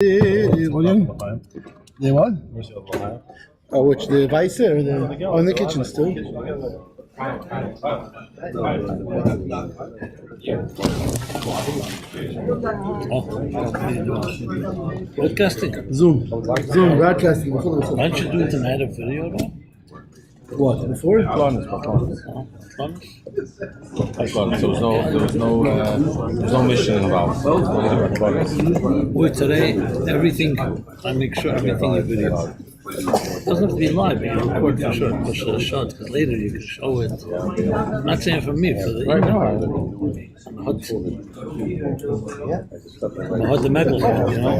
The what? Oh, which the vice or the in the kitchen still? Broadcasting. Zoom broadcasting. Aren't you doing tonight a video though? What before? Planners. So there was no mission involved. Boy, today I make sure everything you video. It doesn't have to be live, but you record for sure, push the shot, because later you can show it. I'm not saying for me, for the email. The medal, you know?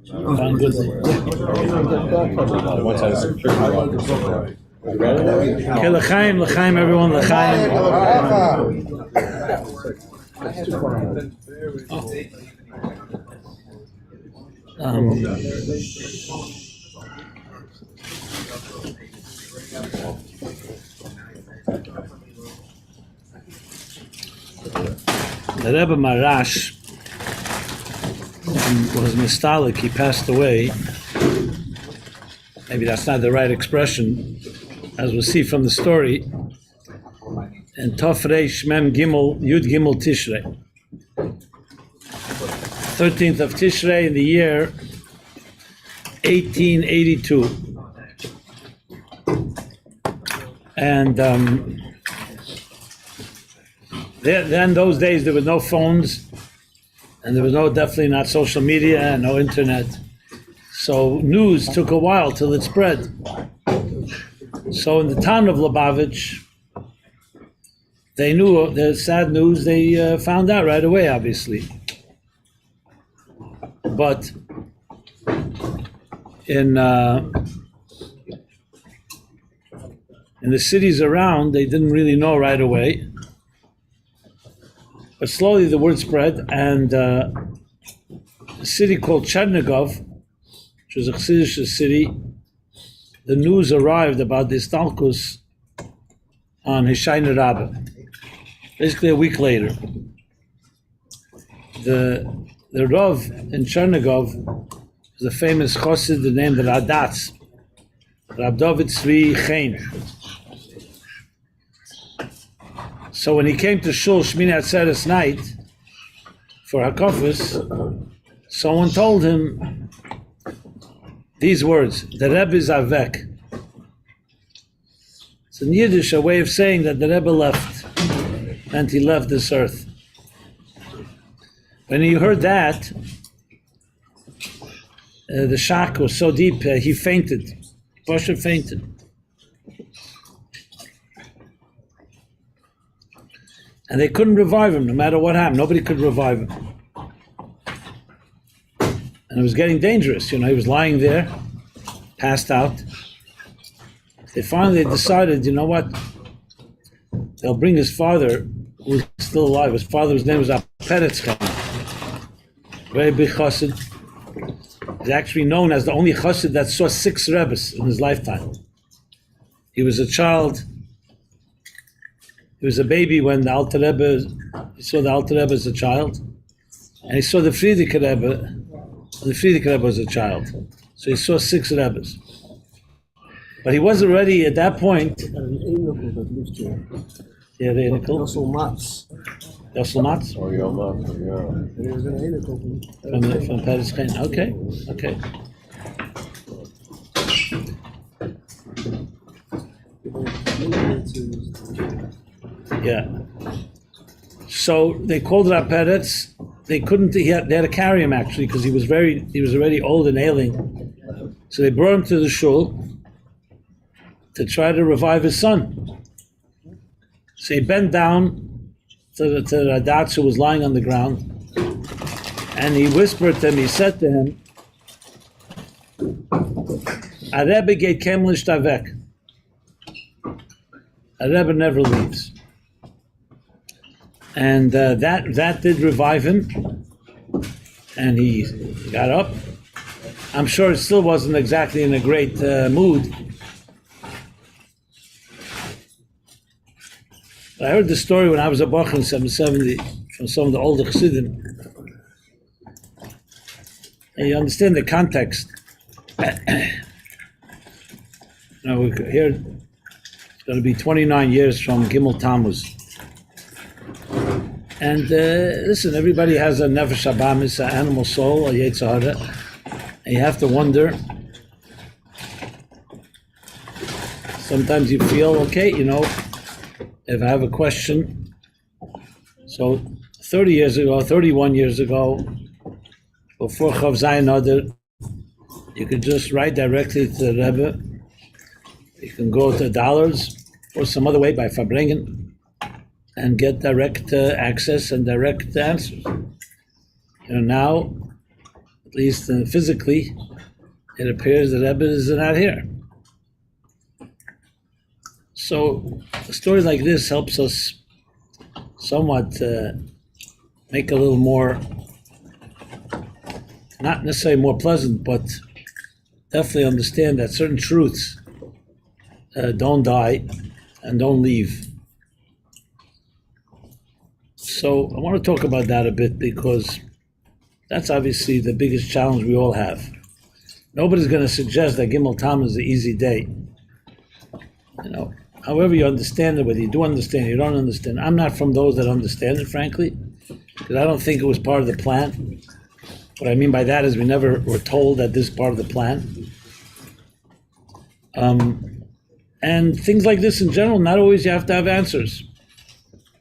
Fine, good. Okay, l'chaim, everyone, l'chaim. The Rebbe Marash was nostalgic. He passed away. Maybe that's not the right expression, as we'll see from the story. And Tov Reish Mem Gimmel Yud Gimmel Tishrei, 13th of Tishrei in the year 1882. And then those days there were no phones. And there was definitely not social media and no internet. So news took a while till it spread. So in the town of Lubavitch, they knew the sad news. They found out right away, obviously. But in the cities around, they didn't really know right away. But slowly the word spread, and a city called Chernigov, which was a Chassidish city, the news arrived about the Stalkus on Hishayna Rabbah. Basically a week later. The Rav in Chernigov was a famous Chassid named Radatz, Rab David Tzvi Chaim. So when he came to Shul Shmini Atzeres night for Hakafos, someone told him these words: "The Rebbe is avek." It's in Yiddish a way of saying that the Rebbe left, and he left this earth. When he heard that, the shock was so deep, he fainted. Pasha fainted. And they couldn't revive him, no matter what happened. Nobody could revive him. And it was getting dangerous. He was lying there, passed out. They finally decided, you know what? They'll bring his father, who's still alive. His father's name was Paritcher, very big chassid. He's actually known as the only chassid that saw 6 Rebbes in his lifetime. He was a child. He was a baby when the Alter Rebbe, he saw the Alter Rebbe as a child, and he saw the Frierdiker Rebbe when the Frierdiker Rebbe was a child. So he saw 6 Rebbes. But he was already at that point. Yeah, the Einikel. Yossel Matz? Oh, yeah. From Paris. Okay. Yeah. So they called Rab Peretz. They couldn't. They had to carry him actually because he was already old and ailing. So they brought him to the shul to try to revive his son. So he bent down to the Radatz who was lying on the ground, and he whispered to him, he said to him, "A Rebbe geht kein Licht weg. A Rebbe never leaves." And that did revive him, and he got up. I'm sure it still wasn't exactly in a great mood. I heard the story when I was a Bach in 770 from some of the older Chassidim. And you understand the context. Now we're here, it's going to be 29 years from Gimmel Tammuz. And listen, everybody has a nefesh habamis, an animal soul, a yetzer hara. And you have to wonder, sometimes you feel, okay, if I have a question. So 31 years ago, before Chav Zayin Adar, you could just write directly to the Rebbe. You can go to dollars or some other way by Farbrengen and get direct access and direct answers. Now, at least physically, it appears the Rebbe is not here. So a story like this helps us somewhat make a little more, not necessarily more pleasant, but definitely understand that certain truths don't die and don't leave. So I want to talk about that a bit because that's obviously the biggest challenge we all have. Nobody's going to suggest that Gimmel Tammuz is an easy day. However you understand it, whether you do understand it, you don't understand. I'm not from those that understand it, frankly, because I don't think it was part of the plan. What I mean by that is we never were told that this is part of the plan. And things like this in general, not always you have to have answers.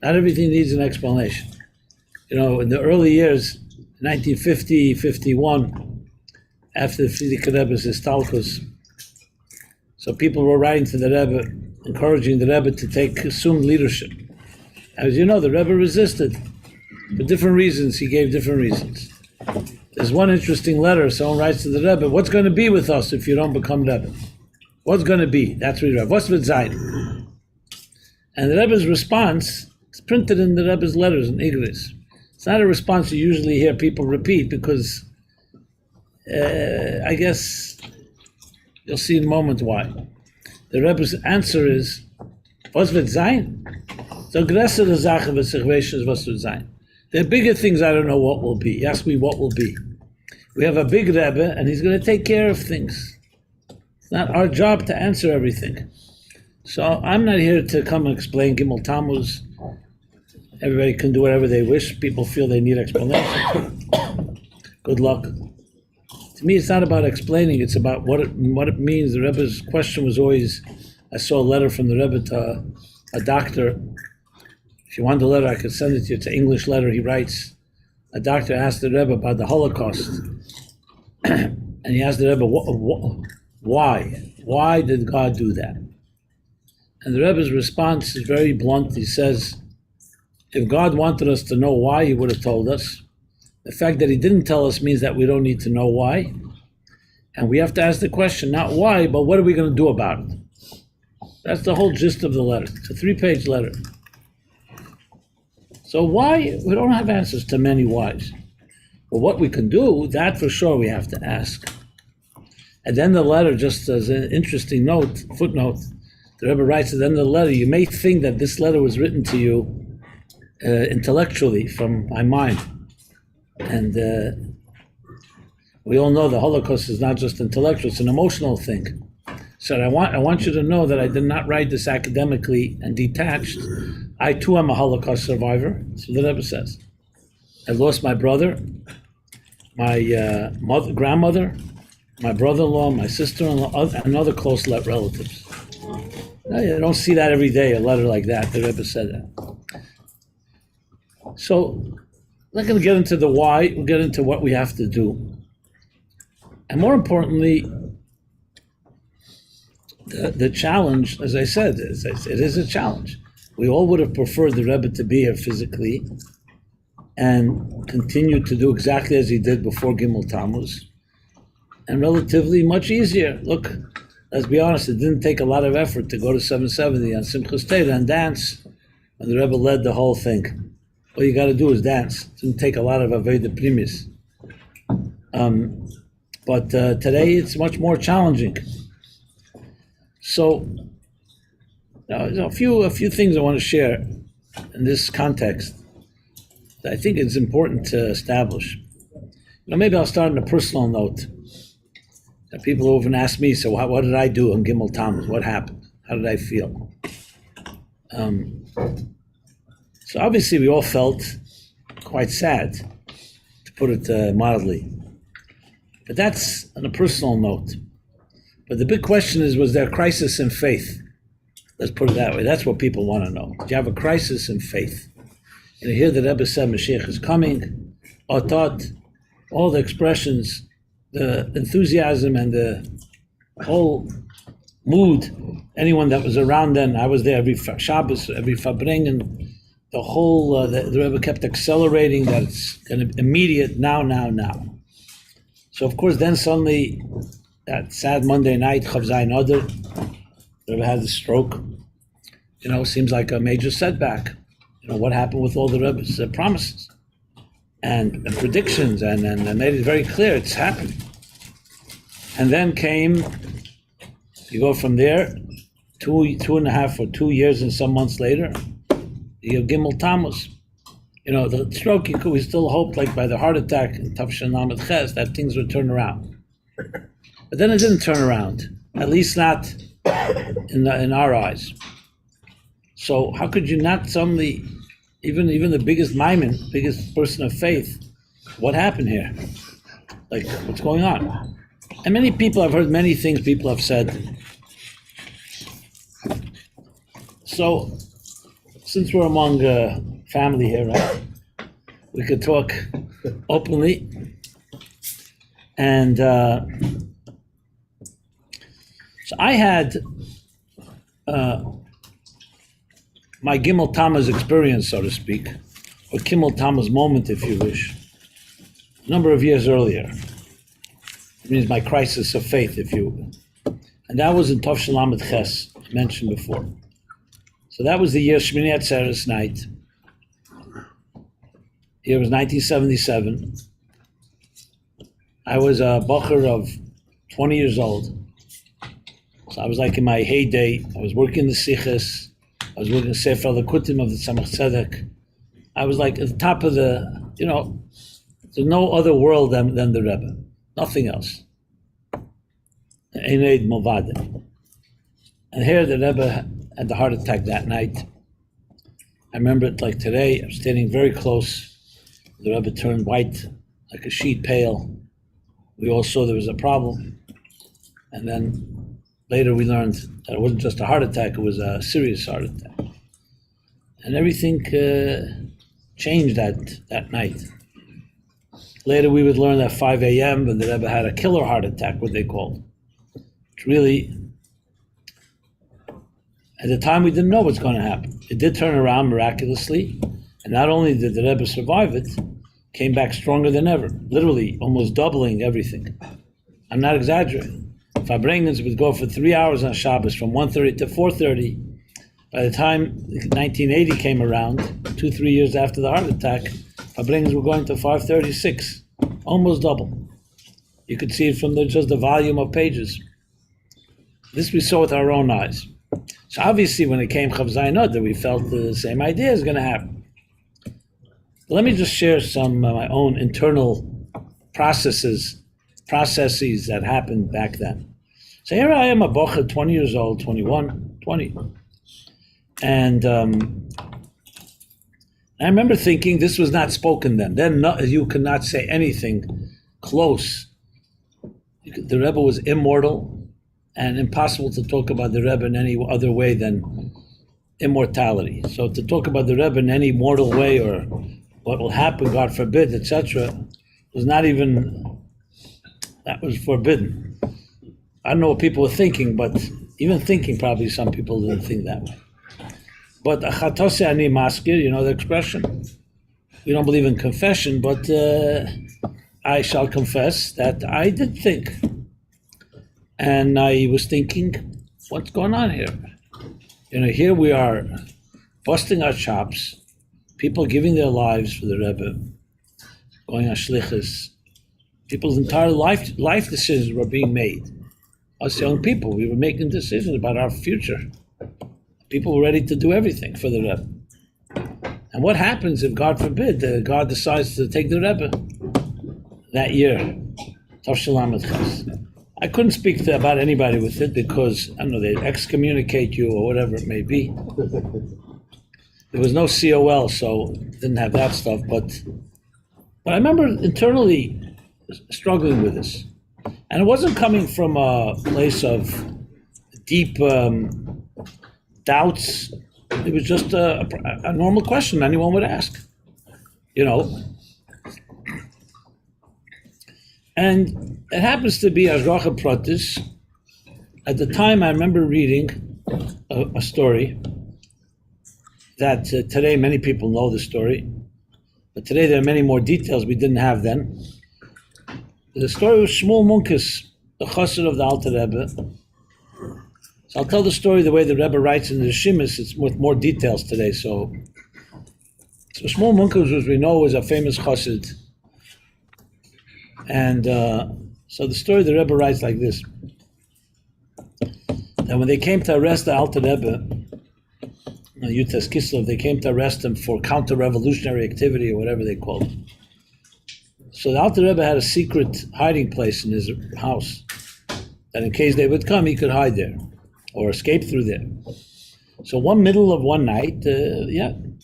Not everything needs an explanation. In the early years, 1950, 51, after the Frierdiker Rebbe's Histalkus, so people were writing to the Rebbe, encouraging the Rebbe to take assumed leadership. As you know, the Rebbe resisted. For different reasons, he gave different reasons. There's one interesting letter, someone writes to the Rebbe, what's going to be with us if you don't become Rebbe? What's going to be? That's what he wrote. What's with Zayin? And the Rebbe's response is printed in the Rebbe's letters in Igris. It's not a response you usually hear people repeat because I guess you'll see in a moment why. The Rebbe's answer is, was wird sein? So größere Sache wird sich wischen, was wird sein. There are bigger things I don't know what will be. You ask me what will be. We have a big Rebbe and he's going to take care of things. It's not our job to answer everything. So I'm not here to come and explain Gimmel Tammuz. Everybody can do whatever they wish. People feel they need explanation. Good luck. To me, it's not about explaining. It's about what it means. The Rebbe's question was always, I saw a letter from the Rebbe to a doctor. If you want the letter, I could send it to you. It's an English letter. He writes, a doctor asked the Rebbe about the Holocaust. And he asked the Rebbe, why? Why did God do that? And the Rebbe's response is very blunt. He says, if God wanted us to know why, he would have told us. The fact that he didn't tell us means that we don't need to know why. And we have to ask the question, not why, but what are we going to do about it? That's the whole gist of the letter. It's a 3-page letter. So why? We don't have answers to many whys. But what we can do, that for sure we have to ask. And then the letter, just as an interesting footnote, the Rebbe writes at the end of the letter, you may think that this letter was written to you intellectually from my mind. And we all know the Holocaust is not just intellectual, it's an emotional thing. So I want you to know that I did not write this academically and detached. I too am a Holocaust survivor. That's what the Rebbe says. I lost my brother, my grandmother, my brother-in-law, my sister-in-law, and other close relatives. No, you don't see that every day, a letter like that. The Rebbe said that. So, I'm not going to get into the why, we'll get into what we have to do. And more importantly, the challenge, as I said, it is a challenge. We all would have preferred the Rebbe to be here physically and continue to do exactly as he did before Gimmel Tammuz, and relatively much easier. Look, let's be honest, it didn't take a lot of effort to go to 770 on Simchas Torah and dance, and the Rebbe led the whole thing. All you got to do is dance. It didn't take a lot of Aveda Primis. But today it's much more challenging. So, a few things I want to share in this context that I think it's important to establish. Maybe I'll start on a personal note. People often ask me, so what did I do on Gimmel Tammuz? What happened? How did I feel? So obviously we all felt quite sad, to put it mildly. But that's on a personal note. But the big question is, was there a crisis in faith? Let's put it that way. That's what people want to know. Do you have a crisis in faith? And you hear the Rebbe said Mashiach is coming, Otot, all the expressions, the enthusiasm and the whole mood. Anyone that was around then, I was there every Shabbos, every Farbrengen, the whole, the Rebbe kept accelerating that it's going to immediate, now. So of course then suddenly, that sad Monday night, Chav Zayin Adar, the Rebbe had a stroke. Seems like a major setback. What happened with all the Rebbe's promises and predictions, and made it very clear it's happening. And then came, you go from there, 2.5 or 2 years and some months later, you have Gimmel Tammuz. The stroke, we still hoped, like by the heart attack in Tafshin Lamed Ches, that things would turn around. But then it didn't turn around, at least not in our eyes. So how could you not suddenly, even the biggest maimon, biggest person of faith, what happened here? Like, what's going on? And many people, I've heard many things people have said. So, since we're among family here, right, we could talk openly. And so I had my Gimmel Tammuz experience, so to speak, or Gimmel Tammuz moment, if you wish, a number of years earlier. It means my crisis of faith, if you will. And that was in Tafshin Lamed Ches, I mentioned before. So that was the year Shmini Atzeres night. It was 1977. I was a bacher of 20 years old. So I was like in my heyday. I was working the Sichos. I was working the Sefer Al-Kutim of the Tzemach Tzedek. I was like at the top of the, there's no other world than the Rebbe. Nothing else. Einaid Movade. And here the Rebbe had the heart attack that night. I remember it like today. I was standing very close. The Rebbe turned white, like a sheet pale. We all saw there was a problem. And then later we learned that it wasn't just a heart attack, it was a serious heart attack. And everything changed that night. Later we would learn at 5 a.m. when the Rebbe had a killer heart attack, what they called. It's really, at the time we didn't know what's going to happen. It did turn around miraculously, and not only did the Rebbe survive it, came back stronger than ever, literally almost doubling everything. I'm not exaggerating. Farbrengens would go for 3 hours on Shabbos from 1:30 to 4:30. By the time 1980 came around, 2-3 years after the heart attack, Farbrengens were going to 5:36, almost double. You could see it from just the volume of pages. This we saw with our own eyes. So obviously when it came Chav Zayin Adar, we felt the same idea is going to happen. Let me just share some of my own internal processes that happened back then. So here I am, a bocher, 20 years old, 21, 20. And I remember thinking this was not spoken then. Then you could not say anything close. The Rebbe was immortal and impossible to talk about the Rebbe in any other way than immortality. So to talk about the Rebbe in any mortal way or what will happen, God forbid, etc., was not even, that was forbidden. I don't know what people were thinking, but even thinking, probably some people didn't think that way. But achatose ani maskir, you know the expression. We don't believe in confession, but I shall confess that I did think. And I was thinking, what's going on here? Here we are busting our chops, people giving their lives for the Rebbe, going on shlichus. People's entire life decisions were being made. Us young people, we were making decisions about our future. People were ready to do everything for the Rebbe. And what happens if, God forbid, God decides to take the Rebbe that year? I couldn't speak about anybody with it because, I don't know, they excommunicate you or whatever it may be. There was no COL, so didn't have that stuff. But I remember internally struggling with this. And it wasn't coming from a place of deep doubts. It was just a normal question anyone would ask, And it happens to be Ashgacha Pratis. At the time, I remember reading a story that today many people know the story, but today there are many more details we didn't have then. The story of Shmuel Munkes, the chassid of the Alter Rebbe. So I'll tell the story the way the Rebbe writes in the Shemis. It's with more details today. So Shmuel Munkes, as we know, was a famous chassid. And so the story the Rebbe writes like this. That when they came to arrest the Alter Rebbe, Yutas Kislev, they came to arrest him for counter-revolutionary activity or whatever they called it. So the Alter Rebbe had a secret hiding place in his house, that in case they would come, he could hide there or escape through there. So middle of one night, the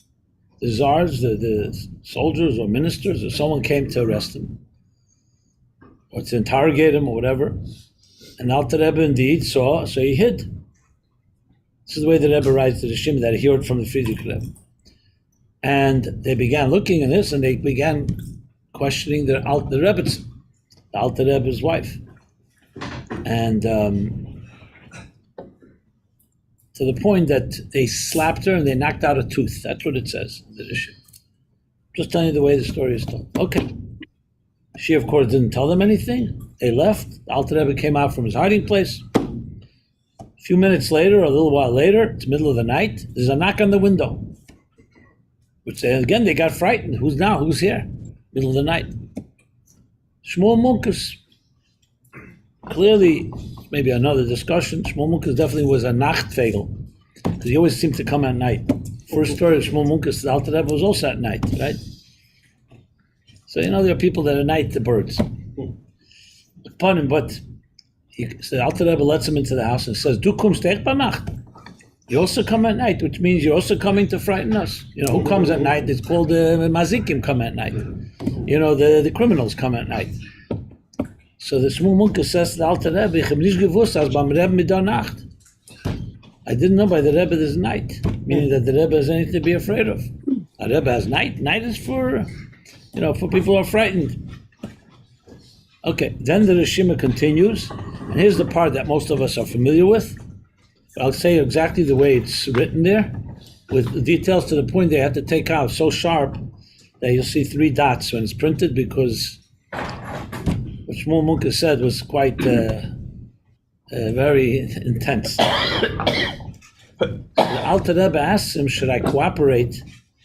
czars, the soldiers or ministers or someone came to arrest him or to interrogate him or whatever. And Alter Rebbe indeed saw, so he hid. This is the way the Rebbe writes to the Shim that he heard from the Friedrich Rebbe. And they began looking at this and they began questioning the Alter Rebbe's wife. And to the point that they slapped her and they knocked out a tooth. That's what it says, the Shim. Just telling you the way the story is told. Okay. She, of course, didn't tell them anything. They left. The Alter Rebbe came out from his hiding place. A few minutes later, or a little while later, it's middle of the night, there's a knock on the window. Which again, they got frightened. Who's here? Middle of the night. Shmuel Munkes. Clearly, maybe another discussion. Shmuel Munkes definitely was a Nachtvogel, because he always seemed to come at night. First story of Shmuel Munkes, the Alter Rebbe was also at night, right? So there are people that are night birds. But the Alter Rebbe lets him into the house and says, "Du kommst echt bei Nacht." You also come at night, which means you're also coming to frighten us. Who comes at night? It's called Mazikim come at night. The criminals come at night. So the Shmuel Munkes says to the Alter Rebbe, "Ich hab nicht gewusst, als beim Rebbe mit der Nacht." I didn't know by the Rebbe there's night, meaning that the Rebbe has anything to be afraid of. A Rebbe has night. Night is for people who are frightened. Okay, then the Rishima continues, and here's the part that most of us are familiar with. I'll say exactly the way it's written there, with the details to the point they had to take out so sharp that you'll see 3 dots when it's printed, because what Shmuel Munkes said was quite very intense. The Alter Rebbe asks him, should I cooperate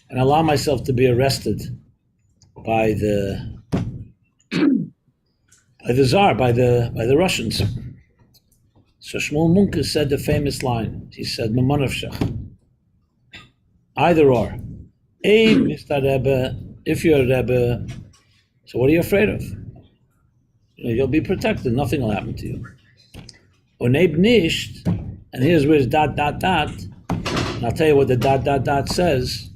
and allow myself to be arrested by the Tsar, by the Russians? So Shmuel Munkes said the famous line. He said, "Mamonavshach." Either or. Mr. Rebbe, if you're a Rebbe, so what are you afraid of? You'll be protected. Nothing will happen to you. Or nicht, and here's where it's ... And I'll tell you what the ... says.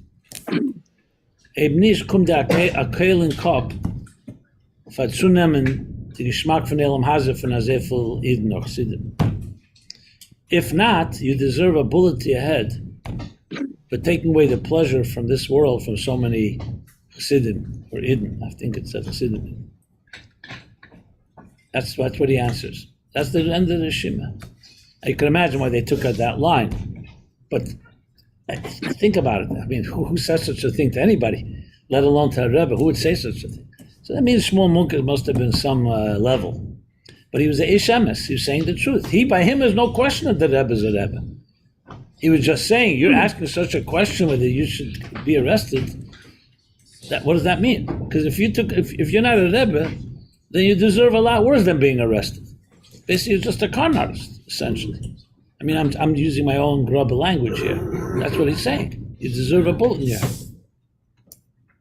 Nicht kommt der Akelen Kop verzunehmen die Geschmack von Elam Hazer von sehr viel Eden noch Siddim. If not, you deserve a bullet to your head for taking away the pleasure from this world from so many Chassidim, or Eden, I think it says Chassidim. That's what he answers. That's the end of the Shema. You can imagine why they took out that line. But Think about it. I mean, who says such a thing to anybody, let alone to a Rebbe? Who would say such a thing? So that means Shmuel Munkes must have been some level. But he was a ish emes. He was saying the truth. By him, there's no question that the Rebbe is a Rebbe. He was just saying, you're asking such a question whether you should be arrested. What does that mean? Because if you're not a Rebbe, then you deserve a lot worse than being arrested. Basically, you're just a con artist, essentially. I mean, I'm using my own grubber language here. That's what he's saying. You deserve a bullet in your head.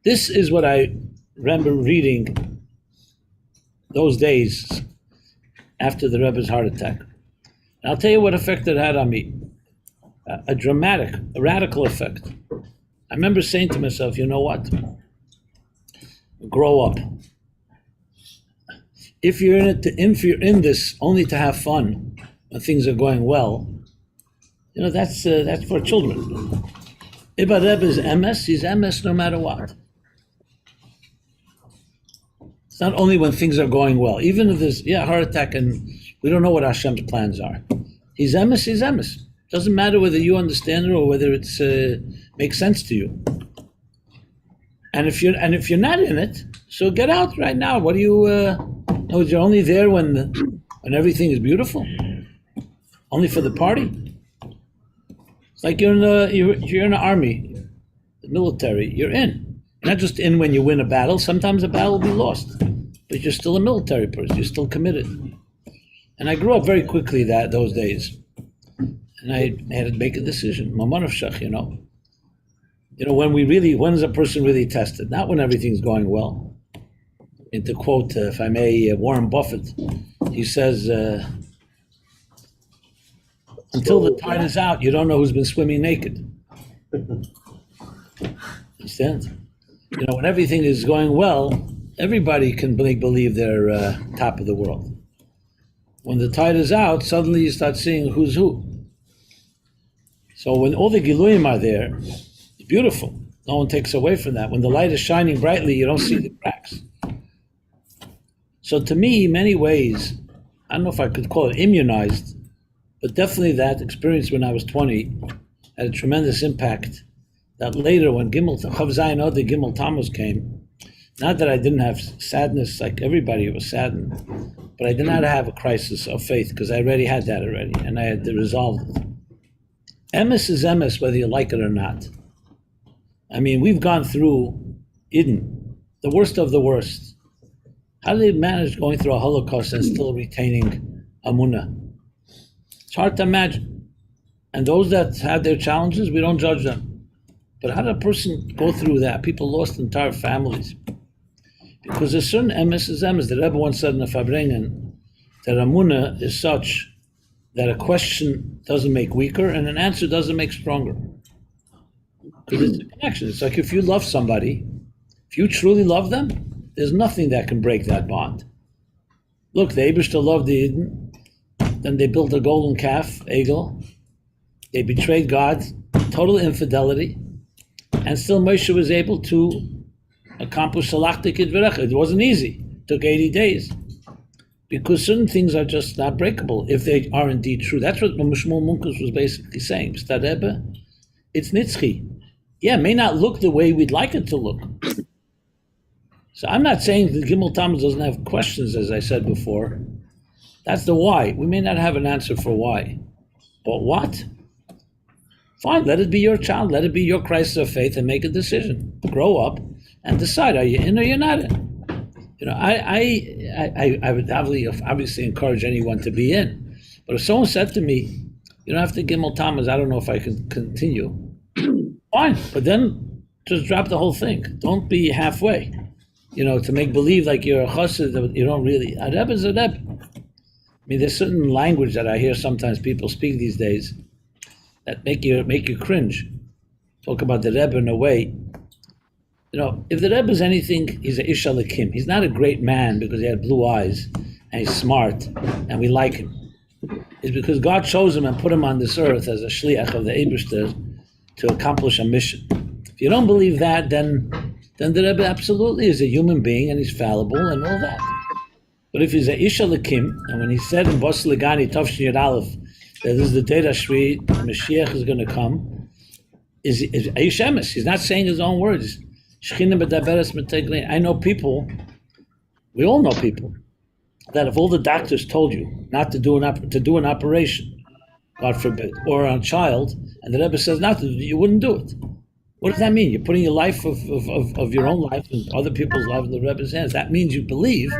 This is what I remember reading those days after the Rebbe's heart attack. And I'll tell you what effect it had on me. A radical effect. I remember saying to myself, you know what? Grow up. If you're in this only to have fun when things are going well, that's for children. If a Rebbe is MS, he's MS no matter what. It's not only when things are going well. Even if there's heart attack and we don't know what Hashem's plans are. He's MS, he's MS. Doesn't matter whether you understand it or whether it makes sense to you. And if you're not in it, so get out right now. What do you? You're only there when everything is beautiful. Only for the party. It's like you're in the army, the military. You're in. You're not just in when you win a battle. Sometimes a battle will be lost, but you're still a military person. You're still committed. And I grew up very quickly those days, and I had to make a decision. When is a person really tested? Not when everything's going well. And to quote, if I may, Warren Buffett, he says, until the tide is out, you don't know who's been swimming naked. Understand? When everything is going well, everybody can believe they're top of the world. When the tide is out, suddenly you start seeing who's who. So when all the Giluyim are there, it's beautiful. No one takes away from that. When the light is shining brightly, you don't see the cracks. So to me, in many ways, I don't know if I could call it immunized, but definitely that experience when I was 20 had a tremendous impact. That later, when Gimmel Tammuz came, not that I didn't have sadness like everybody was saddened, but I did not have a crisis of faith because I already had that already, and I had resolved it. Emes is emes, whether you like it or not. I mean, we've gone through Eden, the worst of the worst. How do they manage going through a Holocaust and still retaining Amunah? It's hard to imagine. And those that have their challenges, we don't judge them. But how did a person go through that? People lost entire families. Because a certain emes is emes. The Rebbe once said in the Farbrengen that Amunah is such that a question doesn't make weaker and an answer doesn't make stronger. Because it's a connection. It's like if you love somebody, if you truly love them, there's nothing that can break that bond. Look, the Eibishter loved the Eden, then they built a golden calf, Egel. They betrayed God, total infidelity, and still Moshe was able to accomplish Salachtik Idverech. It wasn't easy. It took 80 days. Because certain things are just not breakable if they are indeed true. That's what Shmuel Munkes was basically saying. Rebbe, it's nitzchi. Yeah, it may not look the way we'd like it to look. So I'm not saying that Gimmel Tammuz doesn't have questions, as I said before. That's the why. We may not have an answer for why. But what? Fine, let it be your child. Let it be your crisis of faith and make a decision. Grow up and decide, are you in or you're not in? I would obviously encourage anyone to be in. But if someone said to me, you don't have to Gimmel Tammuz, I don't know if I can continue. Fine, but then just drop the whole thing. Don't be halfway. To make believe like you're a chassid, that you don't really. A Rebbe is a Rebbe. I mean, there's certain language that I hear sometimes people speak these days that make you cringe. Talk about the Rebbe in a way. If the Rebbe is anything, he's a Ish Alakim. He's not a great man because he had blue eyes and he's smart and we like him. It's because God chose him and put him on this earth as a shliach of the Eibishter to accomplish a mission. If you don't believe that, then the Rebbe absolutely is a human being and he's fallible and all that. But if he's a Ish Alakim, and when he said in Bos Legani Tavshin Yud Aleph that this is the day that Mashiach is going to come, is Shemesh. He's not saying his own words. I know people, we all know people, that if all the doctors told you not to do an operation, God forbid, or on a child, and the Rebbe says not to do it, you wouldn't do it. What does that mean? You're putting your life of your own life and other people's life in the Rebbe's hands. That means you believe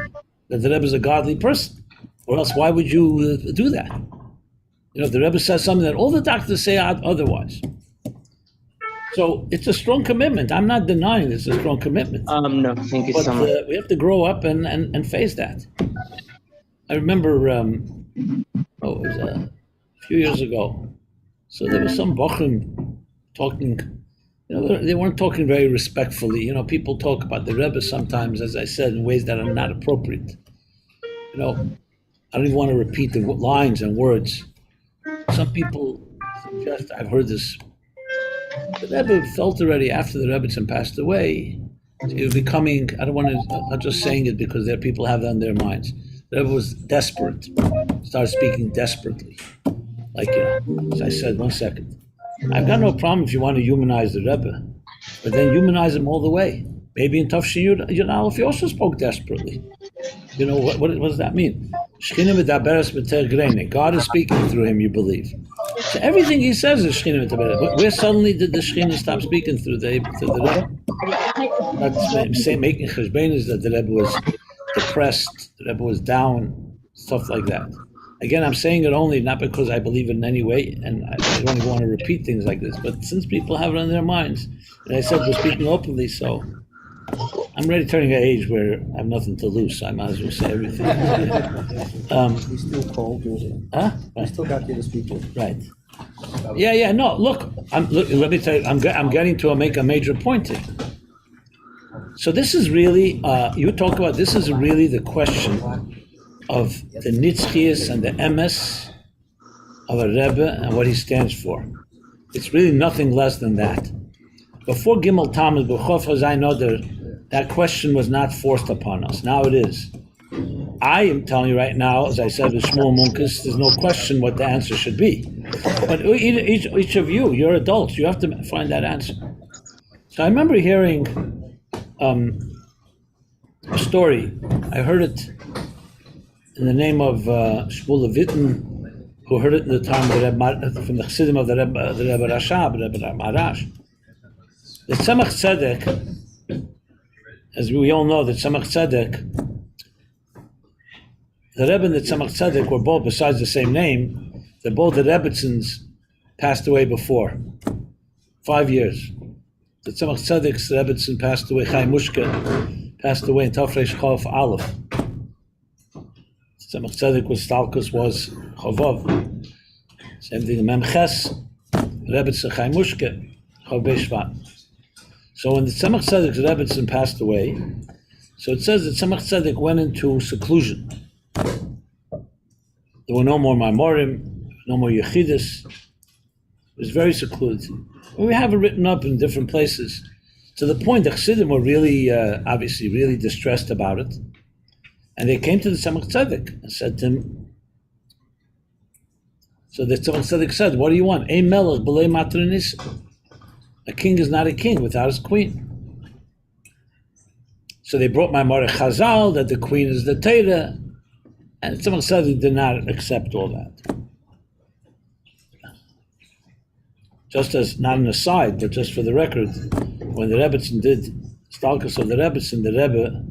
that the Rebbe is a godly person. Or else, why would you do that? If the Rebbe says something that all the doctors say otherwise. So it's a strong commitment. I'm not denying it's a strong commitment. No, thank you so much. We have to grow up and face that. I remember, it was a few years ago. So there was some bochum talking. They weren't talking very respectfully. People talk about the Rebbe sometimes, as I said, in ways that are not appropriate. I don't even want to repeat the lines and words. Some people suggest, I've heard this, the Rebbe felt already after the Rebbetzin passed away, he was becoming, I'm not just saying it because there are people have that in their minds. The Rebbe was desperate, started speaking desperately. As I said, 1 second. I've got no problem if you want to humanize the Rebbe, but then humanize him all the way. Maybe in Tafshin Yud, if he also spoke desperately. What does that mean? God is speaking through him, you believe. So everything he says is Shechina Metaberes. But where suddenly did the Shechina stop speaking through the Rebbe? That's making cheshbon is that the Rebbe was depressed, the Rebbe was down, stuff like that. Again, I'm saying it only not because I believe it in any way, and I don't even want to repeat things like this, but since people have it on their minds, and I said we're speaking openly, so I'm already turning an age where I have nothing to lose, so I might as well say everything. We still called you. Huh? We still got you to speak with. Right. Yeah. No, look. Let me tell you. I'm getting to make a major point here. So this is really you talk about. This is really the question of the nitzchias and the emes of a Rebbe and what he stands for. It's really nothing less than that. Before Gimmel Tammuz, as I know, that question was not forced upon us. Now it is. I am telling you right now, as I said with Shmuel Munkes, there's no question what the answer should be. But each of you, you're adults, you have to find that answer. So I remember hearing a story. I heard it in the name of Shmuel Levittin, who heard it in the time of the Rebbe, from the Chassidim of the Rebbe Rashab, the Rebbe Marash. The Tzemach Tzedek, as we all know, the Tzemach Tzedek, the Rebbe and the Tzemach Tzedek were both, besides the same name, they're both the Rebbetzins passed away before. 5 years. The Tzemach Tzedek's Rebbetzin passed away, Chaim Mushke passed away in Tafresh Chof Aleph. Tzemach Tzedek was Stalkus, was Chavov. Same thing, Memches, Rebbetzin Chaim Mushke, Chav Beshvat. So when the Tzemach Tzedek's Rebbetzin passed away, so it says that Tzemach Tzedek went into seclusion. There were no more Maimorim, no more Yechidus. It was very secluded. And we have it written up in different places. To the point that Chassidim were really, obviously, really distressed about it. And they came to the Tzemach Tzedek and said to him, so the Tzemach Tzedek said, what do you want? Ein melech b'lei matronis. A king is not a king without his queen. So they brought Maimar Chazal that the queen is the Torah, and Tzemach Tzedek did not accept all that. Just as, not an aside, but just for the record, when the Rebbetzin did Stalkus of the Rebbetzin, the Rebbe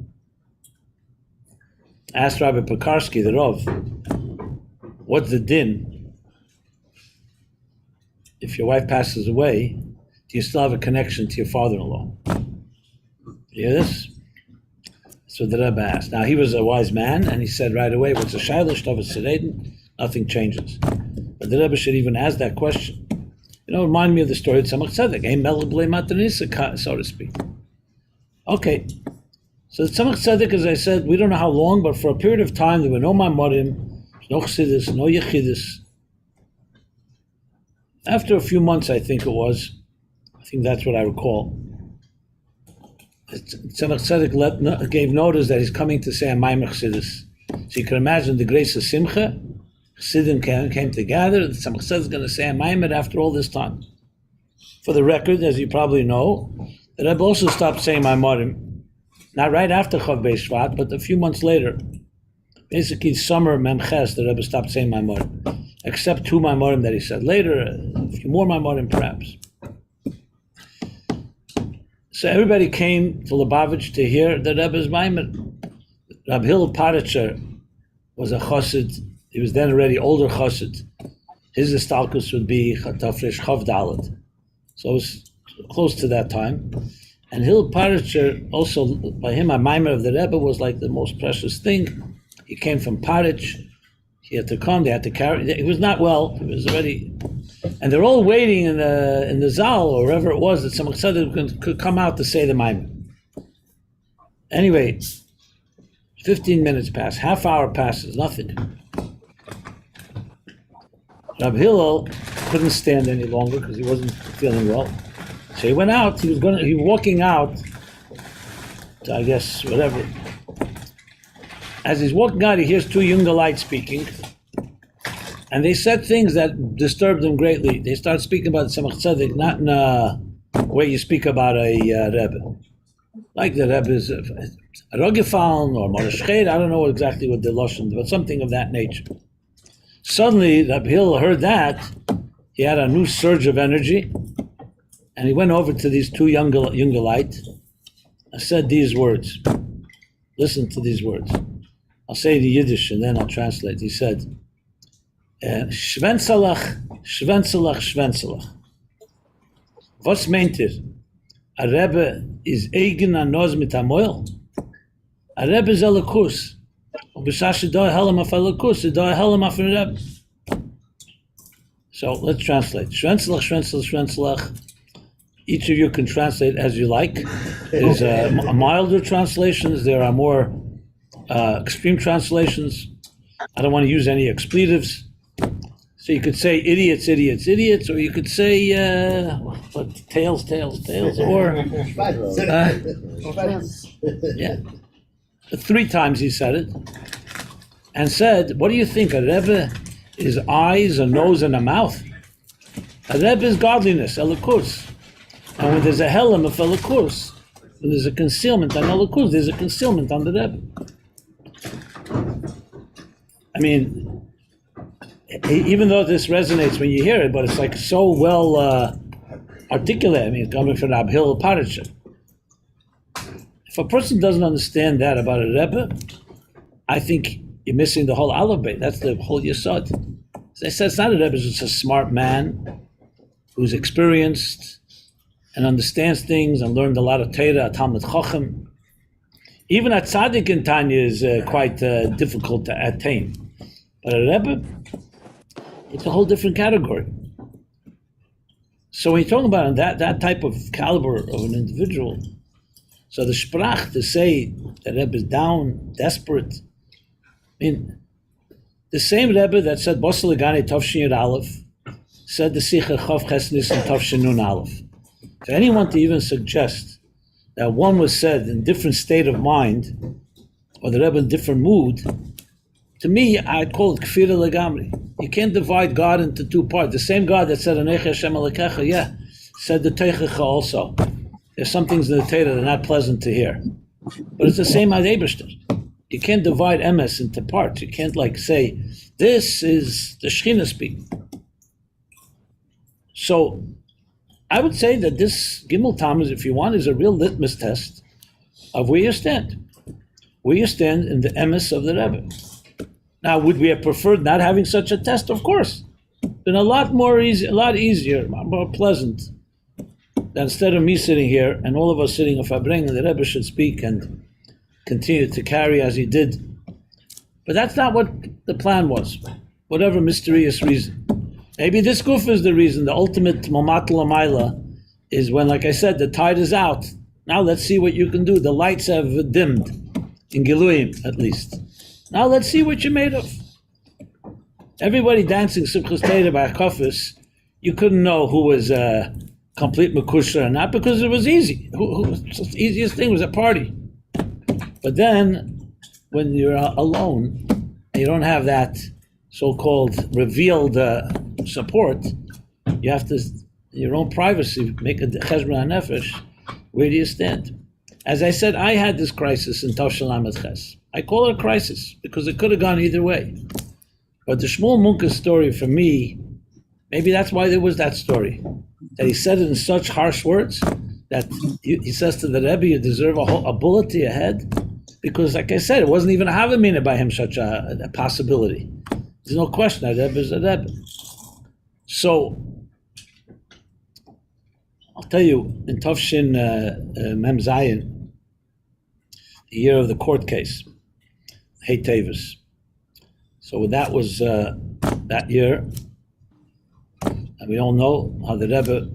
asked Rabbi Pekarsky, the Rav, what's the din? If your wife passes away, do you still have a connection to your father-in-law? You hear this? That's what the Rebbe asked. Now, he was a wise man, and he said right away, what's a shayla shtava sededen? Nothing changes. But the Rebbe should even ask that question. Remind me of the story of Tzemach Tzedek, ein melech b'lei matanisa, so to speak. Okay, so the Tzemach Tzedek, as I said, we don't know how long, but for a period of time, there were no Maimorim, no Chassidus, no Yechidus. After a few months, I think that's what I recall, Tzemach Tzedek gave notice that he's coming to say a Maimer Chassidus. So you can imagine the grace of Simcha. Chassidim came together. The Tzemach Tzedek is going to say a Maimer after all this time. For the record, as you probably know, the Rebbe also stopped saying Maimorim, not right after Chav Beis Shvat, but a few months later. Basically, summer Memches, the Rebbe stopped saying Maimorim, except 2 Maimorim that he said later, a few more Maimorim perhaps. So everybody came to Lubavitch to hear the Rebbe's Maimon. Rabbi Hillel Paritcher was a chassid. He was then already older chassid. His istalkus would be Tafresh Chav Dalet. So it was close to that time. And Hillel Paritcher, also, by him, a Maimon of the Rebbe was like the most precious thing. He came from Paritch. He had to come, they had to carry. He was not well, he was already. And they're all waiting in the Zal, or wherever it was, that some tzaddik could come out to say the Maimon. Anyway, 15 minutes pass, half hour passes, nothing. Rabbi Hillel couldn't stand any longer because he wasn't feeling well. So he went out, he was walking out to, I guess, whatever. As he's walking out, he hears 2 younger lights speaking. And they said things that disturbed him greatly. They started speaking about Tzemach Tzedek, not in a way you speak about a Rebbe. Like the Rebbe is a Rogefallen or Morashched, I don't know exactly what the Lashon, but something of that nature. Suddenly, Rabbi Hillel heard that. He had a new surge of energy. And he went over to these 2 younger lights and said these words. Listen to these words. I'll say the Yiddish and then I'll translate. He said, Schwenzelach, Schwenzelach, Schwenzelach. Was meint ihr? A Rebbe is eigen an nos mit amoil? A Rebbe is elikus. Und b'shash da helam af elikus, da helam af Rebbe. So let's translate. Schwenzelach, Schwenzelach, Schwenzelach. Each of you can translate as you like. There's milder translations. There are more extreme translations. I don't want to use any expletives. So you could say idiots, idiots, idiots, or you could say tails, tails, tails, or yeah. But 3 times he said it, and said, "What do you think? A Rebbe is eyes, a nose, and a mouth. A Rebbe is godliness, elikus. And when there's a helam of elikus, when there's a concealment on elikus, there's a concealment on the Rebbe." I mean, even though this resonates when you hear it, but it's like so well articulate. I mean, it's coming from Rabbi Hillel Paritcher. If a person doesn't understand that about a Rebbe, I think you're missing the whole alphabet. That's the whole yesod. They said it's not a Rebbe, it's just a smart man who's experienced and understands things and learned a lot of Torah, a Talmud Chacham. Even a tzaddik in Tanya is quite difficult to attain. But a Rebbe, it's a whole different category. So when you're talking about that type of caliber of an individual, so the sprach to say that Rebbe is down, desperate. I mean, the same Rebbe that said Bosel Gane Tavshin Yud Aleph said the Sicha Chav Chesnis and Tavshin Nun Aleph. For anyone to even suggest that one was said in different state of mind, or the Rebbe in different mood, to me, I'd call it Kfira Legamri. You can't divide God into 2 parts. The same God that said Anecha Hashem Alekecha, yeah, said the Teichecha also. There's some things in the Torah that are not pleasant to hear. But it's the same Ad Eibishter. You can't divide Emes into parts. You can't say, this is the Shechina speaking. So, I would say that this Gimmel Tammuz, if you want, is a real litmus test of where you stand. Where you stand in the Emes of the Rebbe. Now, would we have preferred not having such a test? Of course. Been a lot easier, more pleasant, than instead of me sitting here and all of us sitting in Farbrengen, the Rebbe should speak and continue to carry as he did. But that's not what the plan was, whatever mysterious reason. Maybe this goof is the reason, the ultimate Mamat Lamaila is when, like I said, the tide is out. Now let's see what you can do. The lights have dimmed, in Giluyim at least. Now let's see what you're made of. Everybody dancing Simchas Torah by Kafis, you couldn't know who was complete Mekusha or not because it was easy. The easiest thing was a party. But then, when you're alone, and you don't have that so-called revealed support, you have to in your own privacy, make a cheshbon hanefesh. Where do you stand? As I said, I had this crisis in Tov Shalom et Ches. I call it a crisis because it could have gone either way. But the Shmuel Munkes story, for me, maybe that's why there was that story. That he said it in such harsh words that he says to the Rebbe, you deserve a bullet to your head. Because, like I said, it wasn't even a Havamina by him such a possibility. There's no question that Rebbe is a Rebbe. So, I'll tell you, in Tovshin Mem Zayin, the year of the court case, Teves. So that was that year, and we all know how the Rebbe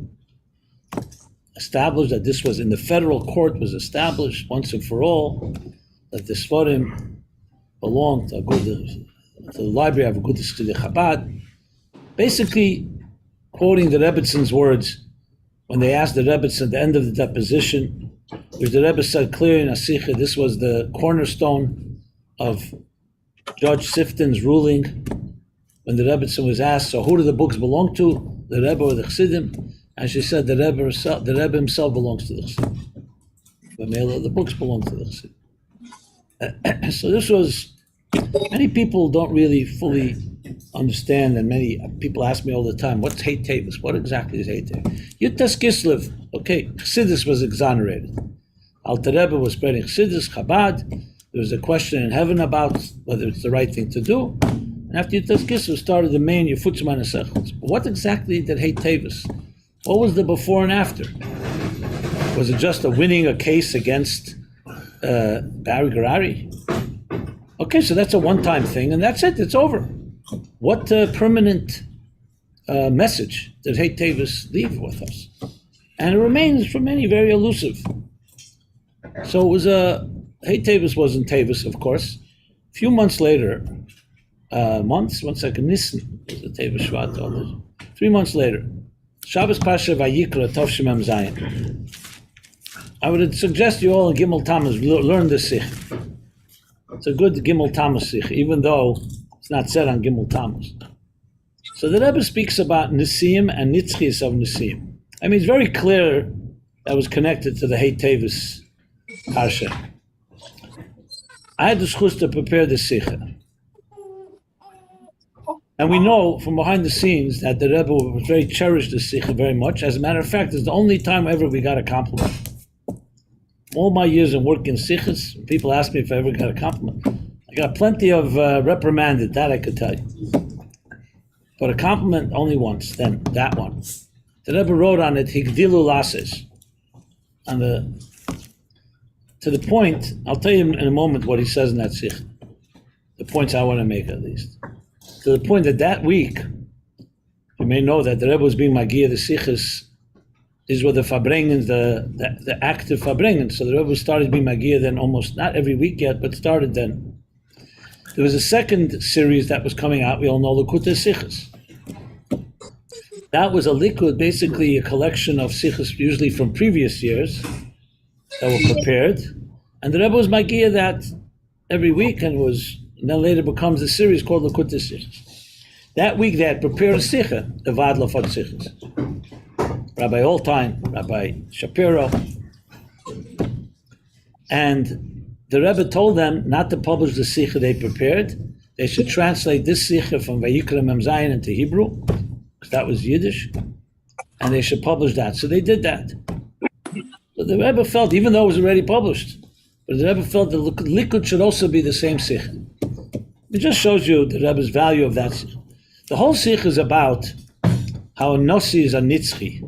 established that this was in the federal court, was established once and for all that the Sforim belonged to the library of Agudas Chassidei Chabad. Basically, quoting the Rebbetzon's words when they asked the Rebbetzon at the end of the deposition, which the Rebbe said clearly in Asicha, this was the cornerstone of Judge Sifton's ruling. When the Rebbetzon was asked, so who do the books belong to, the Rebbe or the Chassidim? And she said the Rebbe himself belongs to the Chassidim. The books belong to the Chassidim. So this was, many people don't really fully understand, and many people ask me all the time, what's Hate Teves? What exactly is Hate Teves? Yutas Kislev, okay, Chassidus was exonerated. Alter Rebbe was spreading Chassidus, Chabad. There was a question in heaven about whether it's the right thing to do. And after Yutas Kislev started the main Yefutzman Esechos. What exactly did Hate Teves? What was the before and after? Was it just winning a case against Barry Garari? Okay, so that's a one-time thing, and that's it, it's over. What permanent message did Hate Teves leave with us? And it remains for many very elusive. So it was Hate Teves wasn't Teves, of course. A few months later, Nisan was the Teves Shvat, 3 months later, Shabbos Pasha Vayikra Tov Shemem Zayin. I would suggest you all in Gimmel Tammuz learn this sikh. It's a good Gimmel Tammuz sikh, even though it's not said on Gimmel Tammuz. So the Rebbe speaks about Nisim and Nitzchis of Nisim. I mean, it's very clear that was connected to the Hate Teves Parsha. I had the schus to prepare the sikha. And we know from behind the scenes that the Rebbe was very cherished the sikha very much. As a matter of fact, it's the only time ever we got a compliment. All my years in working sikhs, people ask me if I ever got a compliment. I got plenty of reprimanded, that I could tell you. But a compliment only once, then that one. The Rebbe wrote on it, Higdilu Lases. To the point, I'll tell you in a moment what he says in that sikh. The points I want to make at least. To the point that week, you may know that the Rebbe was being Magiya the sikhs. These were the Farbrengen, the active Farbrengen. So the Rebbe started being Magiya then almost, not every week yet, but started then. There was a second series that was coming out, we all know, Likutei Sichos. That was a likud, basically a collection of sichos, usually from previous years, that were prepared. And the Rebbe was Magiya that every week, and then later becomes a series called Likutei Sichos. That week they had prepared a sicha, the Vad Lafot Sichos. Rabbi Alltime, Rabbi Shapiro. And the Rebbe told them not to publish the sikha they prepared. They should translate this sikha from Vayikra Mem Zayin into Hebrew, because that was Yiddish, and they should publish that. So they did that. So the Rebbe felt, even though it was already published, but the Rebbe felt the likud should also be the same sikha. It just shows you the Rebbe's value of that sikha. The whole sikha is about how a nosi is a nitzchi.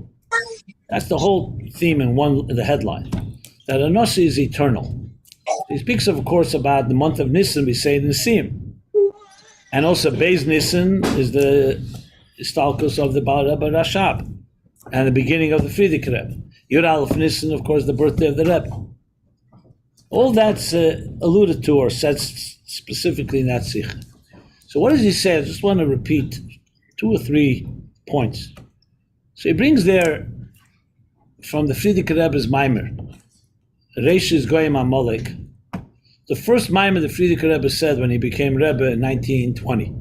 That's the whole theme in the headline, that a nosi is eternal. He speaks, of course, about the month of Nisan, we say Nisim. And also Beis Nisan is the Istalkus of the Baal Rebbe Rashab, and the beginning of the Frierdiker Rebbe. Yud Aleph Nisan, of course, the birthday of the Rebbe. All that's alluded to or said specifically in that sikha. So what does he say? I just want to repeat 2 or 3 points. So he brings there from the Frierdiker Rebbe's Maimer, Reishis Goyim Amalek. The first Maimer the Frierdiker Rebbe said when he became Rebbe in 1920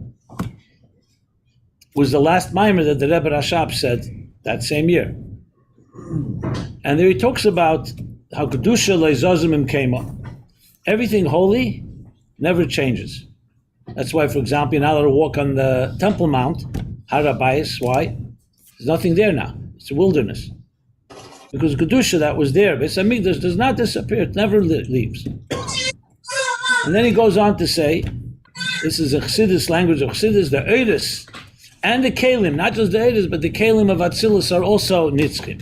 was the last Maimer that the Rebbe Rashab said that same year. And there he talks about how Kedusha le'zazimim came up. Everything holy never changes. That's why, for example, you're not allowed to walk on the Temple Mount, Har HaBayis. Why? There's nothing there now. It's a wilderness. Because Kedusha that was there, Beis Hamikdash does not disappear. It never leaves. And then he goes on to say, this is a Chassidus language of Chassidus, the Eidos and the Kalim, not just the Eidos, but the Kalim of Atzilus are also Nitzchim.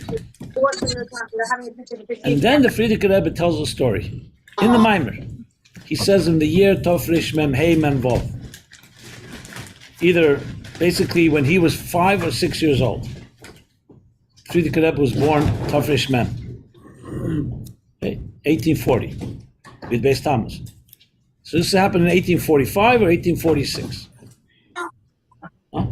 And then the Frierdiker Rebbe tells a story. In the Maimer, he says in the year Tofresh Mem Hey Mem Vov, either basically when he was 5 or 6 years old. Frierdiker Rebbe was born Tofresh Mem, 1840, with Beis Tammuz. So this happened in 1845 or 1846. Huh?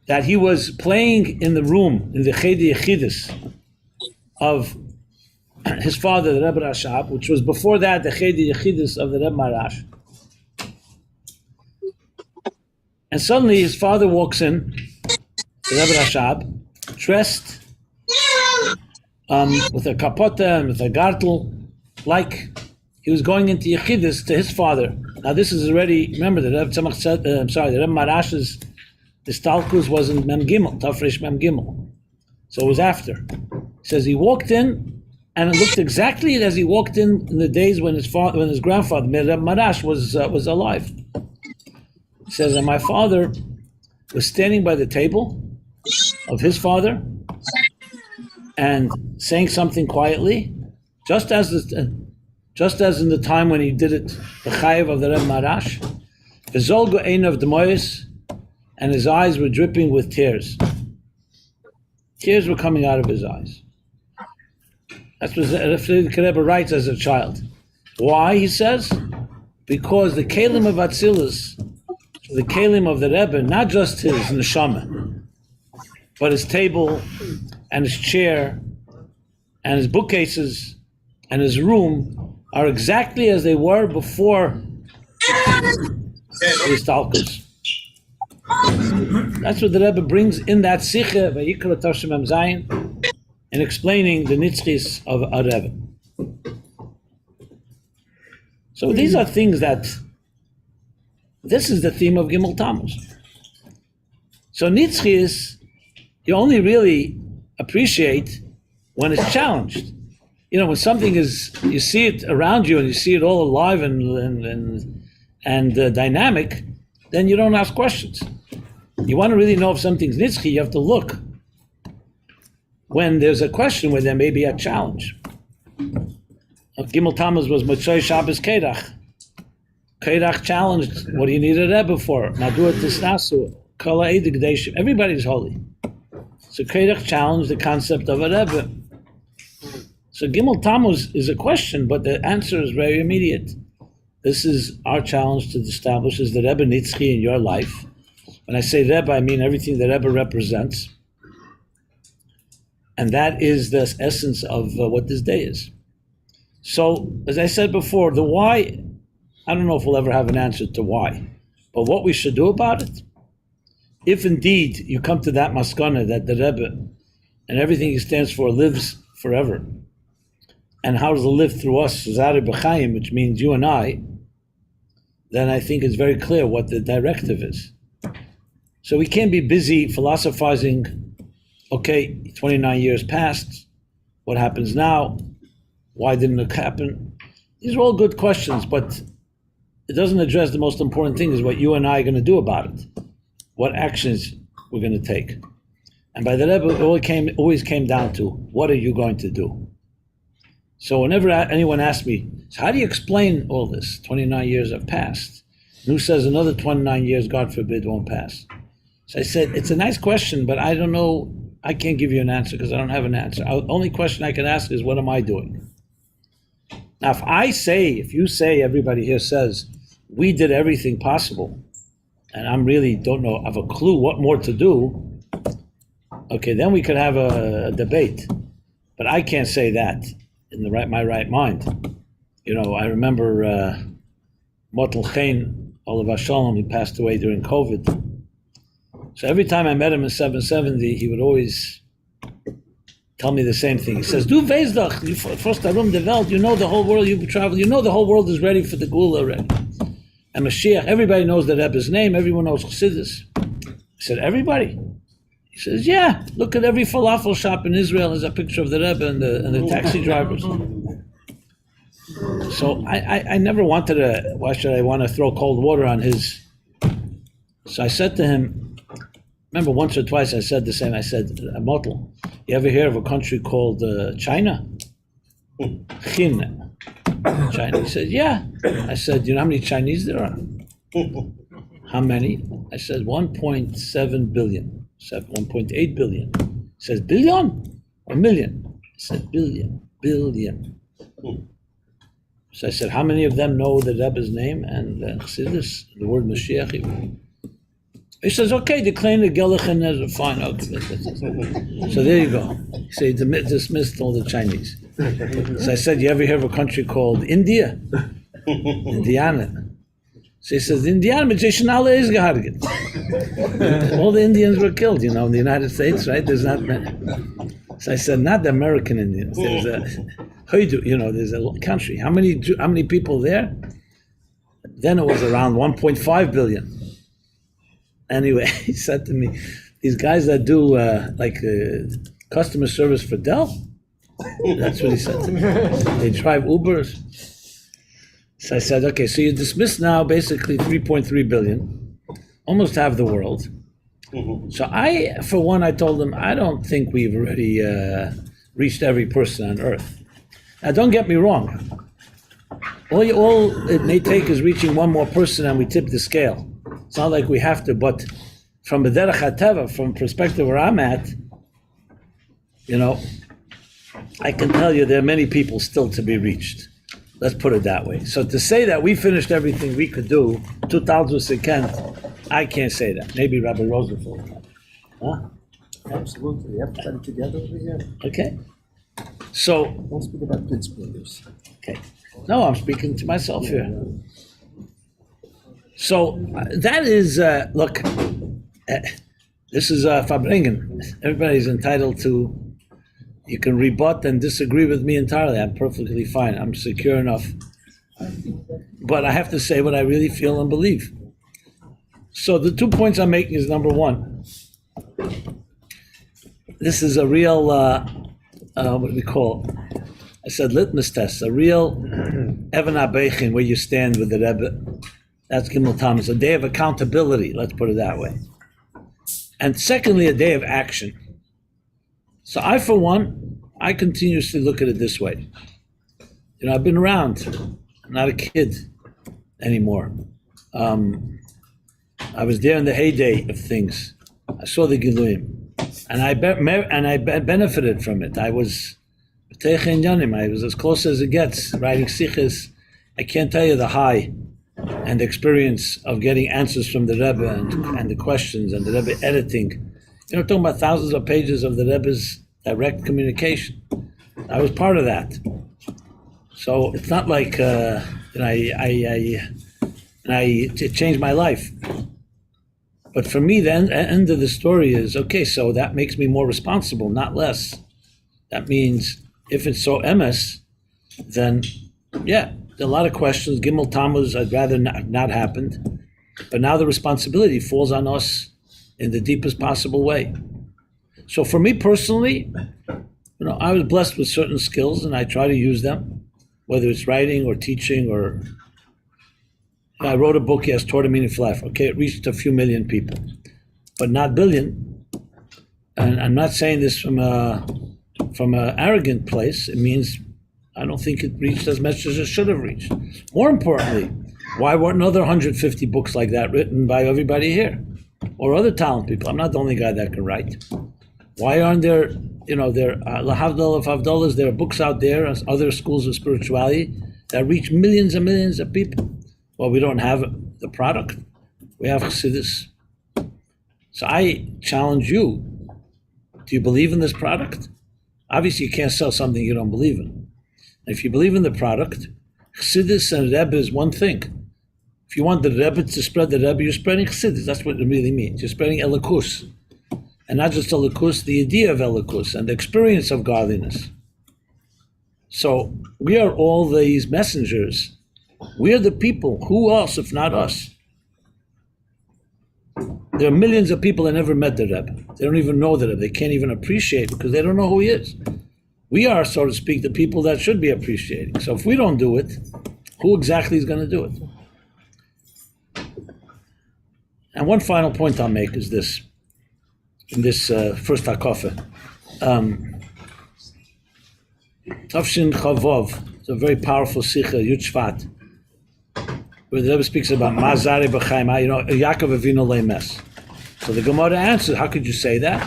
That he was playing in the room, in the Cheder Yechidus of his father, the Rebbe Rashab, which was before that the Cheder Yechidus of the Rebbe Marash. And suddenly his father walks in, the Rebbe Rashab, dressed with a kapota and with a gartel, like he was going into Yechidus to his father. Now this is already, remember the Rebbe Tzemach said, the Rebbe Marash's Stalkus was in Mem Gimmel, Tafresh Mem Gimmel. So it was after. He says he walked in, and it looked exactly as he walked in the days when his grandfather, Rebbe Marash, was alive. He says, and my father was standing by the table of his father and saying something quietly, just as in the time when he did it, the chayiv of the Rebbe Marash, v'zolgo ein of demoyes, and his eyes were dripping with tears. Tears were coming out of his eyes. That's what the Rebbe writes as a child. Why, he says? Because the kelim of Atzilus, the kelim of the Rebbe, not just his neshama, but his table and his chair and his bookcases and his room are exactly as they were before the Stalkus. That's what the Rebbe brings in that Sicha Vayikra Toshim Mem Zayin in explaining the Nitzchis of a Rebbe. So these are things this is the theme of Gimmel Tammuz. So Nitzchis, you only really appreciate when it's challenged. You know, when something is, you see it around you and you see it all alive and dynamic, then you don't ask questions. You want to really know if something's nitzchi, you have to look when there's a question where there may be a challenge. Gimmel Tammuz was Motzei Shabbos Keirach. Keirach challenged, what do you need a Rebbe for? Madua Tisnasu, Kala Eidig Deishim. Everybody's holy. So Keirach challenged the concept of a Rebbe. So Gimmel Tammuz is a question, but the answer is very immediate. This is our challenge to establish is the Rebbe Nitzchi in your life. When I say Rebbe, I mean everything the Rebbe represents. And that is the essence of what this day is. So, as I said before, the why, I don't know if we'll ever have an answer to why. But what we should do about it, if indeed you come to that maskana that the Rebbe and everything he stands for lives forever, and how does it live through us, Zari B'chaim, which means you and I, then I think it's very clear what the directive is. So we can't be busy philosophizing, okay, 29 years passed, what happens now? Why didn't it happen? These are all good questions, but it doesn't address the most important thing is what you and I are going to do about it. What actions we're going to take. And by the Rebbe, it always came down to, what are you going to do? So whenever anyone asks me, so how do you explain all this? 29 years have passed. And who says another 29 years, God forbid, won't pass? So I said, it's a nice question, but I don't know, I can't give you an answer because I don't have an answer. The only question I can ask is, what am I doing? Now, if you say, everybody here says, we did everything possible, and I really don't know, have a clue what more to do, okay, then we could have a debate. But I can't say that in my right mind. You know, I remember Motel Chain, Olav Shalom, he passed away during COVID. So every time I met him in 770, he would always tell me the same thing. He says, "Du weißt doch, first Arum der Welt, you know the whole world, you travel, you know the whole world is ready for the Gula already. And Mashiach, everybody knows the Rebbe's name, everyone knows Chassidus." I said, "Everybody?" He says, "Yeah, look at every falafel shop in Israel, there's a picture of the Rebbe and the taxi drivers." So I never wanted to, why should I want to throw cold water on his? So I said to him, remember once or twice I said the same, I said, "Motel, you ever hear of a country called China?" China. He said, "Yeah." I said, "You know how many Chinese there are?" "How many?" I said, 1.7 billion. I said, 1.8 billion. He says, "Billion or million?" I said, billion. So I said, "How many of them know the Rebbe's name and Chassidus, the word Mashiach?" He says, "Okay, declaim the Gellichen as a fine." Okay. So there you go. So he dismissed all the Chinese. So I said, "You ever hear of a country called India?" Indiana. So he says, "Indiana, is gehargit." All the Indians were killed, in the United States, right? There's not many. So I said, "Not the American Indians. There's a there's a country. How many people there?" Then it was around 1.5 billion. Anyway, he said to me, "These guys that do customer service for Dell," that's what he said to me. "They drive Ubers." So I said, "Okay, so you dismiss now basically 3.3 billion, almost half the world." So for one, I told him, I don't think we've already reached every person on earth. Now, don't get me wrong. All it may take is reaching one more person and we tip the scale. It's not like we have to, but from the derech hateva, from perspective where I'm at, I can tell you there are many people still to be reached. Let's put it that way. So to say that we finished everything we could do, 2000 I can't say that. Maybe Rabbi Rosenfeld can. Huh? Absolutely. Everybody together over here. Okay. So. Don't speak about Pittsburghers. Okay. No, I'm speaking to myself here. So that is, this is Farbrengen. Everybody's entitled to, you can rebut and disagree with me entirely. I'm perfectly fine. I'm secure enough. But I have to say what I really feel and believe. So the 2 points I'm making is, number one, this is a real, what do we call it? I said litmus test, a real Even HaBeichin, where you stand with the Rebbe. That's Gimmel Tammuz, a day of accountability, let's put it that way. And secondly, a day of action. So I, for one, I continuously look at it this way. I've been around. I'm not a kid anymore. I was there in the heyday of things. I saw the Giluyim. And I benefited from it. I was as close as it gets, writing siches. I can't tell you the high and the experience of getting answers from the Rebbe and the questions and the Rebbe editing. Talking about thousands of pages of the Rebbe's direct communication. I was part of that. So it's not like it changed my life. But for me, the end of the story is, okay, so that makes me more responsible, not less. That means if it's so emes, then, yeah, there are a lot of questions. Gimmel Tammuz, I'd rather not happened. But now the responsibility falls on us in the deepest possible way. So for me personally, I was blessed with certain skills and I try to use them, whether it's writing or teaching or... I wrote a book, yes, Torah Meaning for Life. Okay, it reached a few million people, but not billion. And I'm not saying this from an arrogant place. It means I don't think it reached as much as it should have reached. More importantly, why weren't another 150 books like that written by everybody here or other talented people? I'm not the only guy that can write. Why aren't there, Lahavdal of Havdalas, there are books out there, as other schools of spirituality that reach millions and millions of people? Well, we don't have the product. We have Chassidus. So I challenge you. Do you believe in this product? Obviously, you can't sell something you don't believe in. If you believe in the product, Chassidus and Rebbe is one thing. If you want the Rebbe to spread the Rebbe, you're spreading Chassidus. That's what it really means. You're spreading Elikus. And not just Elikus, the idea of Elikus and the experience of godliness. So we are all these messengers. We are the people. Who else if not us? There are millions of people that never met the Rebbe. They don't even know the Rebbe. They can't even appreciate because they don't know who he is. We are, so to speak, the people that should be appreciating. So if we don't do it, who exactly is going to do it? And one final point I'll make is this. In this first Hakofa. Tafshin Chavov, it's a very powerful Sikha, Yud Shvat, where the Rebbe speaks about Mazare B'chaim, Yaakov Avinu Leimes. So the Gemara answers, how could you say that?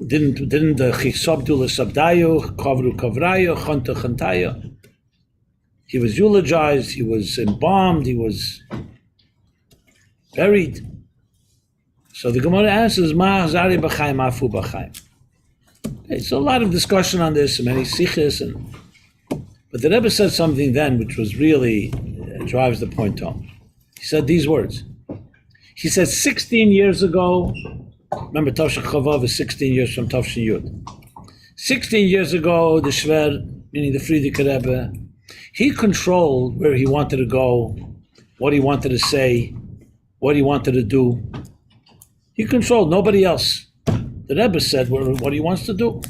Didn't the Chisobdu L'Sabdayu, Kovru Kovrayu, Chonta Chantayu? He was eulogized, he was embalmed, he was buried. So the Gemara answers, Mazare B'chaim, Afu B'chaim. Okay, so a lot of discussion on this, many sikhs, but the Rebbe said something then which was really drives the point home. He said these words. He said 16 years ago, remember Tavshin Chavav is 16 years from Tavshin Yud. 16 years ago, the Shver, meaning the Frierdiker Rebbe, he controlled where he wanted to go, what he wanted to say, what he wanted to do. He controlled, nobody else. The Rebbe said what he wants to do.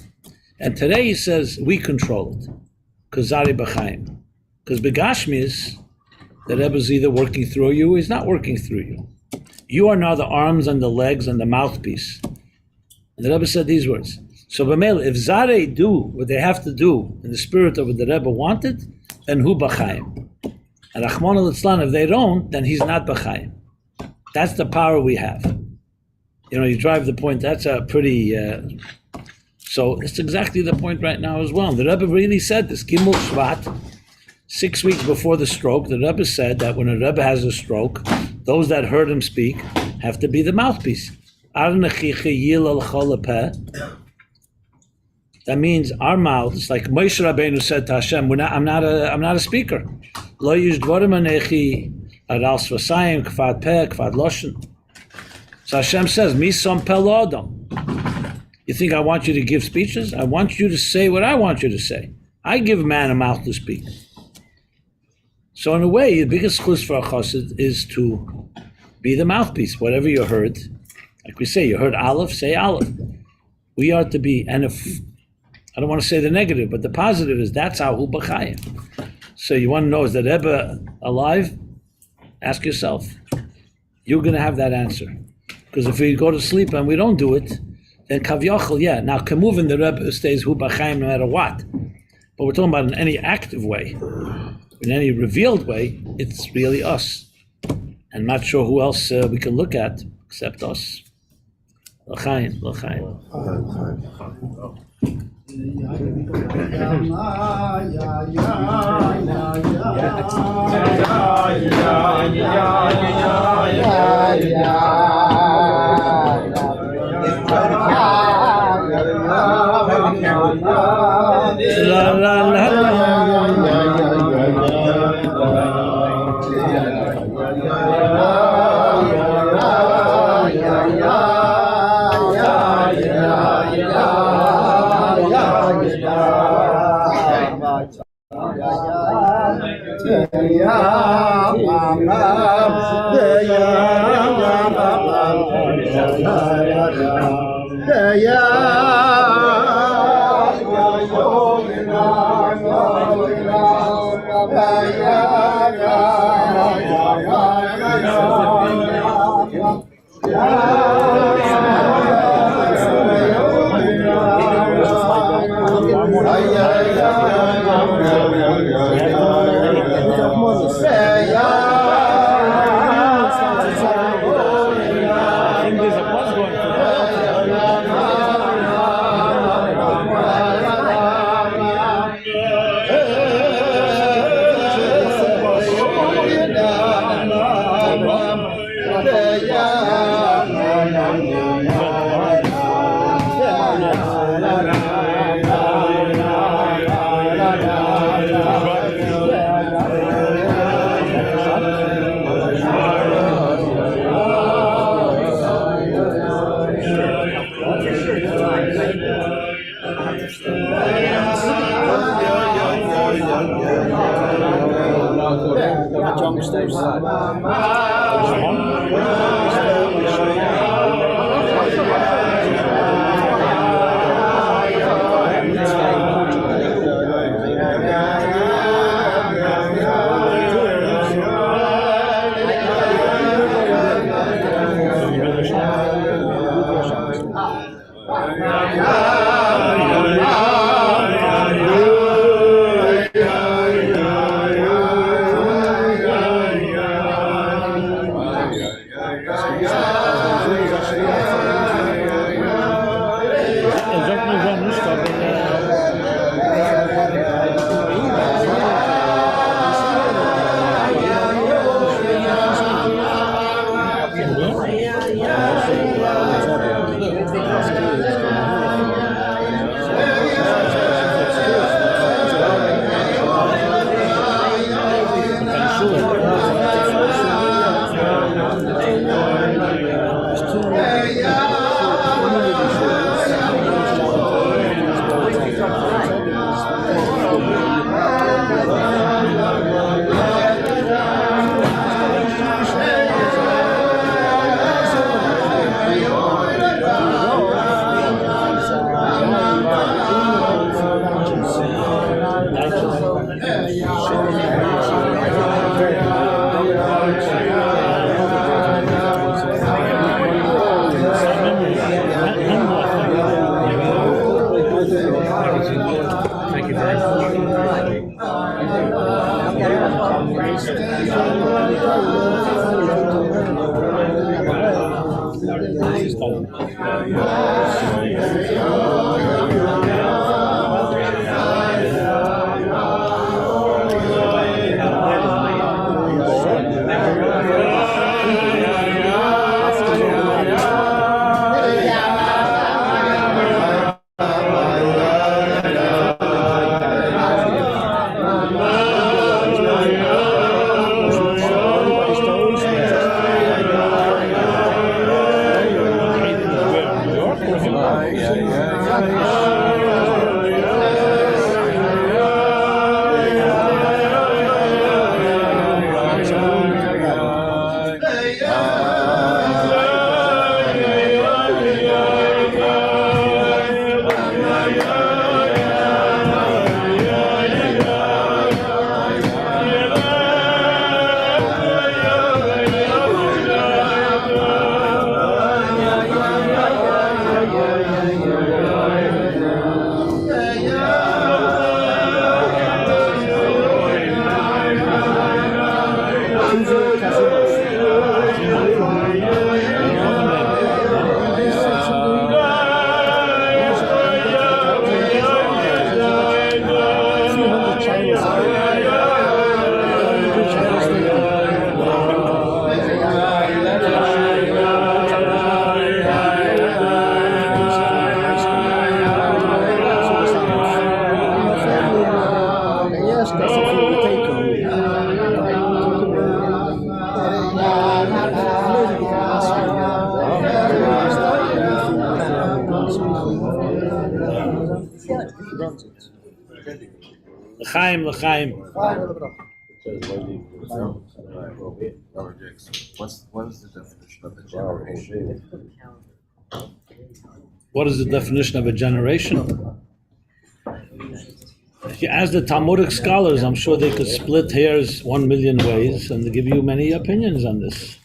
And today he says, we control it. Because Zari B'chaim. Because Begashmis, the Rebbe is either working through you or he's not working through you. You are now the arms and the legs and the mouthpiece. And the Rebbe said these words. So B'mel, if Zare do what they have to do in the spirit of what the Rebbe wanted, then hu B'chaim. And Rachmana Litzlan, if they don't, then he's not B'chaim. That's the power we have. You drive the point, that's a pretty, so it's exactly the point right now as well. The Rebbe really said this, Gimmel Shvat, 6 weeks before the stroke, the Rebbe said that when a Rebbe has a stroke, those that heard him speak have to be the mouthpiece. That means our mouths, like Moshe Rabbeinu said to Hashem, I'm not a speaker. Lo yish dvarim anechi aral svasayim, kvad peh, kvad loshen. So Hashem says, Misam pel adam. You think I want you to give speeches? I want you to say what I want you to say. I give man a mouth to speak. So in a way, the biggest chus for a chassid is to be the mouthpiece. Whatever you heard, like we say, you heard Aleph, say Aleph. We are to be, and if, I don't want to say the negative, but the positive is that's how hu b'chayim. So you want to know, is the Rebbe alive? Ask yourself. You're going to have that answer. Because if we go to sleep and we don't do it, then kavyachol, yeah. Now, Kamuvin, the Rebbe stays hu b'chaim no matter what. But we're talking about in any active way. In any revealed way, it's really us. And not sure who else we can look at except us. L'chaim, l'chaim. La la la Youngsters. L'chaim, l'chaim. What is the definition of a generation? What is the definition of a generation? If you ask the Talmudic scholars, I'm sure they could split hairs 1,000,000 ways and give you many opinions on this.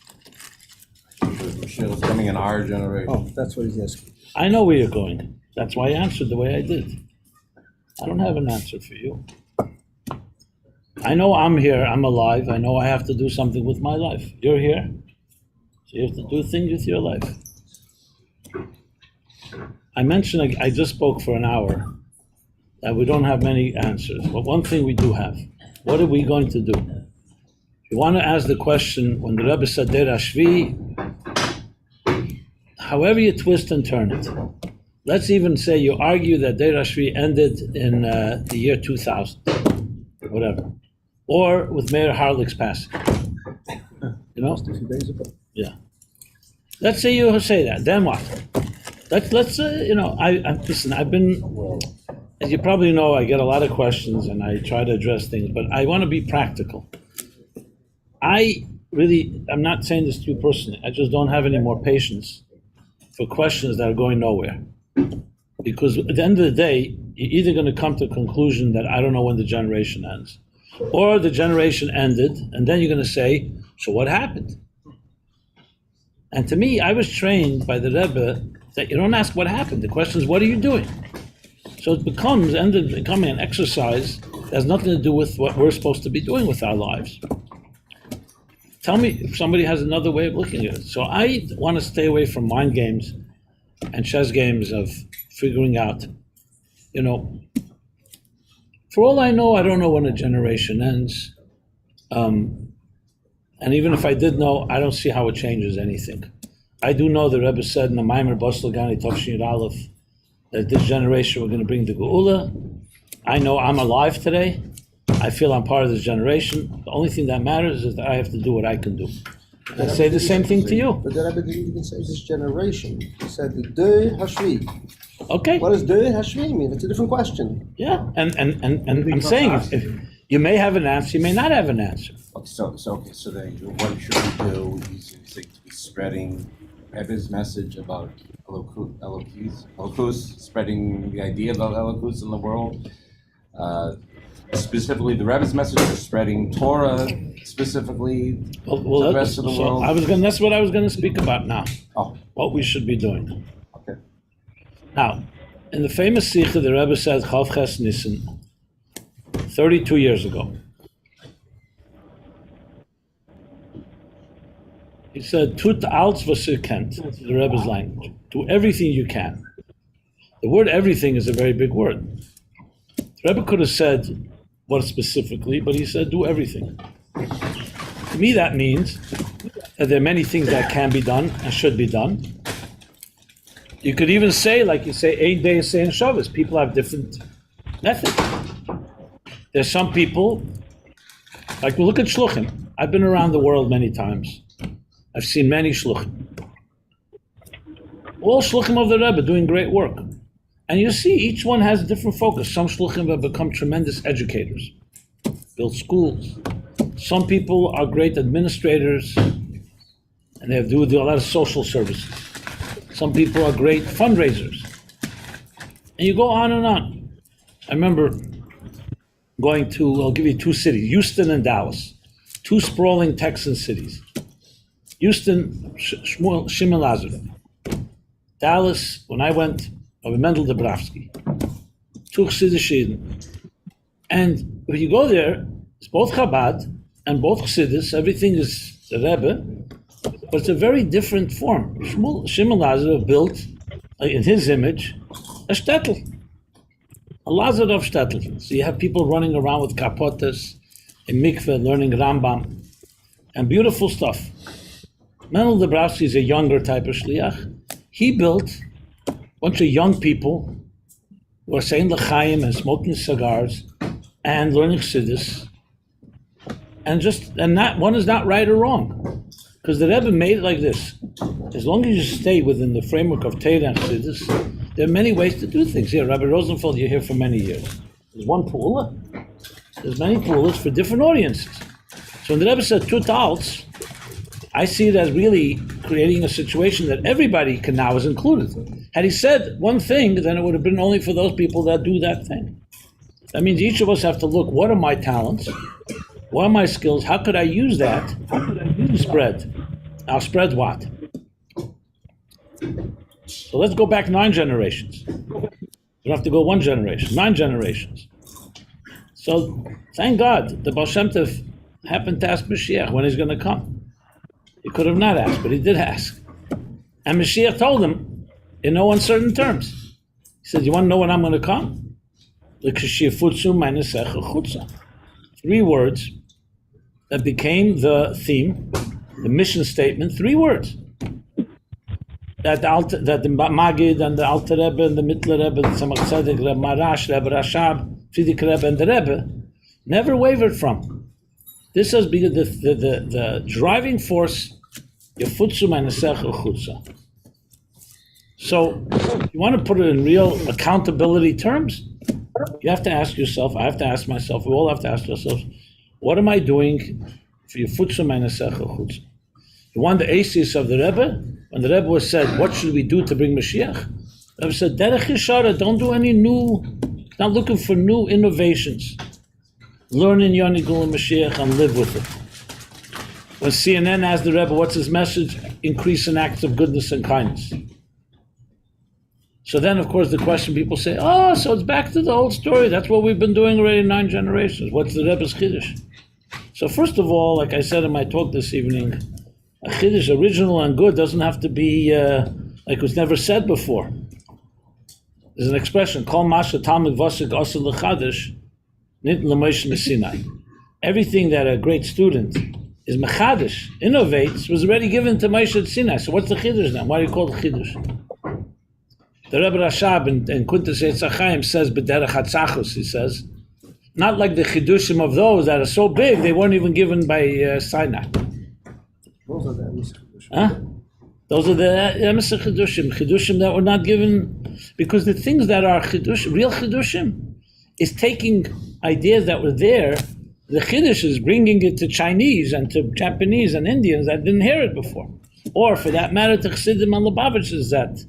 Mashiach is coming in our generation. Oh, that's what he's asking. I know where you're going. That's why I answered the way I did. I don't have an answer for you. I know I'm here, I'm alive. I know I have to do something with my life. You're here, so you have to do things with your life. I mentioned, I just spoke for an hour, that we don't have many answers. But one thing we do have. What are we going to do? If you want to ask the question, when the Rebbe said Der Ashvi, however you twist and turn it, let's even say you argue that Der Ashvi ended in the year 2000, whatever. Or with Mayor Harlick's passing. You know? Just a few days ago. Yeah. Let's say you say that. Then what? Let's you know, listen. I've been as you probably know, I get a lot of questions and I try to address things, but I want to be practical. I'm not saying this to you personally, I just don't have any more patience for questions that are going nowhere. Because at the end of the day, you're either going to come to a conclusion that I don't know when the generation ends, or the generation ended, and then you're going to say, so what happened? And to me, I was trained by the Rebbe that you don't ask what happened. The question is, what are you doing? So it ended up becoming an exercise that has nothing to do with what we're supposed to be doing with our lives. Tell me if somebody has another way of looking at it. So I want to stay away from mind games and chess games of figuring out, for all I know, I don't know when a generation ends. And even if I did know, I don't see how it changes anything. I do know the Rebbe said in the Maimer Bostelgani Tavshin Aleph that this generation we're going to bring the Geula. I know I'm alive today. I feel I'm part of this generation. The only thing that matters is that I have to do what I can do. And I say the same thing to you. But the Rebbe didn't even say this generation. He said the Dei Hashvi. Okay. What does Dei Hashvi mean? It's a different question. Yeah, and I'm saying if you may have an answer, you may not have an answer. Okay, so then what should we do? He's to be spreading Rebbe's message about Elokus, spreading the idea about Elokus in the world. Specifically, the Rebbe's message is spreading Torah specifically to the rest of the world. That's what I was going to speak about now. Oh, what we should be doing. okay. Now, in the famous Sikha, the Rebbe said Chav Ches Nissen, 32 years ago. He said, "Tut alts was you kent," the Rebbe's language. Do everything you can. The word "everything" is a very big word. The Rebbe could have said what specifically, but he said, "Do everything." To me, that means that there are many things that can be done and should be done. You could even say, like you say, 8 days saying Shabbos. People have different methods. There's some people, like we look at shluchim. I've been around the world many times. I've seen many shluchim. All shluchim of the Rebbe doing great work. And you see, each one has a different focus. Some shluchim have become tremendous educators, built schools. Some people are great administrators, and they do a lot of social services. Some people are great fundraisers. And you go on and on. I remember going to, I'll give you two cities, Houston and Dallas, two sprawling Texan cities. Houston, Shmuel Munkes. Dallas, when I went, of Mendel Dabrowski, two Chassidish. And if you go there, it's both Chabad and both Chassidus, everything is the Rebbe, but it's a very different form. Shmuel Munkes built, in his image, a shtetl, a Lazarov shtetl. So you have people running around with kapotas, in mikveh, learning Rambam, and beautiful stuff. Mendel Dabrowski is a younger type of shliach. He built a bunch of young people who are saying l'chaim and smoking cigars and learning chassidus, and that one is not right or wrong, because the Rebbe made it like this: as long as you stay within the framework of Torah and chassidus, there are many ways to do things. Here, Rabbi Rosenfeld, you're here for many years. There's one pula. There's many pulas for different audiences. So when the Rebbe said tut alts, I see it as really creating a situation that everybody can now is included. Had he said one thing, then it would have been only for those people that do that thing. That means each of us have to look, what are my talents? What are my skills? How could I use that to spread? I'll spread what? So let's go back 9 generations. You don't have to go 1 generation, 9 generations. So thank God the Baal Shem Tov happened to ask Mashiach when he's going to come. He could have not asked, but he did ask. And Mashiach told him in no uncertain terms. He said, you want to know when I'm going to come? 3 words that became the theme, the mission statement, 3 words. That the Magid and the Alter Rebbe and the Mittler Rebbe, the Tzemach Tzedek, Rebbe Marash, Rebbe Rashab, Frierdiker Rebbe and the Rebbe never wavered from. This has been the driving force. So, you want to put it in real accountability terms? You have to ask yourself, I have to ask myself, we all have to ask ourselves, what am I doing for your futsum and chutz? You want the aces of the Rebbe? When the Rebbe was said, what should we do to bring Mashiach? The Rebbe said, Derech Yeshara, don't do any new, not looking for new innovations. Learn in Yonigul and Mashiach and live with it. When CNN asked the Rebbe, what's his message? Increase in acts of goodness and kindness. So then, of course, the question people say, oh, so it's back to the old story. That's what we've been doing already 9 generations. What's the Rebbe's Chiddush? So first of all, like I said in my talk this evening, a Chiddush, original and good, doesn't have to be like it was never said before. There's an expression, Kol Masha Talmud Vasik Asel L'Chadish, Nit L'Moshe Sinai. Everything that a great student is Mechadish, innovates, was already given to Moshe at Sinai. So what's the Chiddush then? Why do you call it Chiddush? The Rebbe Rashab in Kuntas Eitz HaChaim says, B'derech HaTzachus, he says, not like the Chiddushim of those that are so big, they weren't even given by Sinai. Those are the Emes Chidushim. Huh? Those are the Emes Chidushim that were not given, because the things that are Chidushim, real Chidushim, is taking ideas that were there, the Chiddush is bringing it to Chinese and to Japanese and Indians that didn't hear it before. Or for that matter, to Chassidim and Lubavitches that,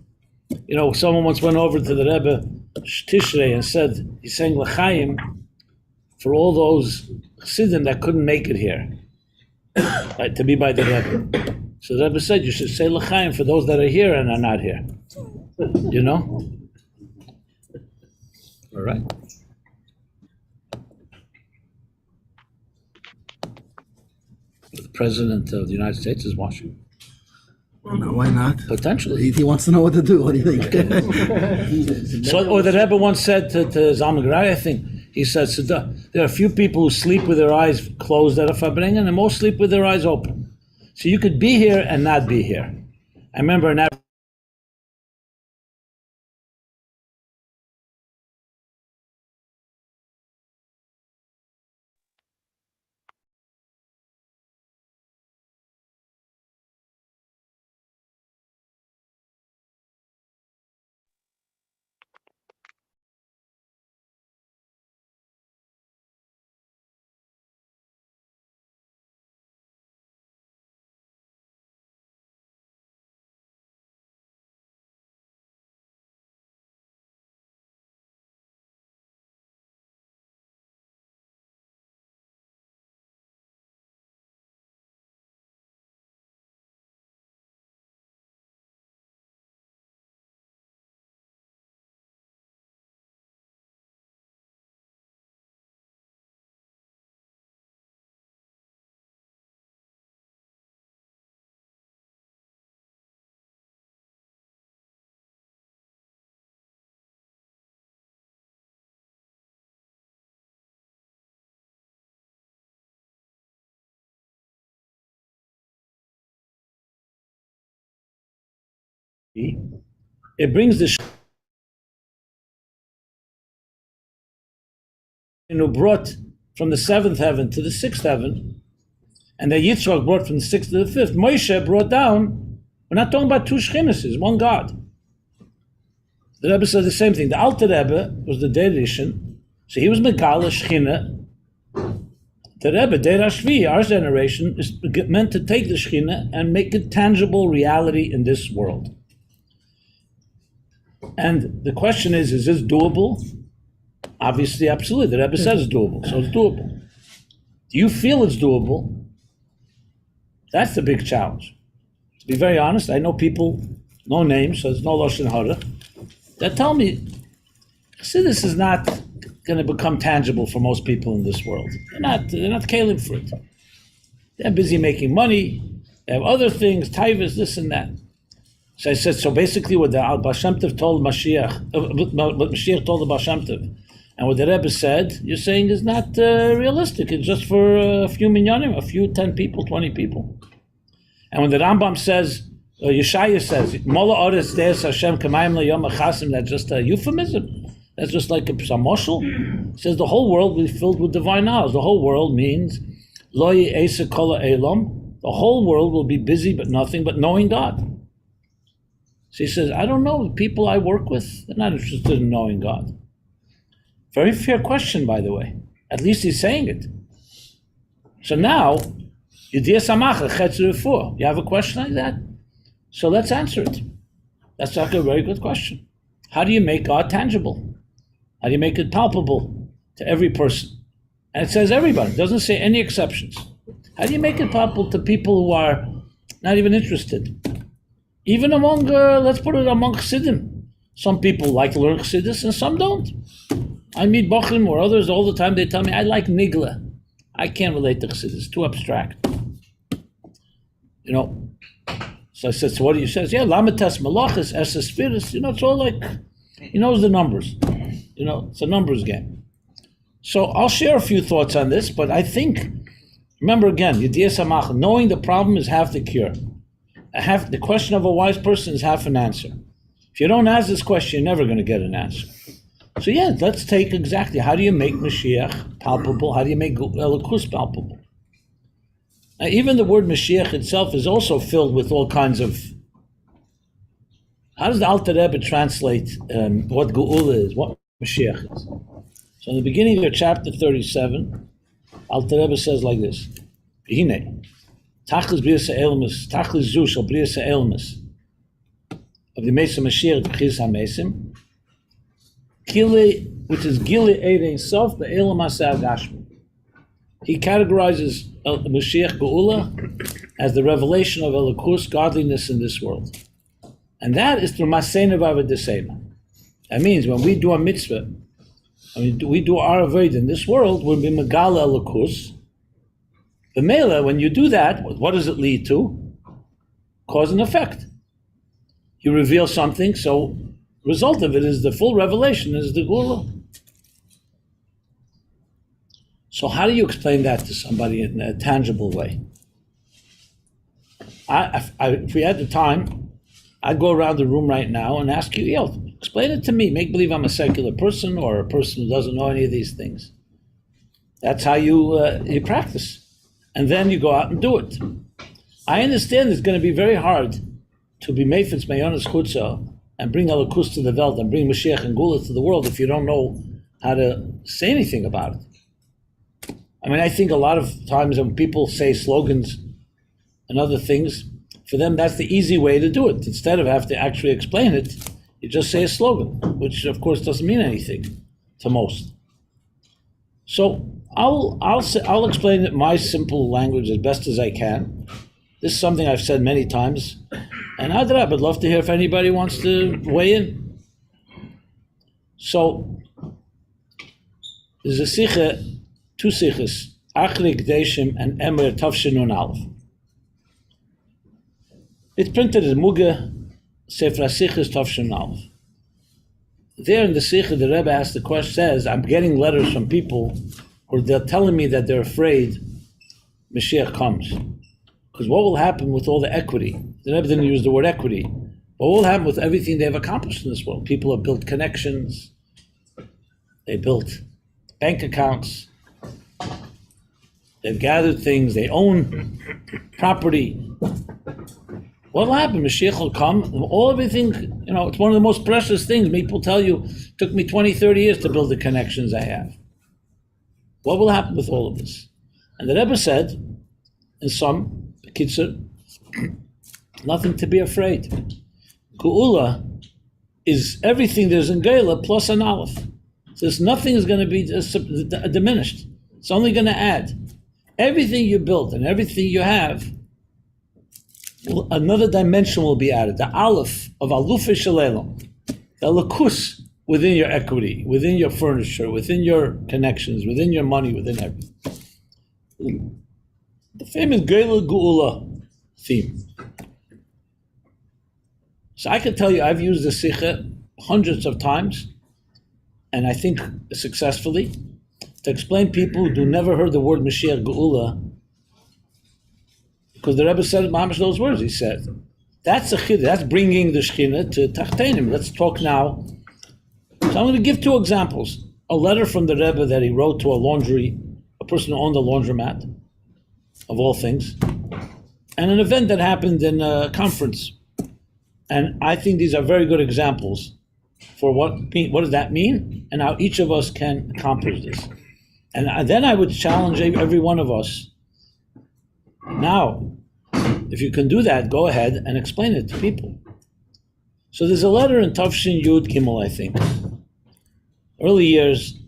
someone once went over to the Rebbe Tishrei and said, he's saying L'chaim for all those Chassidim that couldn't make it here, right, to be by the Rebbe. So the Rebbe said, you should say L'chaim for those that are here and are not here. All right. The President of the United States is watching. No, why not? Potentially. He wants to know what to do. What do you think? Or the Rebbe once said to Zalman Garai, I think, he said, there are a few people who sleep with their eyes closed at a Farbrengen, and most sleep with their eyes open. So you could be here and not be here. I remember an it brings the who brought from the 7th heaven to the 6th heaven, and that Yitzchak brought from the 6th to the 5th. Moshe brought down, we're not talking about 2 Shchinas, one God. The Rebbe said the same thing. The Alter Rebbe was the Deir Rishon, so he was Megala Shechina. The Rebbe, Deir Ashvi, our generation, is meant to take the Shechina and make it tangible reality in this world. And the question is this doable? Obviously, absolutely. The Rebbe says it's doable, so it's doable. Do you feel it's doable? That's the big challenge. To be very honest, I know people, no names, so there's no Lashon Hara, that tell me, see, this is not going to become tangible for most people in this world. They're not kalim for it. They're busy making money, they have other things, Teves, this and that. So I said, so basically what the Baal Shem Tov told Mashiach, what Mashiach told the Baal Shem Tov, and what the Rebbe said, you're saying is not realistic. It's just for a few minyanim, a few 10 people, 20 people. And when the Rambam says, Yeshaya says, Mola Oretz Deis Hashem Kamayim LeYom HaChasim, that's just a euphemism. That's just like a moshel. It says the whole world will be filled with divine knowledge. The whole world means Lo Ye'esa Kol Ha'elam. The whole world will be busy but nothing but knowing God. So he says, I don't know, the people I work with, they're not interested in knowing God. Very fair question, by the way. At least he's saying it. So now, you have a question like that? So let's answer it. That's like a very good question. How do you make God tangible? How do you make it palpable to every person? And it says everybody, it doesn't say any exceptions. How do you make it palpable to people who are not even interested? Even among, let's put it among Chassidim. Some people like to learn Chassidus and some don't. I meet Bochum or others all the time, they tell me, I like Nigla. I can't relate to Chassidus, it's too abstract. You know, so I said, so what do you say? Yeah, Lamites Malachis, Esesphiris, it's all like, he knows the numbers. It's a numbers game. So I'll share a few thoughts on this, but I think, remember again, Yediyas HaMachal, knowing the problem is half the cure. The question of a wise person is half an answer. If you don't ask this question, you're never going to get an answer. So yeah, let's take exactly, how do you make Mashiach palpable? How do you make Elokus palpable? Now, even the word Mashiach itself is also filled with all kinds of, how does the Alter Rebbe translate what Geula is, what Mashiach is? So in the beginning of chapter 37, Alter Rebbe says like this, Hine, Tachlis B'Yis HaElmus, Tachlis Zu Shal B'Yis HaElmus, of the Mesa Mashiach B'Chis HaMesim, Gile, which is Gile Erein Sof Be'elam HaSe'al Gashmi. He categorizes Mashiach Geula as the revelation of Elokus, godliness in this world. And that is through Masena V'Avedesema. That means when we do a mitzvah, we do our avodah in this world, we'll be Megala Elokus. The Mela, when you do that, what does it lead to? Cause and effect. You reveal something, so the result of it is the full revelation is the Geula. So how do you explain that to somebody in a tangible way? If we had the time, I'd go around the room right now and ask you, explain it to me. Make believe I'm a secular person or a person who doesn't know any of these things. That's how you practice. And then you go out and do it. I understand it's going to be very hard to be Meifetz Mayonis Chutza and bring Elokus to the Welt and bring Mashiach and Gula to the world if you don't know how to say anything about it. I think a lot of times when people say slogans and other things, for them that's the easy way to do it. Instead of have to actually explain it, you just say a slogan, which of course doesn't mean anything to most. So I'll explain it in my simple language as best as I can. This is something I've said many times, and I'd love to hear if anybody wants to weigh in. So there's a sikha, two sikhas, Achrik Deshim and Emer Tavshinun Aleph. It's printed as Muga Sefer Sikhas Tavshinun Aleph. There in the sikha, the Rebbe asked the question, says, I'm getting letters from people who they're telling me that they're afraid Mashiach comes. Because what will happen with all the equity? The Rebbe didn't use the word equity. What will happen with everything they've accomplished in this world? People have built connections. They built bank accounts. They've gathered things. They own property. What will happen? Mashiach will come. Everything, it's one of the most precious things. People tell you, it took me 20, 30 years to build the connections I have. What will happen with all of this? And the Rebbe said, in some, Kitzur, nothing to be afraid. Geula is everything there's in Geula plus an Aleph. So nothing is going to be diminished. It's only going to add. Everything you built and everything you have, another dimension will be added. The Aleph of Alufe Shalelo, the Lakus within your equity, within your furniture, within your connections, within your money, within everything. The famous Geula Geula theme. So I can tell you, I've used the Sikha hundreds of times, and I think successfully, to explain people who never heard the word Mashiach Geula, because the Rebbe said Mamash those words. He said, that's a chid, that's bringing the Shekhinah to Tachtenim. Let's talk now. So I'm going to give two examples. A letter from the Rebbe that he wrote to a person who owned a laundromat, of all things, and an event that happened in a conference. And I think these are very good examples for what does that mean, and how each of us can accomplish this. And then I would challenge every one of us. Now, if you can do that, go ahead and explain it to people. So there's a letter in Tavshin Yud Gimmel, I think. Early years,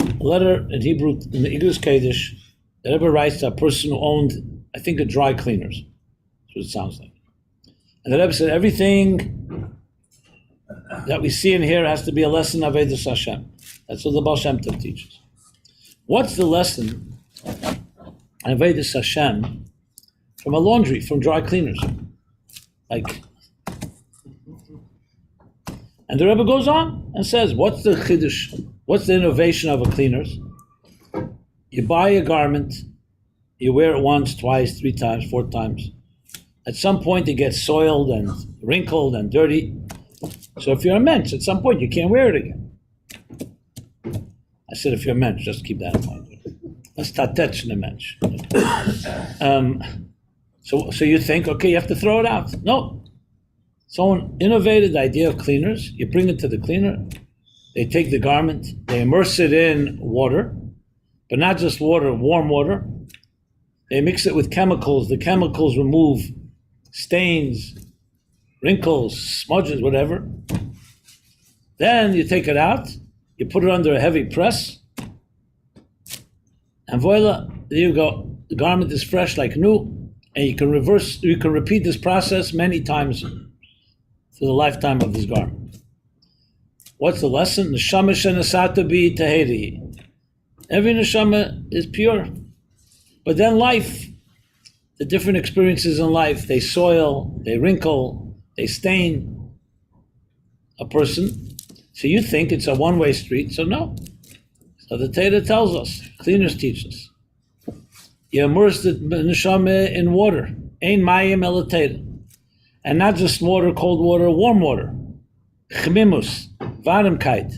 a letter in Hebrew, in the Igros Kodesh, the Rebbe writes to a person who owned, I think, a dry cleaners. That's what it sounds like. And the Rebbe said, everything that we see in here has to be a lesson of Avodas Hashem. That's what the Baal Shem Tov teaches. What's the lesson of Avodas Hashem from a laundry, from dry cleaners? Like, and the Rebbe goes on and says, what's the chiddush? What's the innovation of a cleaners? You buy a garment, you wear it once, twice, 3 times, 4 times. At some point it gets soiled and wrinkled and dirty. So if you're a mensch, at some point you can't wear it again. I said if you're a mensch, just keep that in mind. That's tatech in a mensch. So you think, okay, you have to throw it out. No. Someone innovated the idea of cleaners. You bring it to the cleaner. They take the garment. They immerse it in water, but not just water, warm water. They mix it with chemicals. The chemicals remove stains, wrinkles, smudges, whatever. Then you take it out. You put it under a heavy press. And voila, there you go. The garment is fresh like new. And you can repeat this process many times for the lifetime of this garment. What's the lesson? Neshama shenasata bi tahiri. Every neshama is pure. But then life, the different experiences in life, they soil, they wrinkle, they stain a person. So you think it's a one-way street, so no. So the Torah tells us, cleaners teach us. You immerse the neshama in water. Ein mayim ela Torah. And not just water, cold water, warm water. Chmimus, varmkeit.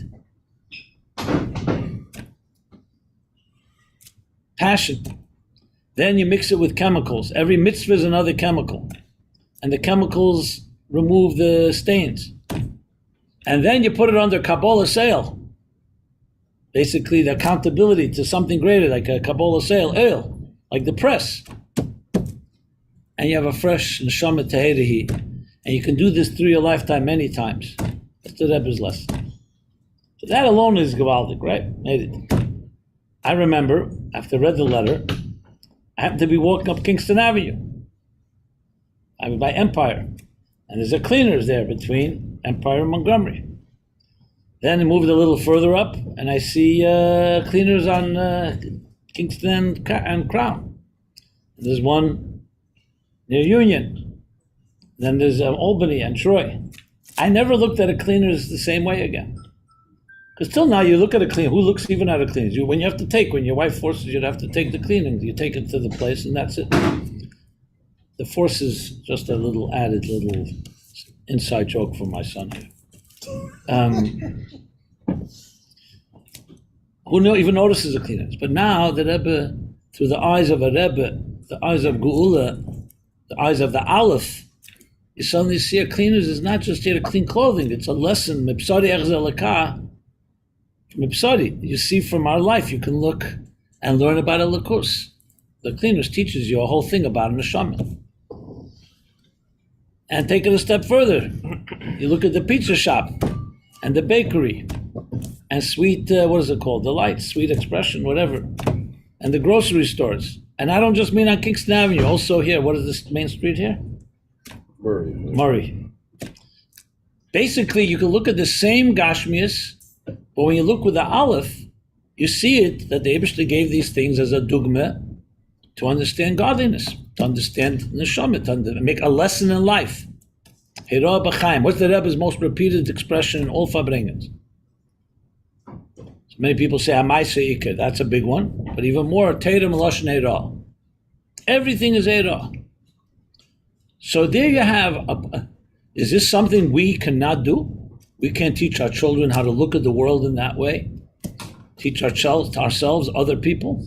Passion. Then you mix it with chemicals. Every mitzvah is another chemical. And the chemicals remove the stains. And then you put it under Kabbalah sale. Basically, the accountability to something greater, like a Kabbalah sale, oil, like the press. And you have a fresh neshama tahirihi. And you can do this through your lifetime many times. That's the Rebbe's lesson. So that alone is gewaldic, right? I remember, after I read the letter, I happened to be walking up Kingston Avenue. I was by Empire. And there's a cleaners there between Empire and Montgomery. Then I moved a little further up, and I see cleaners on Kingston and Crown. And there's one near Union. Then there's Albany and Troy. I never looked at a cleaners the same way again. Because till now, you look at a cleaner. Who looks even at a cleaners? When you have to take, when your wife forces you to have to take the cleaning, you take it to the place, and that's it. The force is just a little added little inside joke for my son here. Who even notices the cleaners? But now the Rebbe, through the eyes of a Rebbe, the eyes of Geula, the eyes of the Aleph, you suddenly see a cleaners is not just here to clean clothing. It's a lesson. Mipsari echzelaka. Mipsari. You see from our life, you can look and learn about a lakus. The cleaners teaches you a whole thing about a neshama. And take it a step further. You look at the pizza shop and the bakery and sweet, what is it called? Delight, Sweet Expression, whatever. And the grocery stores. And I don't just mean on Kingston Avenue, also here. What is this main street here? Murray. Basically, you can look at the same Gashmias, but when you look with the Aleph, you see it that the Eibishter gave these things as a dugma to understand godliness, to understand neshama, to make a lesson in life. Hira b'chaim. What's the Rebbe's most repeated expression in all Farbrengens? So many people say Amaisa Ikar. That's a big one, but even more Teirem Lashon Hira. Everything is Hira. So there you have. Is this something we cannot do? We can't teach our children how to look at the world in that way. Teach ourselves, other people.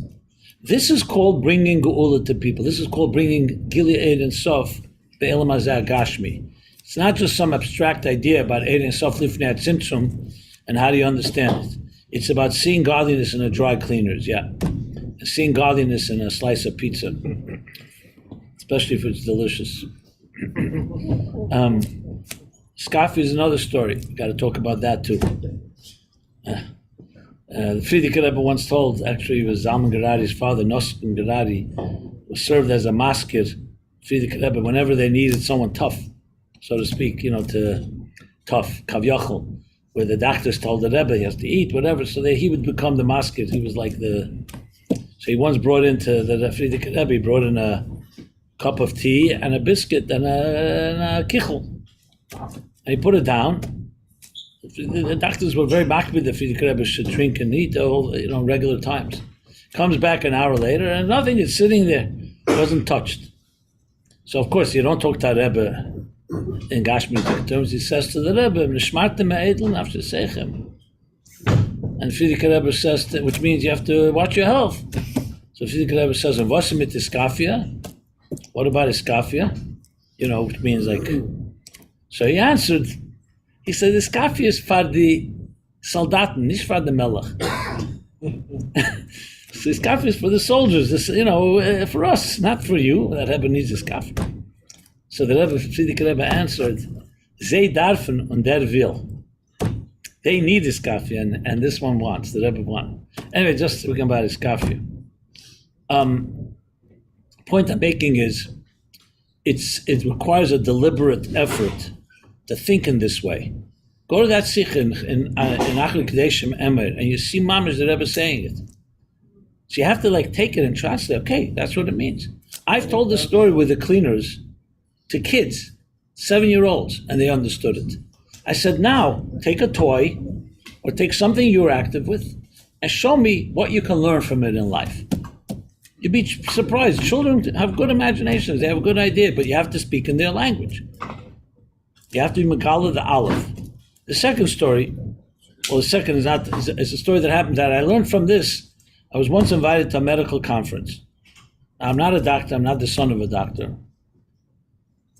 This is called bringing Geula to people. This is called bringing Gilead and Sof, Be'elam Hazeh Gashmi. It's not just some abstract idea about Eidin Sof Lifnei Tzimtzum and how do you understand it. It's about seeing godliness in a dry cleaners, seeing godliness in a slice of pizza, especially if it's delicious. Scafi is another story. We got to talk about that too. The Frierdiker Rebbe once told, actually it was Zalman Gerari's father, Noskin Gerari, who served as a maskir, Frierdiker Rebbe, whenever they needed someone tough, so to speak, tough, kavyachol, where the doctors told the Rebbe he has to eat, whatever, so he would become the maskir. He was like so he once brought into the Frierdiker Rebbe, he brought in a cup of tea and a biscuit and a kichel. And he put it down. The doctors were very makbid that the Rebbe should drink and eat regular times. Comes back an hour later and nothing is sitting there. It wasn't touched. So of course you don't talk to Rebbe in Gashmitic terms. He says to the Rebbe, and Frierdiker Rebbe says, which means you have to watch your health. So Frierdiker Rebbe says, what about iskafia? Which means like. So he answered. He said, "Iskafia is for the soldaten, not for the melech. So iskafia is for the soldiers. For us, not for you. That Rebbe needs iskafia." So the Frierdiker Rebbe answered, "Zij darfen und der will." They need iskafia, and this one wants. The Rebbe wants. Anyway, just speaking about iskafia. Point I'm making is, it requires a deliberate effort to think in this way. Go to that sikh in Achli Kadeshim Emer, and you see Mamish the Rebbe saying it. So you have to take it and translate. Okay, that's what it means. I've told the story with the cleaners to kids, 7-year-olds, and they understood it. I said, now take a toy or take something you're active with and show me what you can learn from it in life. You'd be surprised. Children have good imaginations. They have a good idea, but you have to speak in their language. You have to be Megala the Aleph. The second story, the second is a story that happened that I learned from this. I was once invited to a medical conference. Now, I'm not a doctor. I'm not the son of a doctor.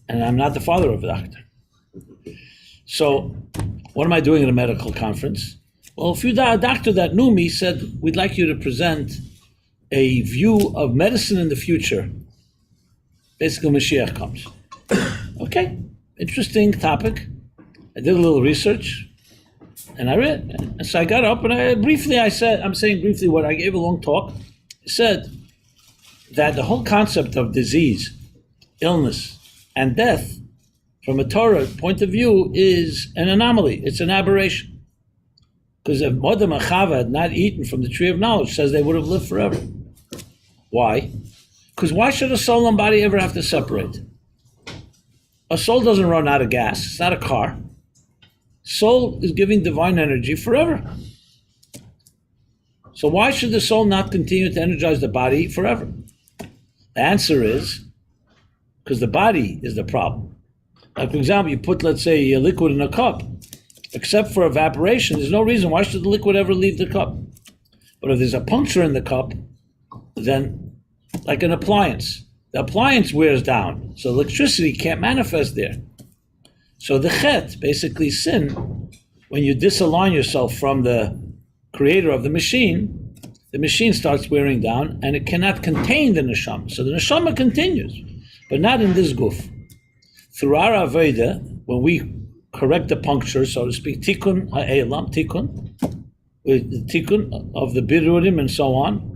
And I'm not the father of a doctor. So what am I doing at a medical conference? Well, a doctor that knew me said, we'd like you to present a view of medicine in the future. Basically, Mashiach comes. Okay, interesting topic. I did a little research, and I read. And so I got up, and I gave a long talk. I said that the whole concept of disease, illness, and death, from a Torah point of view, is an anomaly. It's an aberration. Because if Adam and Chava had not eaten from the tree of knowledge, says they would have lived forever. Why? Because why should a soul and body ever have to separate? A soul doesn't run out of gas. It's not a car. Soul is giving divine energy forever. So why should the soul not continue to energize the body forever? The answer is because the body is the problem. Like, for example, you put, let's say, a liquid in a cup. Except for evaporation, there's no reason why should the liquid ever leave the cup. But if there's a puncture in the cup, then, like an appliance, the appliance wears down, so electricity can't manifest there. So the chet, basically sin, when you disalign yourself from the creator of the machine starts wearing down, and it cannot contain the neshama. So the neshama continues, but not in this guf. Through our avodah, when we correct the puncture, so to speak, tikkun ha'elam, tikkun of the birurim and so on,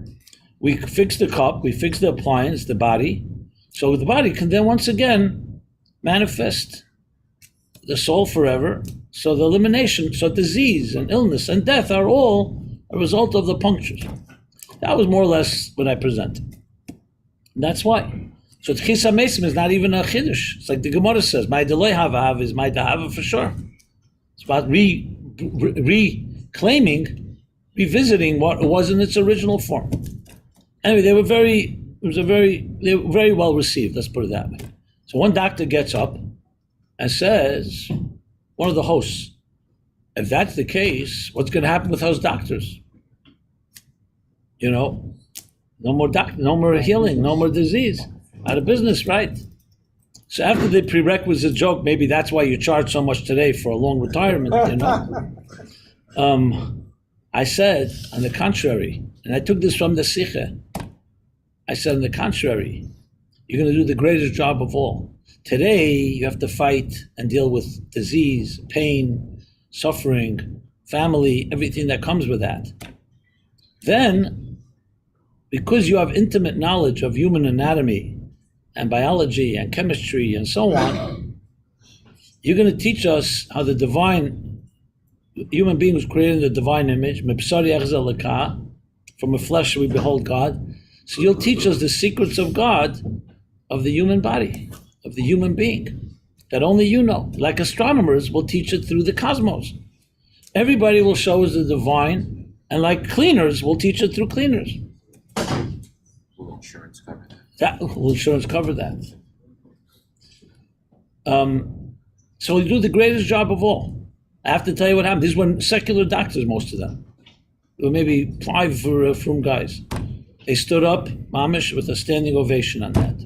we fix the cup, we fix the appliance, the body, so the body can then once again manifest the soul forever. So the elimination, so disease and illness and death are all a result of the punctures. That was more or less what I presented. And that's why. So Tchis HaMesim is not even a chiddush. It's like the Gemara says, my delay hava is my dahava for sure. It's about reclaiming, revisiting what it was in its original form. Anyway, they were very well received, let's put it that way. So one doctor gets up and says, one of the hosts, if that's the case, what's going to happen with those doctors? No more healing, no more disease. Out of business, right? So after the prerequisite joke, maybe that's why you charge so much today for a long retirement, I said, on the contrary, and I took this from the Sikha, I said, on the contrary, you're going to do the greatest job of all. Today, you have to fight and deal with disease, pain, suffering, family, everything that comes with that. Then, because you have intimate knowledge of human anatomy and biology and chemistry and so on, you're going to teach us how the human being was created in the divine image, from a flesh we behold God. So you'll teach us the secrets of God, of the human body, of the human being, that only you know. Like astronomers will teach it through the cosmos. Everybody will show us the divine, and like cleaners will teach it through cleaners. Will insurance cover That that? will insurance cover that. So we do the greatest job of all. I have to tell you what happened. These were secular doctors, most of them. There were maybe 5 frum guys. They stood up, mamish, with a standing ovation on that.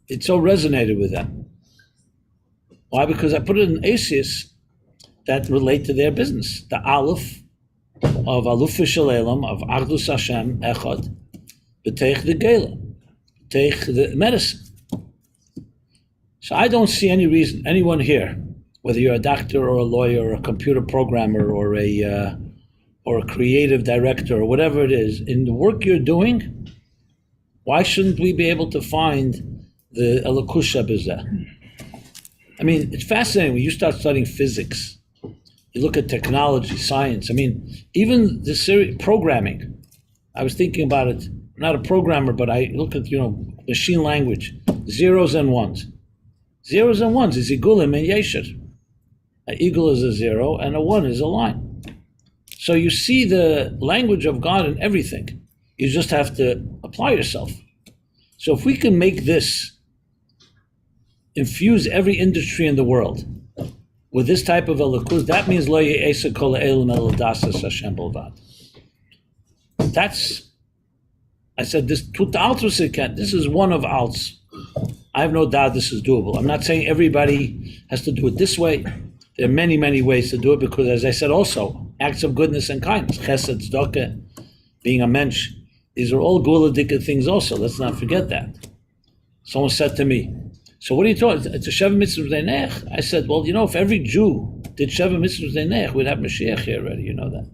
It so resonated with them. Why? Because I put it in asis that relate to their business. The Aleph of Aluf Shalem, of Ardus Hashem, Echad, B'teich the Gela, B'teich the medicine. So I don't see any reason, anyone here, whether you're a doctor or a lawyer or a computer programmer or a creative director or whatever it is, in the work you're doing, why shouldn't we be able to find the Elakusha B'zeh? I mean, it's fascinating when you start studying physics. You look at technology, science. I mean, even the programming. I was thinking about it. I'm not a programmer, but I look at, machine language, zeros and ones. Zeros and ones is igulim and yesher. An eagle is a 0 and a 1 is a line. So you see the language of God in everything. You just have to apply yourself. So if we can make this, infuse every industry in the world with this type of elikus, that means lo ye'esa kol ha'elim el dasas Hashem b'lvad. That's, I said, this this is one of alts. I have no doubt this is doable. I'm not saying everybody has to do it this way. There are many, many ways to do it because, as I said also, acts of goodness and kindness, chesed, tzedakah, being a mensch, these are all gula-dika things also. Let's not forget that. Someone said to me, so what are you talking? It's a Sheva Mitzvah Zeinech. I said, well, if every Jew did Sheva Mitzvah Zeinech, we'd have Mashiach here already, you know that.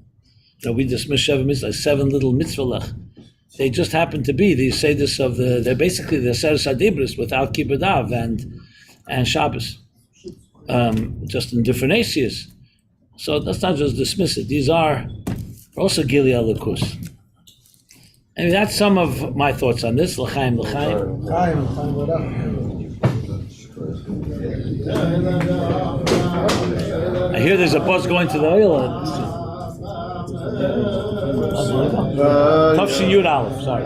We dismiss Sheva Mitzvah, 7 little mitzvah. They just happen to be, they say this of they're basically the Seres HaDibros without Kibbutz and Shabbos. Just in different asias. So let's not just dismiss it. These are also Gili Alakus. And that's some of my thoughts on this. L'chaim, l'chaim. I hear there's a bus going to the oil. Tafshin Yud Aleph, sorry.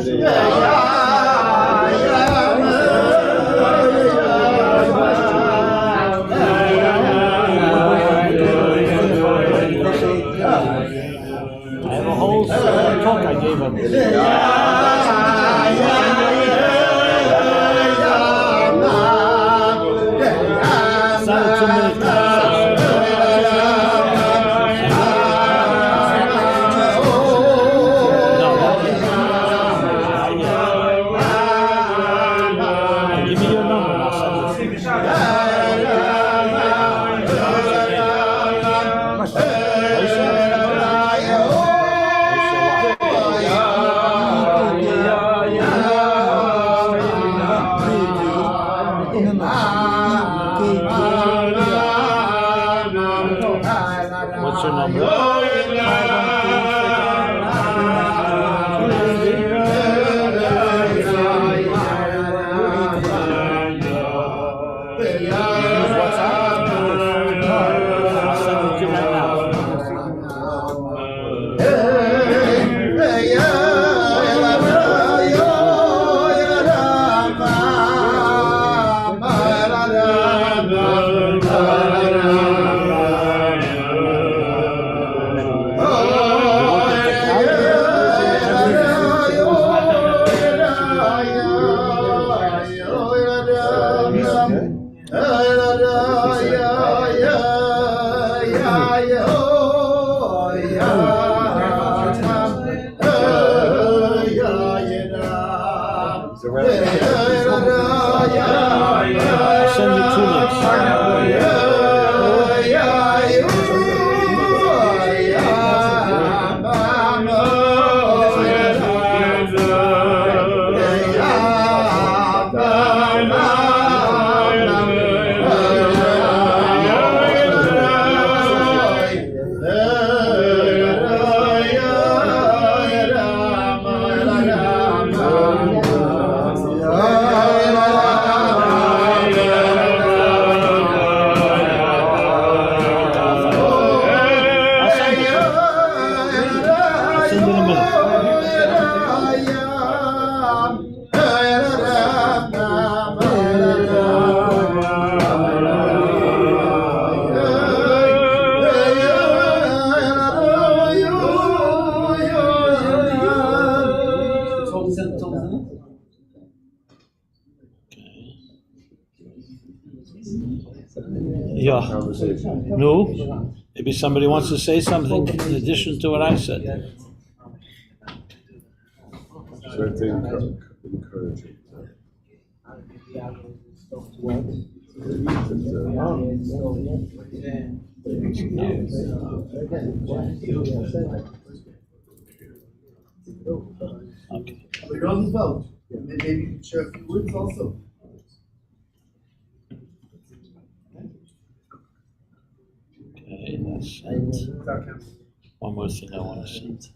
I have a whole talk I gave him. It's not a 2-minute conversation. No, give me your number and I'll send it. What's your number? I'll send it to you right I'll send you 2 links. Yeah. No? Maybe somebody wants to say something in addition to what I said. So I think encouraging. Okay. Roosevelt, maybe you can share a few words also. Okay, that's sent. One more thing I want to send.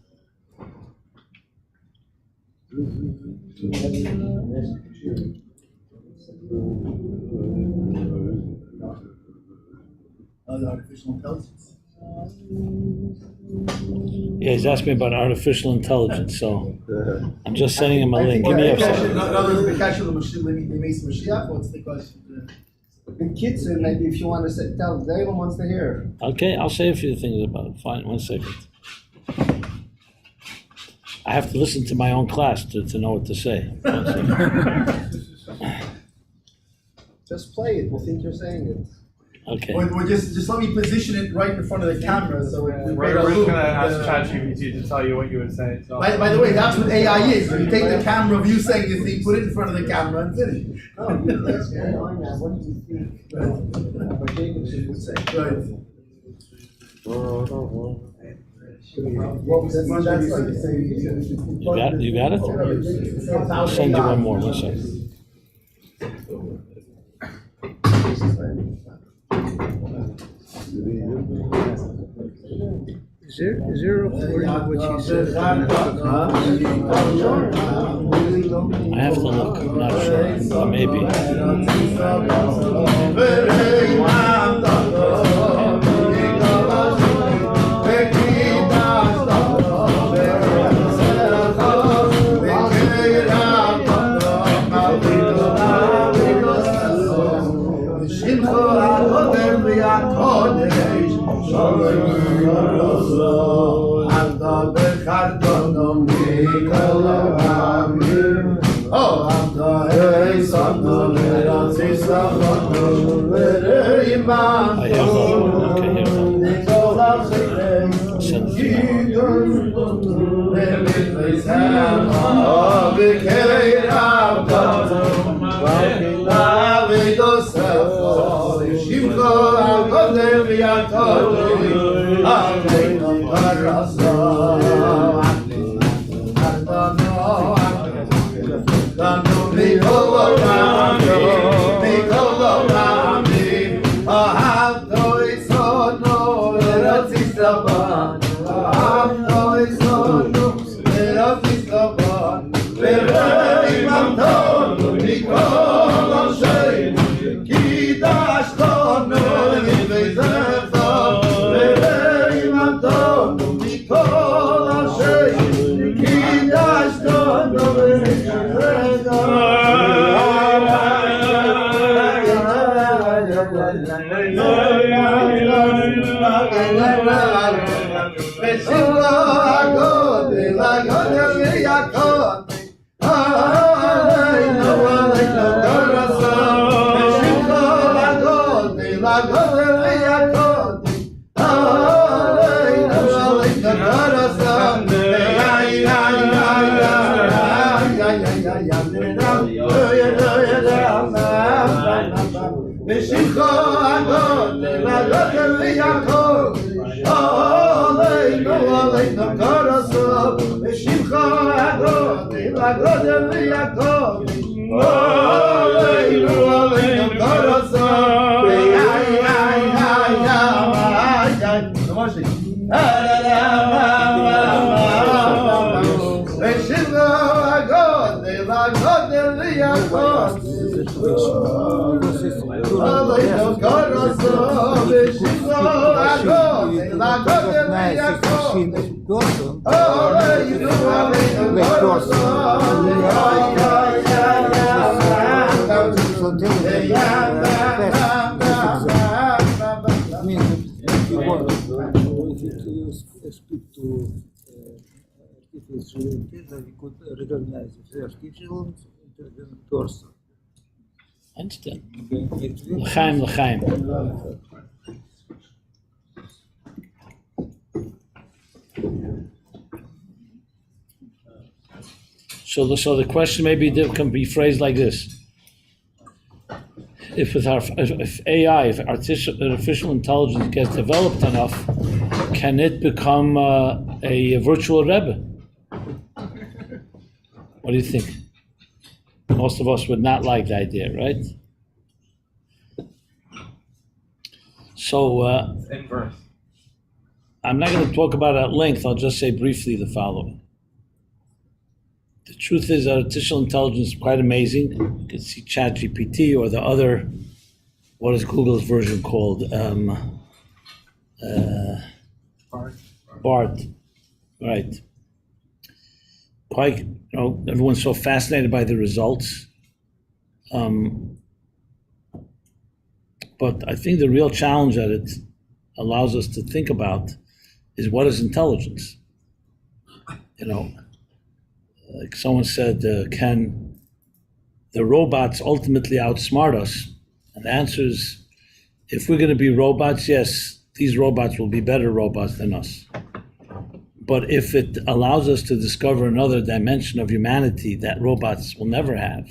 Artificial intelligence. Yeah, he's asked me about artificial intelligence, so I'm just sending him a link. Give me a second. What's the question? The kids, maybe if you want to say, tell David wants to hear. Okay, I'll say a few things about it. Fine, 1 second. I have to listen to my own class to know what to say. 1 second. Just play it. We'll think you're saying it. Okay. Or just let me position it right in front of the camera so we We're just gonna ask ChatGPT to tell you what you would say. So. By the way, that's what AI is. You take the camera of you saying this thing, put it in front of the camera and finish. Oh, that's going on now. What do you think? What Jacobson would say. Right. What was that? You got it? I'll send you one more. 1 second. Is there a recording of what you said? I have to look. I'm not sure. Maybe. Understand? L'chaim, l'chaim. So the question can be phrased like this: if AI, if artificial intelligence gets developed enough, can it become a virtual Rebbe? What do you think? Most of us would not like the idea, right? So Inverse. I'm not going to talk about it at length. I'll just say briefly the following. The truth is artificial intelligence is quite amazing. You can see ChatGPT or the other, what is Google's version called? BART. Right. Quite, everyone's so fascinated by the results. But I think the real challenge that it allows us to think about is what is intelligence? Like someone said, can the robots ultimately outsmart us? And the answer is, if we're going to be robots, yes, these robots will be better robots than us. But if it allows us to discover another dimension of humanity that robots will never have,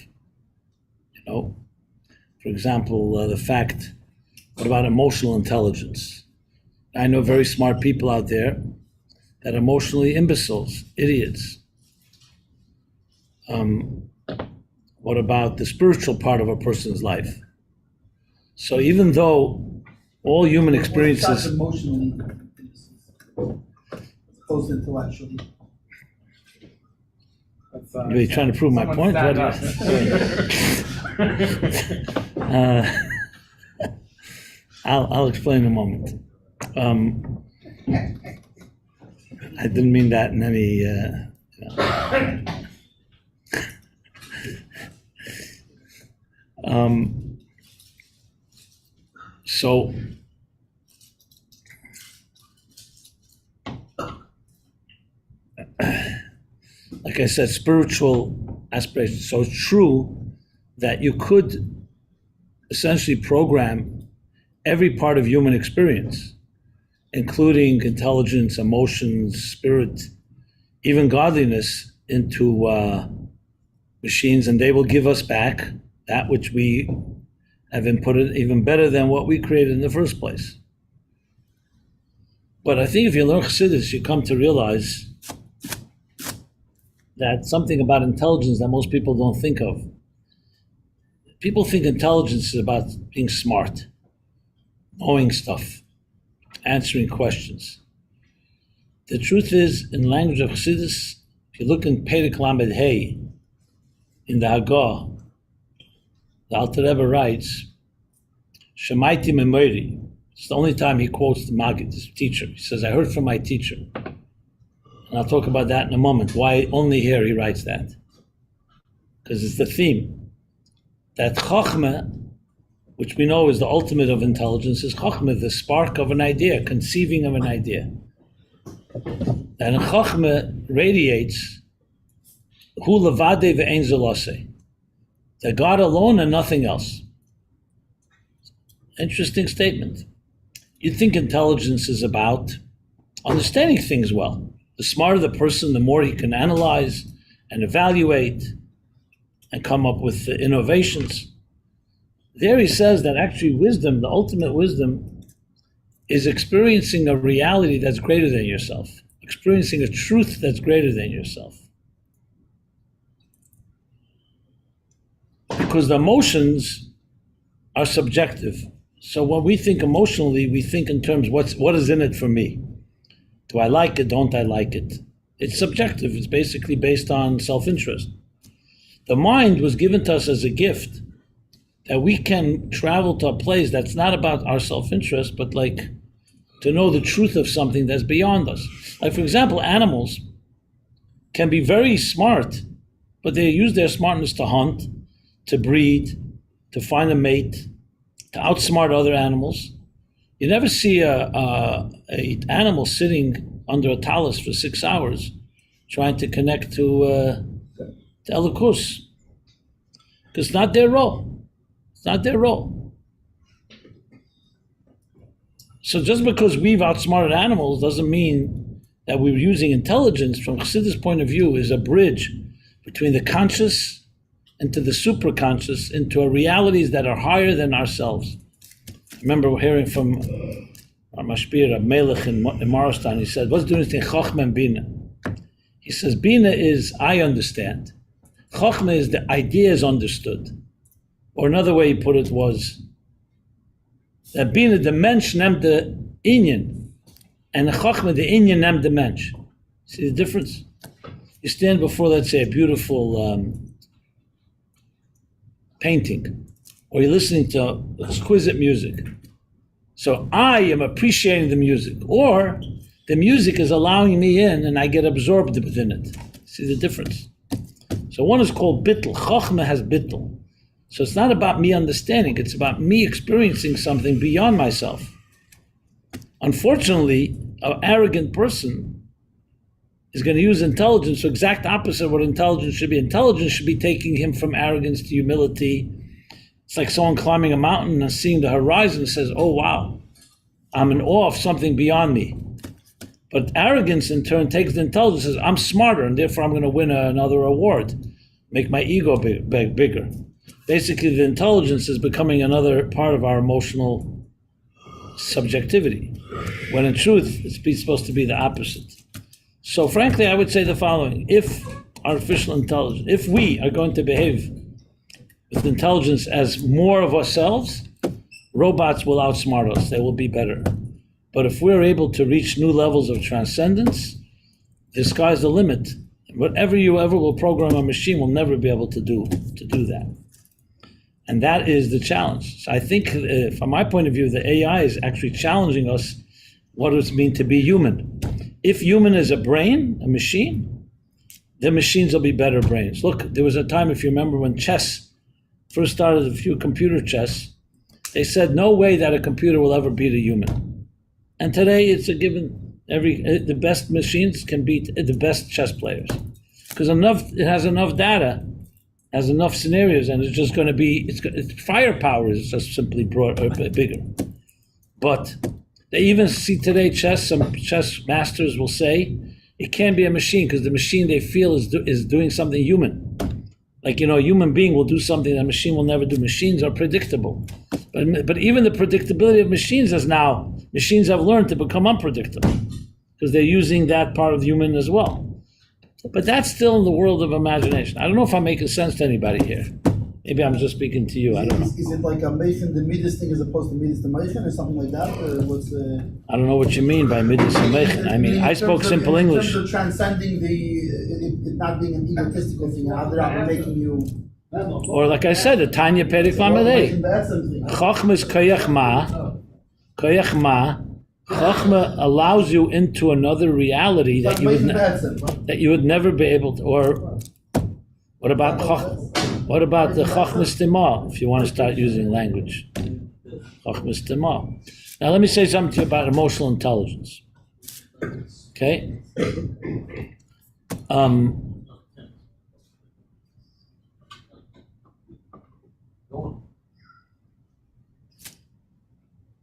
for example, the fact, what about emotional intelligence? I know very smart people out there that are emotionally imbeciles, idiots. What about the spiritual part of a person's life? So even though all human experiences... Emotionally, opposed intellectually. Are you trying to prove my point? I'll explain in a moment. I didn't mean that in any... So like I said, spiritual aspirations. So it's true that you could essentially program every part of human experience, including intelligence, emotions, spirit, even godliness, into machines, and they will give us back that which we have inputted, even better than what we created in the first place. But I think if you learn Chassidus, you come to realize that something about intelligence that most people don't think of. People think intelligence is about being smart, knowing stuff, answering questions. The truth is, in language of Chassidus, if you look in Perek Lamed Hey, in the Hagah, the Alter Rebbe writes, Shemaiti Memori. It's the only time he quotes the Maggid, his teacher. He says, I heard from my teacher. And I'll talk about that in a moment, why only here he writes that. Because it's the theme. That Chochmah, which we know is the ultimate of intelligence, is Chochmah, the spark of an idea, conceiving of an idea. And Chochmah radiates Hu levade ve'ein zelose, that God alone and nothing else. Interesting statement. You'd think intelligence is about understanding things well. The smarter the person, the more he can analyze and evaluate and come up with innovations. There he says that actually wisdom, the ultimate wisdom, is experiencing a reality that's greater than yourself, experiencing a truth that's greater than yourself. Because the emotions are subjective. So when we think emotionally, we think in terms, what is in it for me? Do I like it? Don't I like it? It's subjective. It's basically based on self-interest. The mind was given to us as a gift that we can travel to a place that's not about our self-interest, but like to know the truth of something that's beyond us. Like, for example, animals can be very smart, but they use their smartness to hunt, to breed, to find a mate, to outsmart other animals. You never see a animal sitting under a talus for 6 hours trying to connect to Elokus. Because it's not their role. It's not their role. So just because we've outsmarted animals doesn't mean that we're using intelligence from Chassidus' point of view is a bridge between the conscious into the superconscious, into a realities that are higher than ourselves. I remember hearing from our Mashpir, Melech in Morristown, he said, what's the difference between Chochmah and Bina? He says, Bina is, I understand. Chochmah is the idea is understood. Or another way he put it was, that Bina, the mensch neemt the inyan, and the Chochmah, the inyan neemt the mensch. See the difference? You stand before, let's say, a beautiful painting, or you're listening to exquisite music. So I am appreciating the music, or the music is allowing me in and I get absorbed within it. See the difference? So one is called bittul. Chochmah has bittul. So it's not about me understanding, it's about me experiencing something beyond myself. Unfortunately, an arrogant person is going to use intelligence, so exact opposite of what intelligence should be. Intelligence should be taking him from arrogance to humility. It's like someone climbing a mountain and seeing the horizon and says, oh wow, I'm in awe of something beyond me. But arrogance in turn takes the intelligence and says, I'm smarter and therefore I'm going to win another award, make my ego bigger. Basically the intelligence is becoming another part of our emotional subjectivity, when in truth it's supposed to be the opposite. So frankly, I would say the following: if artificial intelligence, if we are going to behave with intelligence as more of ourselves, robots will outsmart us, they will be better. But if we're able to reach new levels of transcendence, the sky's the limit. Whatever you ever will program a machine will never be able to do that. And that is the challenge. So I think from my point of view, the AI is actually challenging us what does it mean to be human. If human is a brain, a machine, the machines will be better brains. Look, there was a time, if you remember, when chess first started, a few computer chess, they said no way that a computer will ever beat a human. And today it's a given. The best machines can beat the best chess players because it has enough data, has enough scenarios, and it's just going to be, its firepower is just simply bigger. But they even see today some chess masters will say it can't be a machine because the machine they feel is doing something human. Like, a human being will do something that a machine will never do. Machines are predictable. But even the predictability of machines machines have learned to become unpredictable because they're using that part of the human as well. But that's still in the world of imagination. I don't know if I'm making sense to anybody here. Maybe I'm just speaking to you. I don't know. Is it like a Mason, the Midas thing as opposed to Midas the Mason or something like that? Or what's I don't know what you mean by midas and meichen. I mean, I spoke simple English. In terms of transcending it not being an egotistical thing, how they're not making you... Or like I said, the Tanya Perik Lamed. Chachma is koyach ma. Koyach ma. Chachma allows you into another reality that you would never be able to. Or what about the Chachma Stima? If you want to start using language, Chachma Stima. Now let me say something to you about emotional intelligence. Okay.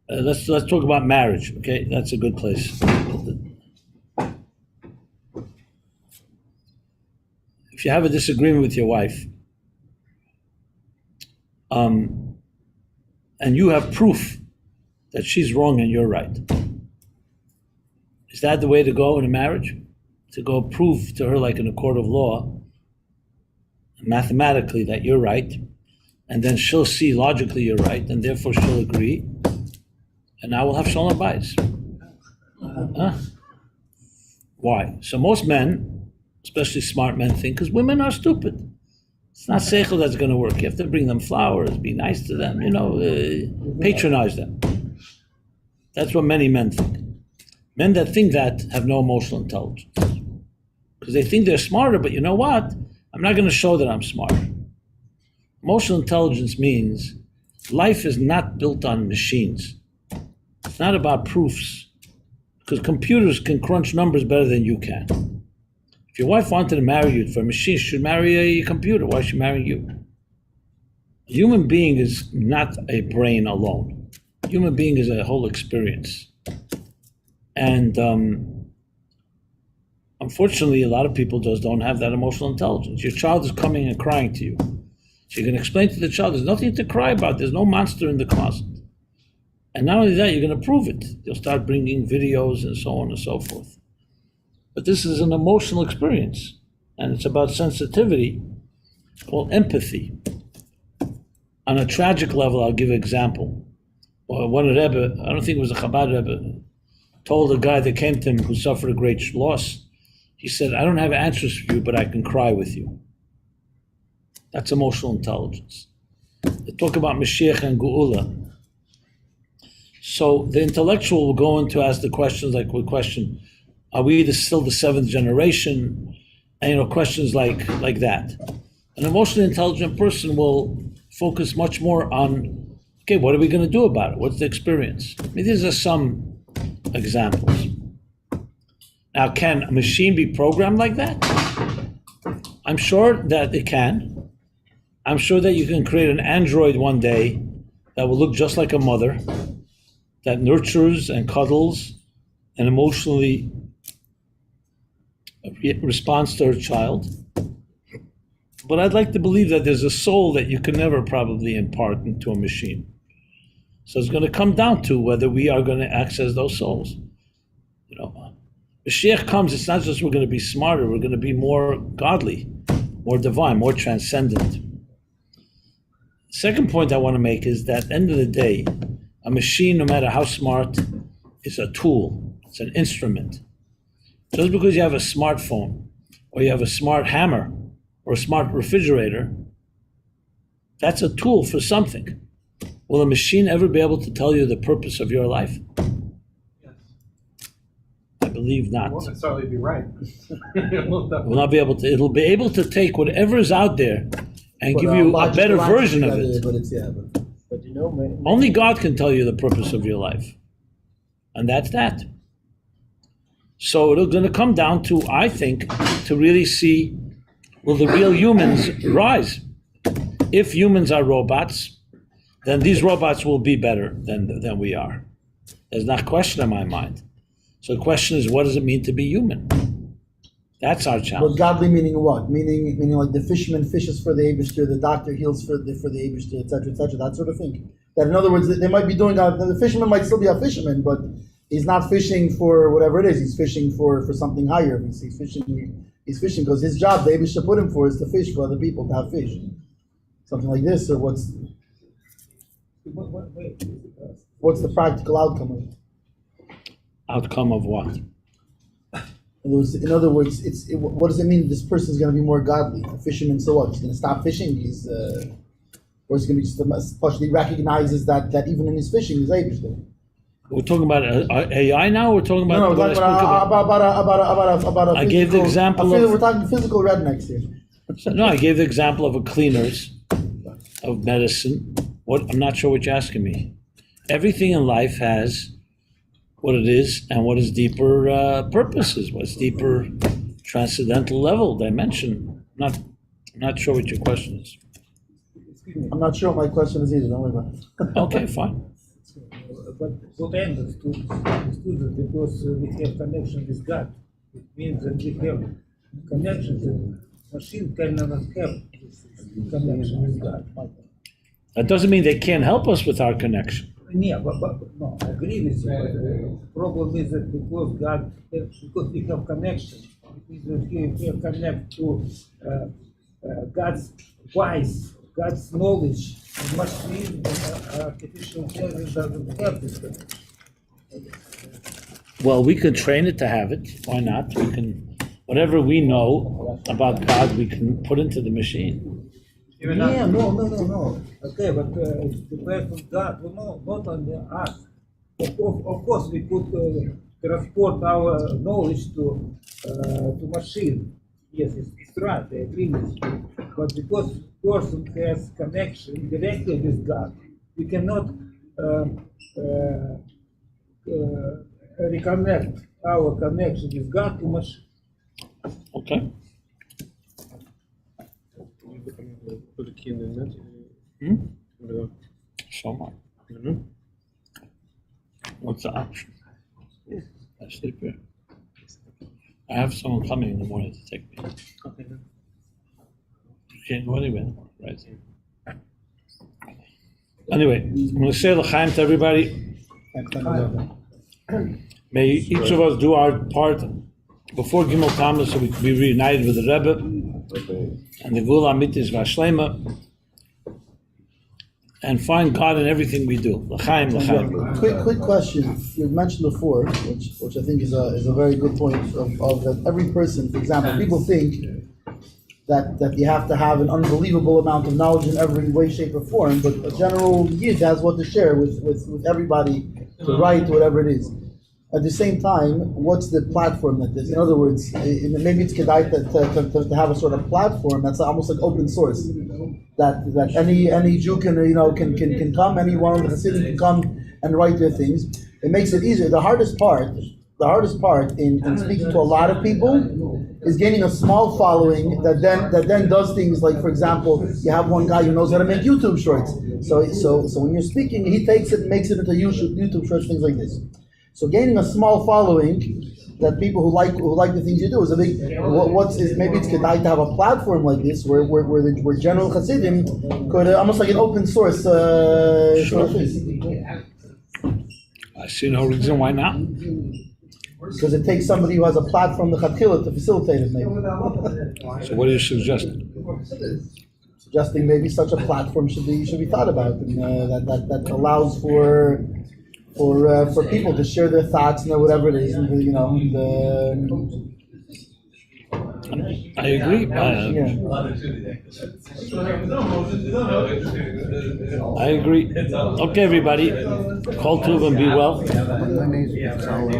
Let's talk about marriage. Okay, that's a good place. If you have a disagreement with your wife, and you have proof that she's wrong and you're right, is that the way to go in a marriage? To go prove to her, like in a court of law, mathematically that you're right, and then she'll see logically you're right, and therefore she'll agree. And now we'll have shalom bayis. Why? So most men, especially smart men, think because women are stupid. It's not seichel that's going to work. You have to bring them flowers, be nice to them, patronize them. That's what many men think. Men that think that have no emotional intelligence. Because they think they're smarter, but you know what? I'm not going to show that I'm smarter. Emotional intelligence means life is not built on machines. It's not about proofs, because computers can crunch numbers better than you can. If your wife wanted to marry you for a machine, she should marry a computer. Why should she marry you? A human being is not a brain alone. A human being is a whole experience. And unfortunately, a lot of people just don't have that emotional intelligence. Your child is coming and crying to you. So you can explain to the child, there's nothing to cry about. There's no monster in the closet. And not only that, you're going to prove it. You'll start bringing videos and so on and so forth. But this is an emotional experience, and it's about sensitivity, called empathy. On a tragic level, I'll give an example. One Rebbe, I don't think it was a Chabad Rebbe, told a guy that came to him who suffered a great loss, he said, I don't have answers for you, but I can cry with you. That's emotional intelligence. They talk about Mashiach and Geula. So the intellectual will go in to ask the questions like, we question, are we still the seventh generation? And questions like that. An emotionally intelligent person will focus much more on, okay, what are we going to do about it? What's the experience? I mean, these are some examples. Now, can a machine be programmed like that? I'm sure that it can. I'm sure that you can create an android one day that will look just like a mother, that nurtures and cuddles and emotionally responds to her child. But I'd like to believe that there's a soul that you can never probably impart into a machine. So it's going to come down to whether we are going to access those souls. Mashiach comes, it's not just we're going to be smarter, we're going to be more godly, more divine, more transcendent. Second point I want to make is that at the end of the day, a machine, no matter how smart, is a tool. It's an instrument. Just because you have a smartphone, or you have a smart hammer, or a smart refrigerator, that's a tool for something. Will a machine ever be able to tell you the purpose of your life? Yes. I believe not. It won't necessarily be right. It will not be able to. It'll be able to take whatever is out there and give you a better version of it. But man. Only God can tell you the purpose of your life. And that's that. So it's going to come down to, I think, to really see, will the real humans rise? If humans are robots, then these robots will be better than we are. There's not a question in my mind. So the question is, what does it mean to be human? That's our But challenge. godly meaning what? Meaning like the fisherman fishes for the Eibishter, the doctor heals for the Eibishter, etc., etc., that sort of thing. That in other words, they might be doing, the fisherman might still be a fisherman, but he's not fishing for whatever it is, he's fishing for something higher. He's fishing because his job, the Eibishter put him for, is to fish for other people, to have fish. Something like this, or what's the practical outcome of it? Outcome of what? In other words, what does it mean this person is going to be more godly? A fisherman, so what? He's going to stop fishing? Or he's going to be just partially recognizes that even in his fishing, he's able to. We're talking about AI now. We're talking about. No, we're talking about a I gave the example of. We're talking physical rednecks here. No, I gave the example of a cleaners of medicine. What I'm not sure what you're asking me. Everything in life has what it is and what its deeper purposes, what's deeper transcendental level dimension. I'm not sure what your question is. I'm not sure what my question is either. Don't worry about it. Okay, fine. But what I understood that because we have connection with God, it means that we have connection that machine cannot have this connection with God. That doesn't mean they can't help us with our connection. Yeah, but no, I agree with you. But the problem is that because we have connection, it means that we have connect to God's wise, God's knowledge, and machine, artificial intelligence doesn't have this connection. Well, we can train it to have it. Why not? We can, whatever we know about God, we can put into the machine. Yeah, no. Okay, but it depends on God, not on us. Of course, we could transport our knowledge to machine. Yes, it's right, I agree with you. But because person has connection directly with God, we cannot reconnect our connection with God to machine. Okay. Put a key in the net. So much. What's the option? I sleep here. I have someone coming in the morning to take me. Okay. You can't go anywhere, right? Anyway, I'm going to say l'chaim to everybody. May each of us do our part before Gimmel Tammuz so we can be reunited with the Rebbe and the Gula Amitis Vashlema and find God in everything we do. L'chaim, l'chaim. Quick question. You mentioned before, which I think is a very good point of that every person, for example, people think that you have to have an unbelievable amount of knowledge in every way, shape, or form, but a general yid has what to share with everybody to write whatever it is. At the same time, what's the platform that is? In other words, maybe it's kedai to have a sort of platform that's almost like open source, that any Jew can come, anyone in the city can come and write their things. It makes it easier. The hardest part in speaking to a lot of people is gaining a small following that then does things like, for example, you have one guy who knows how to make YouTube shorts. So when you're speaking, he takes it and makes it into YouTube shorts, things like this. So gaining a small following that people who like the things you do is a big. Maybe it's kedai to have a platform like this where general Hasidim could almost like an open source sort of thing. I see no reason why not. Because it takes somebody who has a platform, the Chatchila, to facilitate it, maybe. So what are you suggesting? Suggesting maybe such a platform should be thought about, and that allows for people to share their thoughts and whatever it is, and I agree. I agree. Okay, everybody. Call to and be well. My name is Salo. Do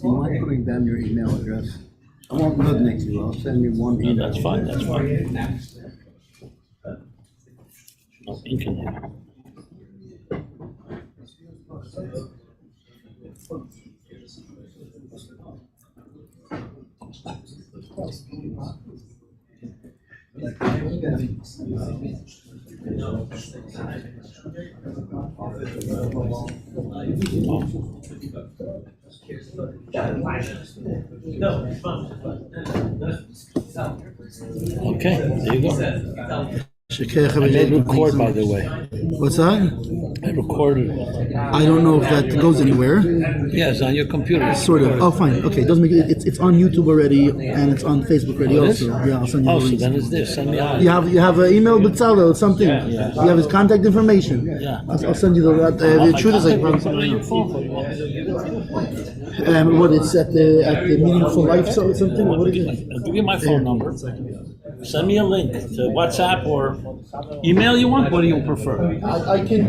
you mind putting down your email address? I won't live next to you. I'll send you one email. That's fine. No ink in here. Okay, there you go. I made record, by the way. What's that? I recorded. I don't know if that goes anywhere. Yes, on your computer. Sort of. Oh, fine. Okay, it doesn't make it. It's on YouTube already, and it's on Facebook already Oh, it also. is? Yeah, I'll send you Oh, the so links. then it's this. Send me on. You have an email, Bezalel, or something. Yeah. You have his contact information. Yeah. I'll send you the truth is like Put it on your phone. what it's at the Meaningful Life or something. What is it? I'll give you my phone number. Send me a link to WhatsApp or email. You want? What do you prefer? I can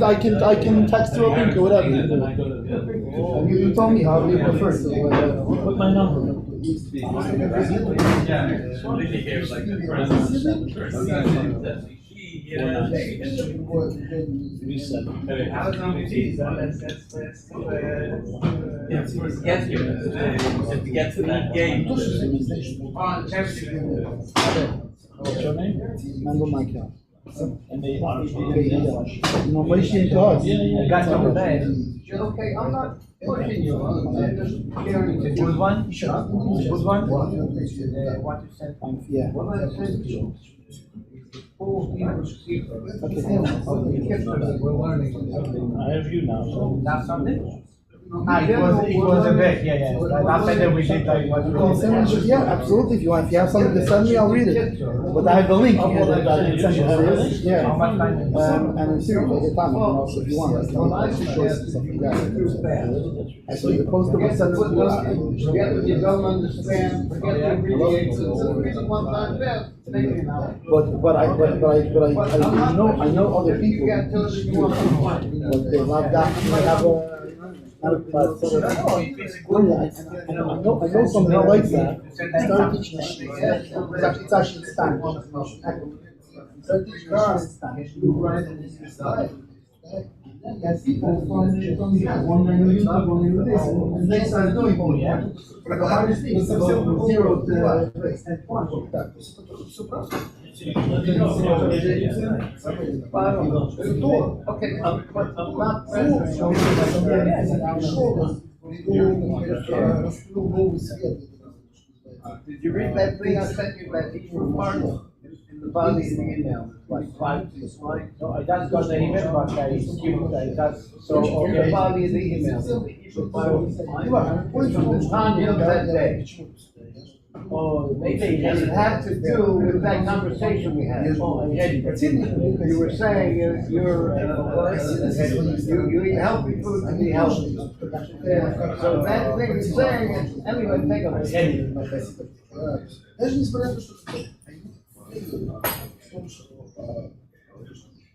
text you a link or whatever. You told me how you prefer. So, Put my number. Get to that game. What's your name? Remember my account. Yeah. Got your name. Okay, I'm not pushing you. I'm just hearing the good one. Good one. What you said. Yeah. What I said to you. We're learning. I have you now. So. That's something? It was a bit, yeah. Not that we did like what Yeah, absolutely. If you have something to send me, I'll read it. But I have the link here that I can send you. Yeah. And in series, I get time. You can also, if you want, I can also show you stuff like that. I saw the poster was sent to you. Forget what you don't understand. Forget the abbreviations. It's one time fast. But I know other people. But they love that. They have a. I know someone that likes that. Start teaching it's actually Spanish. Start teaching Spanish. Yes, people from one language, and they started doing it. But the hardest thing is from 0 to 1. Did you read that thing I sent you, that equal part? The body in the email, like 5 to 5. No, I just got the email, but I skipped. I just So the body in the email. From the time of that day. Oh, maybe And it had to do with that conversation we had. You were saying you eat healthy food to be healthy. So that thing is saying, anyway, take a look. Даже несмотря на то, что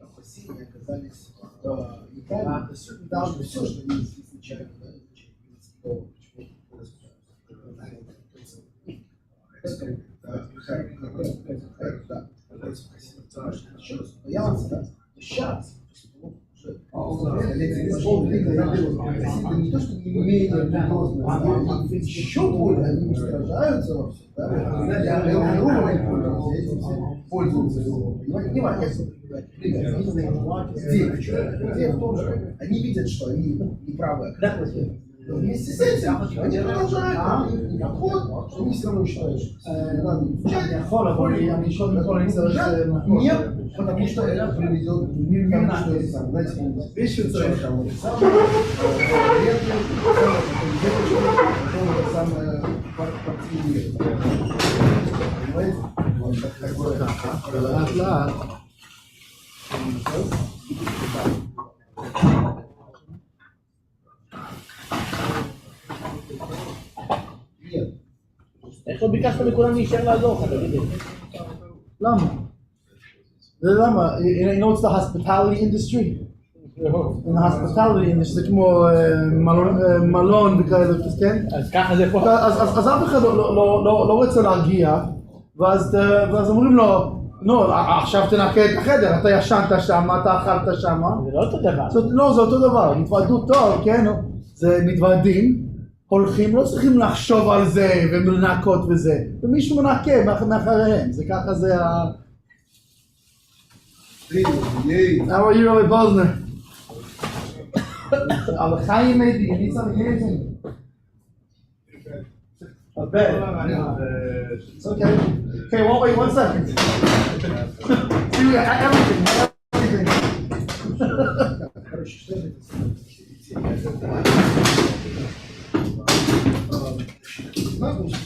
опасения оказались неправильными, даже все, что они изначально я вам сказал, сейчас не то, что не менее религиозно, еще более они устражаются во всем, пользуются. Не важно, где в том, что они видят, что они неправы. Вместе с этим они продолжают подход, что они все равно считают, что надо изучать, нет, потому что это приведет к миру, что это сам, знаете, вещи самое партийное. Понимаете? Вот такое. איך לא ביקשת מכולם להישאר לעזור לך, תגיד לי? למה? זה למה? You know it's the hospitality industry? In the hospitality industry זה כמו מלון וכאלה, כן? אז ככה זה פה. אז אף אחד לא רוצה להגיע, ואז אומרים לו, נו, עכשיו תנקה את החדר, אתה ישנת שם, אתה אכלת שם. זה לא אותו דבר. לא, זה אותו דבר, מתוועדות טוב, כן? זה מתוועדים. הולכים, לא צריכים לחשוב על זה ומלנקות וזה, ומישהו מנקה מאחריהם, זה ככה זה How are you, Rabbi Posner? Al-Chaim, maybe? You need something here? A bed. It's okay. Okay, well, wait 1 second. See, we got everything.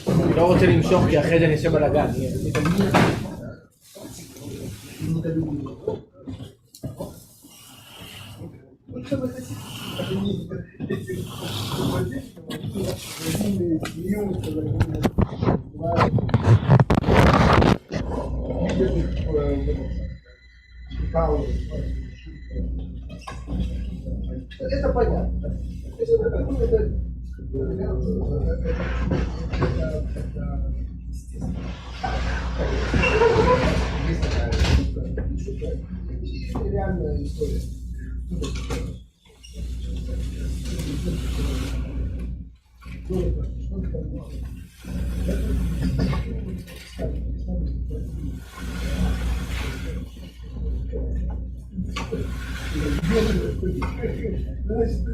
אני לא רוצה למשוך כי אחרי זה אני אעשה בלאגן. Это понятно. Реальная история.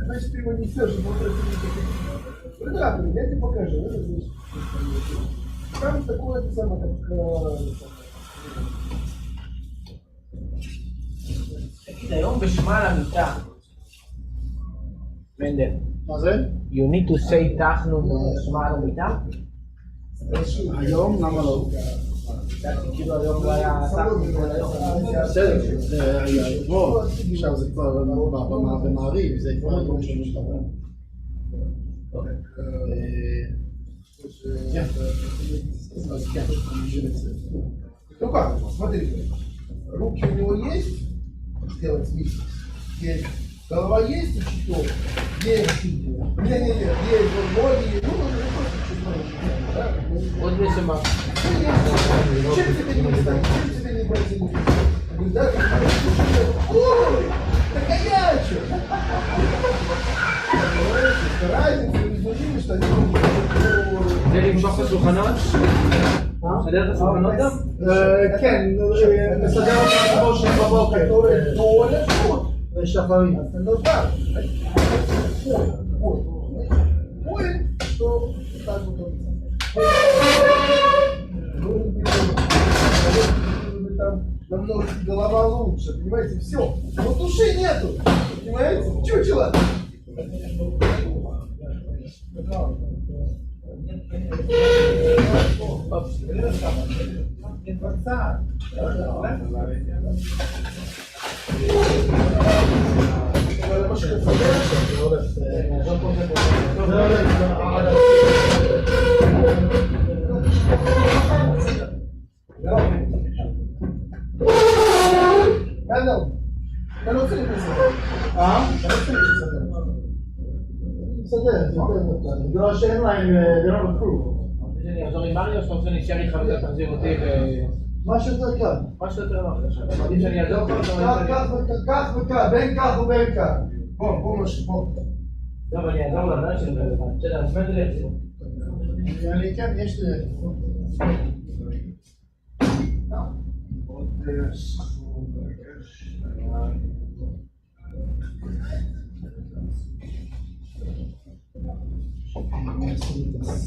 Значит, ты его несешь, я тебе покажу. Там такое это самое, как... תגיד, היום בשמע למיטה. מנדל. מה זה? You need to say תחנו בשמע למיטה? היום? למה לא? כאילו היום לא היה תחנו כל היום. בסדר, זה היה אתמול, עכשיו זה כבר במעריב, זה כבר לא כמו שמשתמע. Ну как, смотрите, руки у него есть, сделать миссис, есть, голова есть у читов, есть, не-не-не, есть вот ноги, ну, просто чуть-чуть. עוד נשמה. Чем тебе не станет, чем тебе не противно? Да, ой, так а я что? Разница между ними, что они... זה למשוך את השולחנות? מסדר את השולחנות גם? כן, נסדר אותם כמו שבבוקר. ושחרים. Ой, что так вот он. Там намного голова лучше, понимаете, все. Но души нету, понимаете, чучело. אתה לא צריך לסדר. אתה לא צריך לסדר. לסדר, בגלל שאין להם, they don't approve. אני אחזור עם מריו, שאתה רוצה להישאר איתך וזה תחזיר אותי מה שיותר קל. מה שיותר נוח עכשיו. עדיף שאני אעזור פה, כך וכך, בין כך ובין כך. בוא משהו, בוא. לא, אבל אני אעזור לדעת שזה לבד. בסדר, אז מה זה להחזיר? אני כן, יש לי...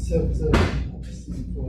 serce po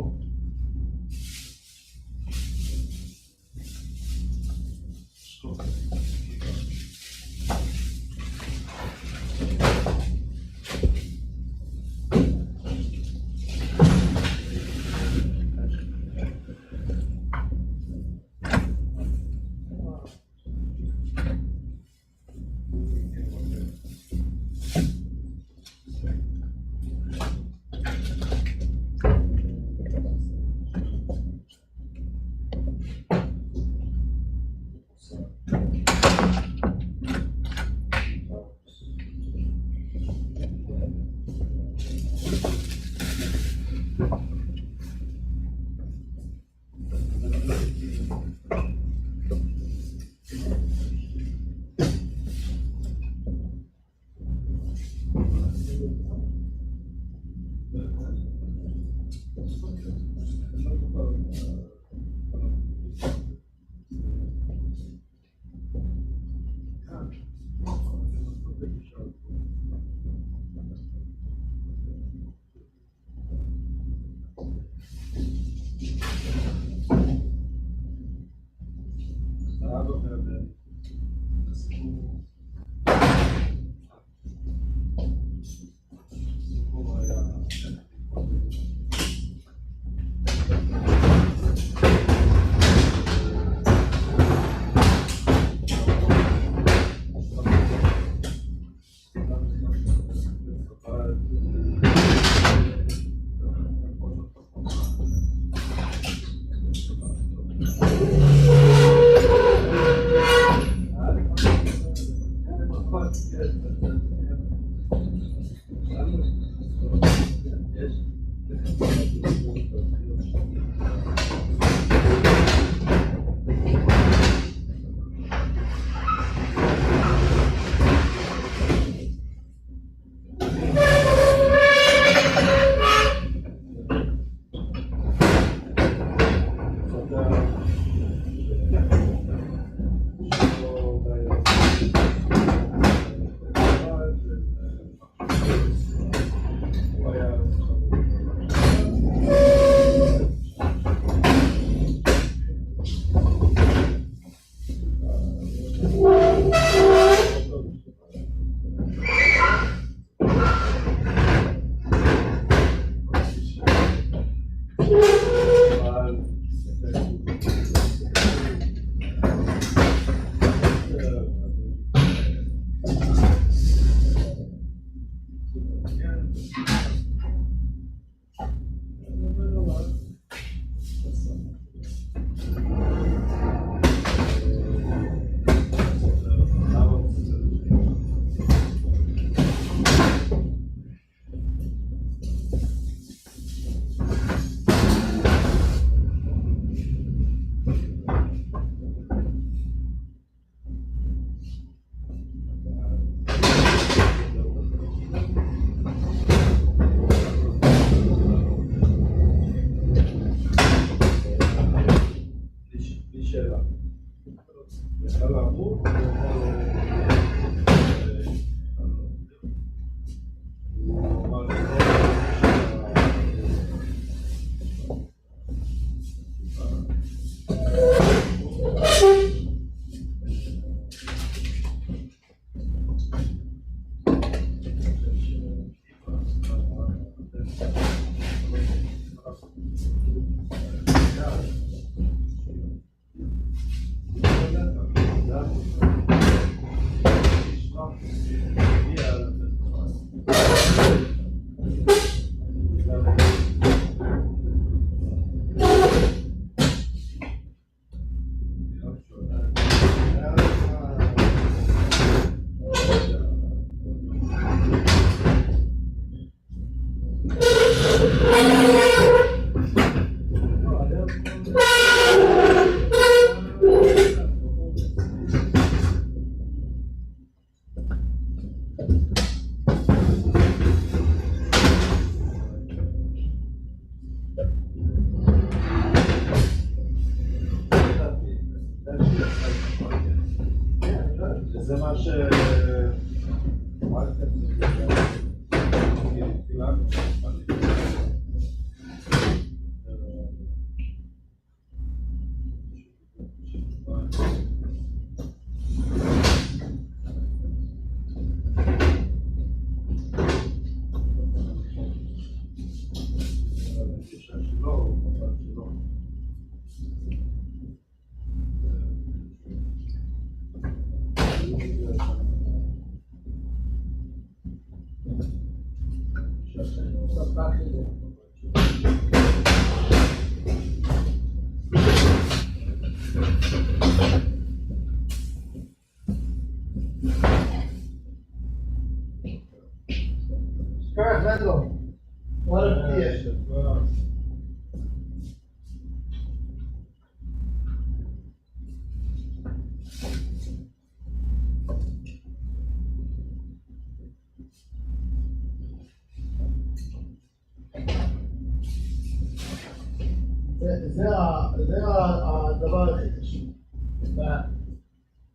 זה הדבר הכי חשוב.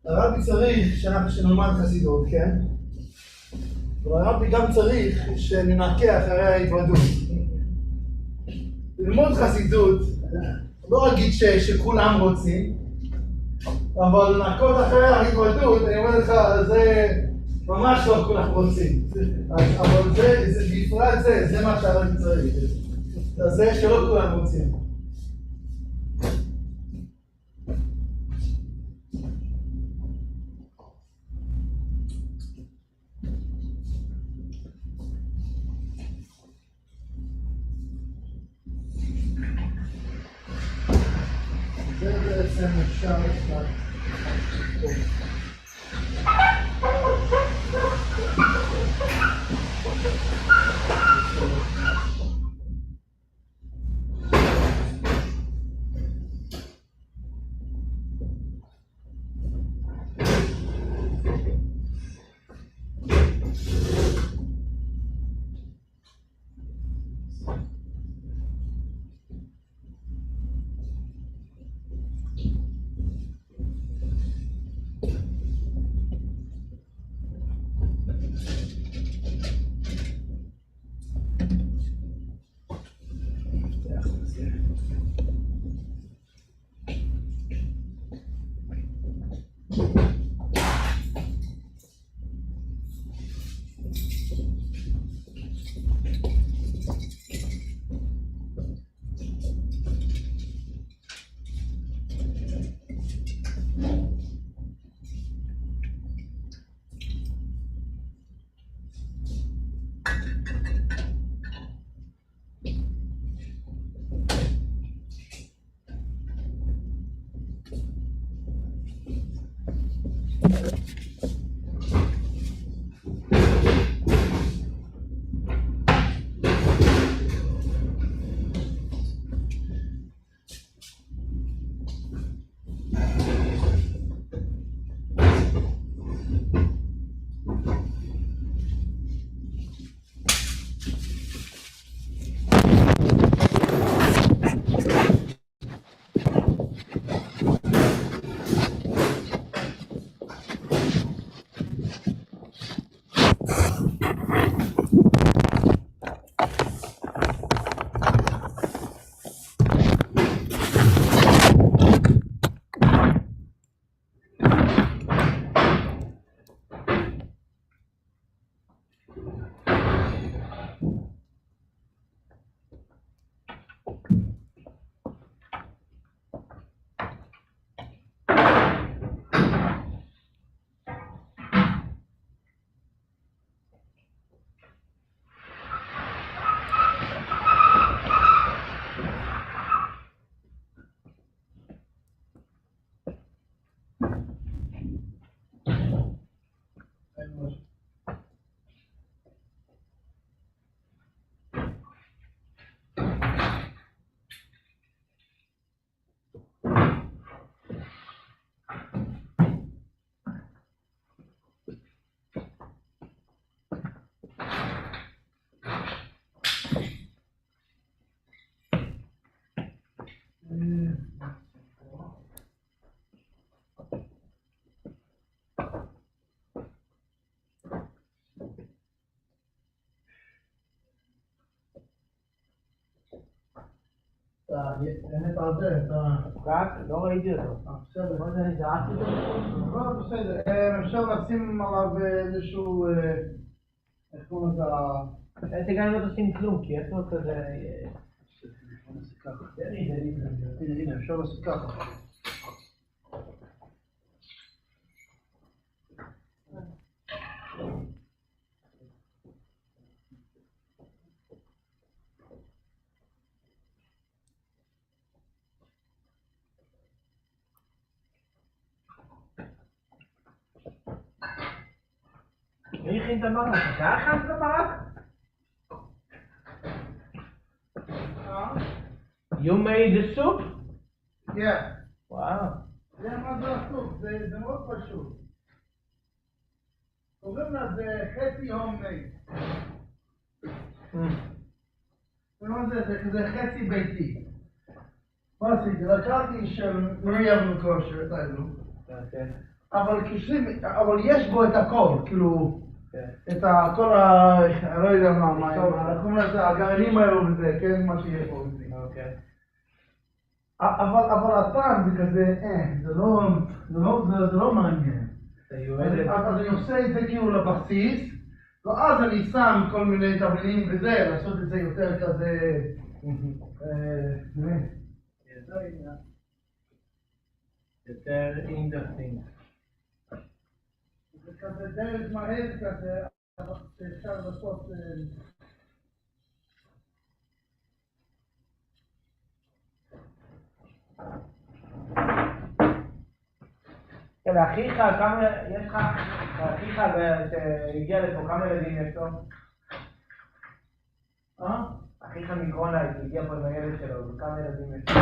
הרבי צריך שאנחנו שנלמד חסידות, כן? והרבי גם צריך שננקה אחרי ההתוודות. ללמוד חסידות, לא אגיד שכולם רוצים, אבל לנקות אחרי ההתוודות, אני אומר לך, זה ממש לא כולם רוצים. אבל זה בפרט זה מה שהרבי צריך. זה שלא כולם רוצים. זה בעצם אפשר לעשות. באמת הרבה, לא ראיתי אותו. בסדר. מה זה, אני זרקתי אותו? לא, בסדר. אפשר לשים עליו איזשהו, איך קוראים לזה? הייתי גם לא תשים כלום, כי יש לו כזה... הנה, אפשר לעשות ככה. מי הכין את המרק? אתה הכנת את המרק? You made the soup? כן. וואו. זה מה זה הסוף, זה מאוד פשוט. קוראים לזה חצי הוממייד. זה חצי ביתי. מה עשיתי? לקחתי של מריה ומקושר, אתה יודע. אבל יש בו את הכל, כאילו, את כל לא יודע מה, קוראים לזה, הגרעינים האלו וזה, כן, מה שיש בו וזה. אבל הפעם זה כזה, זה לא מעניין. אז אני עושה את זה כאילו לבסיס, ואז אני שם כל מיני תבלינים וזה, לעשות את זה יותר כזה, יותר אינטרסטינג. זה כזה דרך מהר כזה, שאפשר לעשות... לאחיך, כמה, יש לך, לאחיך שהגיע לפה, כמה ילדים יש לו? אחיך מגרונאי שהגיע פה עם הילד שלו, וכמה ילדים יש לו?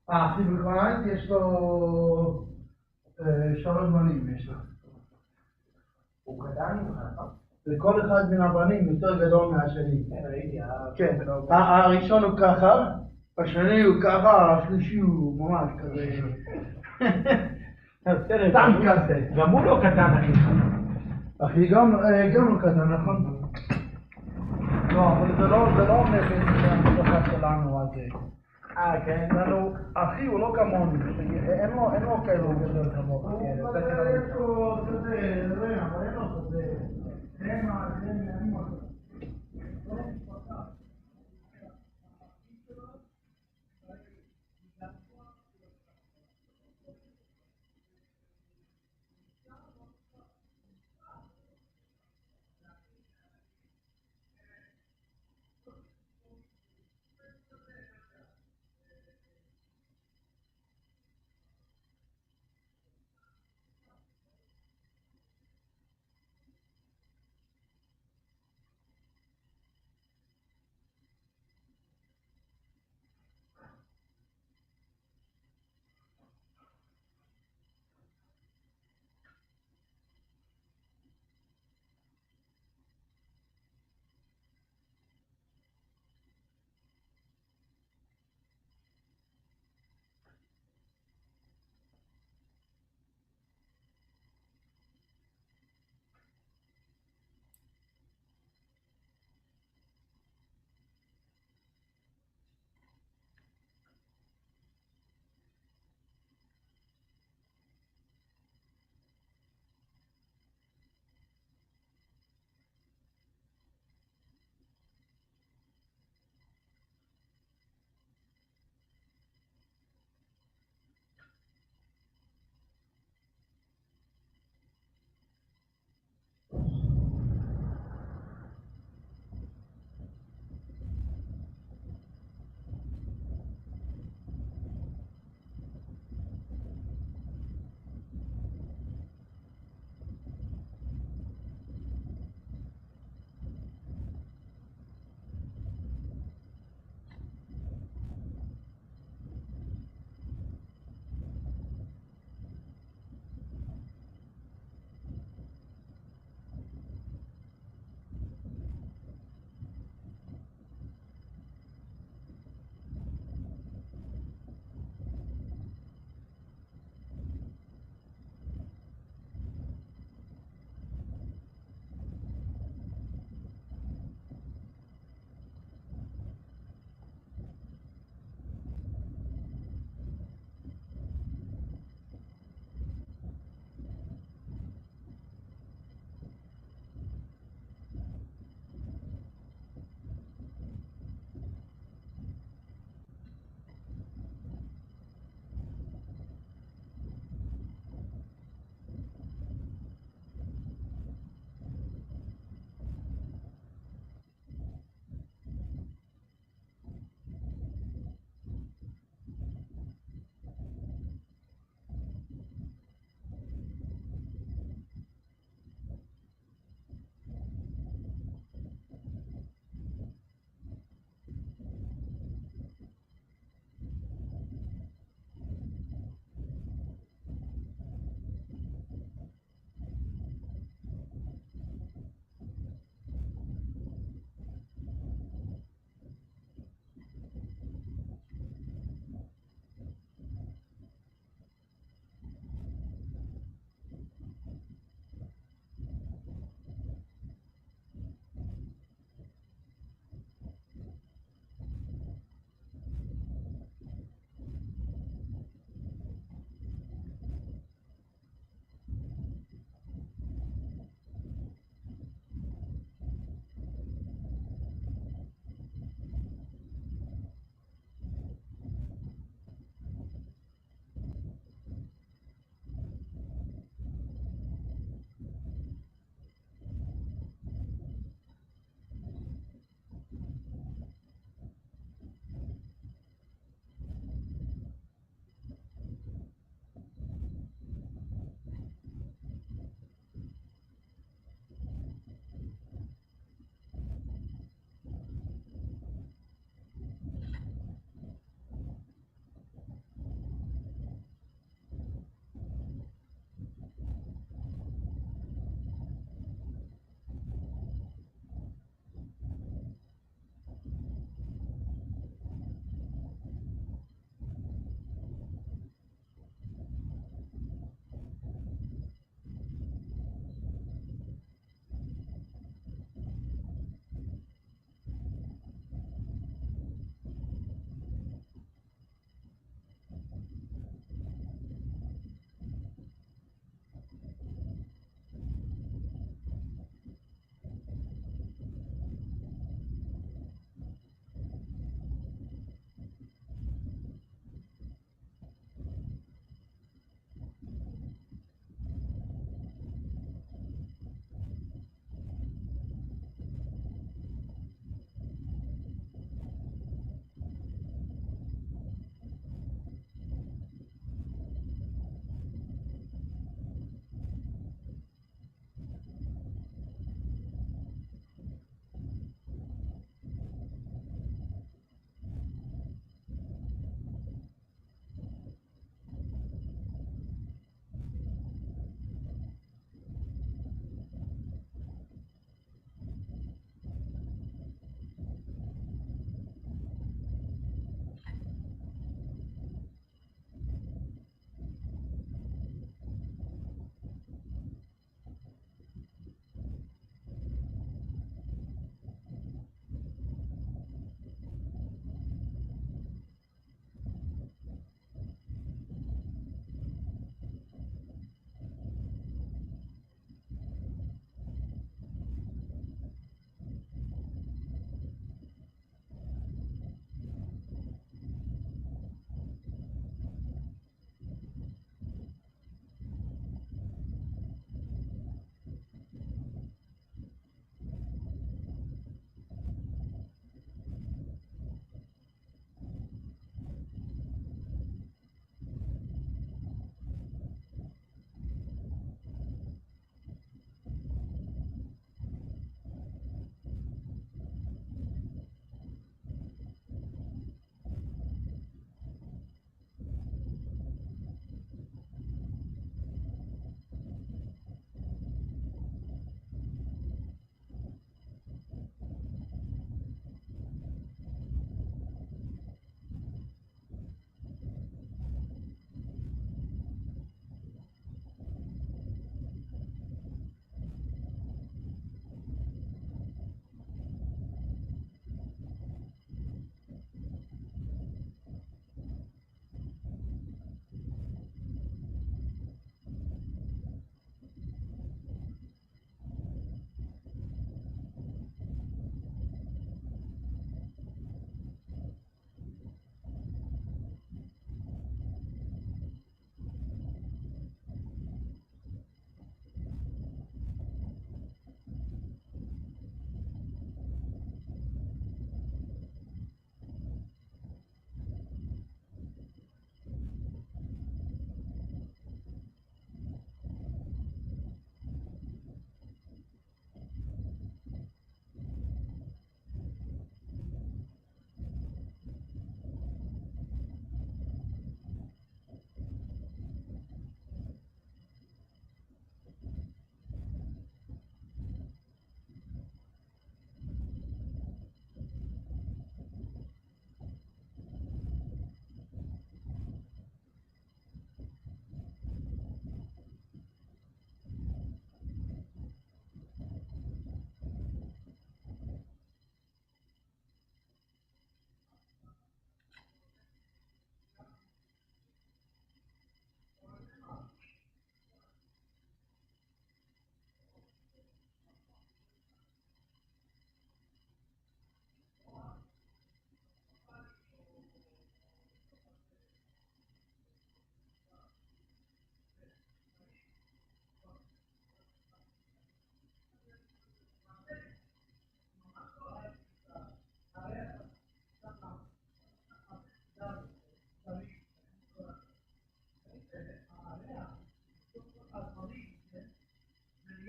אחי מגרונאי יש לו 3 בנים יש לו. הוא קטן ממך, נכון? וכל אחד מן הבנים יותר גדול מהשני. כן, ראיתי, כן, הראשון הוא ככה, השני הוא ככה, השלישי הוא ממש כזה. סתם כזה. גם הוא לא קטן, אחיך. אחי גם לא קטן, נכון? לא, אבל זה לא אומר שהמשפחה שלנו הזה. כן? אחי הוא לא כמוני, אין לו כאלו גדול כמוך. יש לו כזה, אבל אין לו כזה.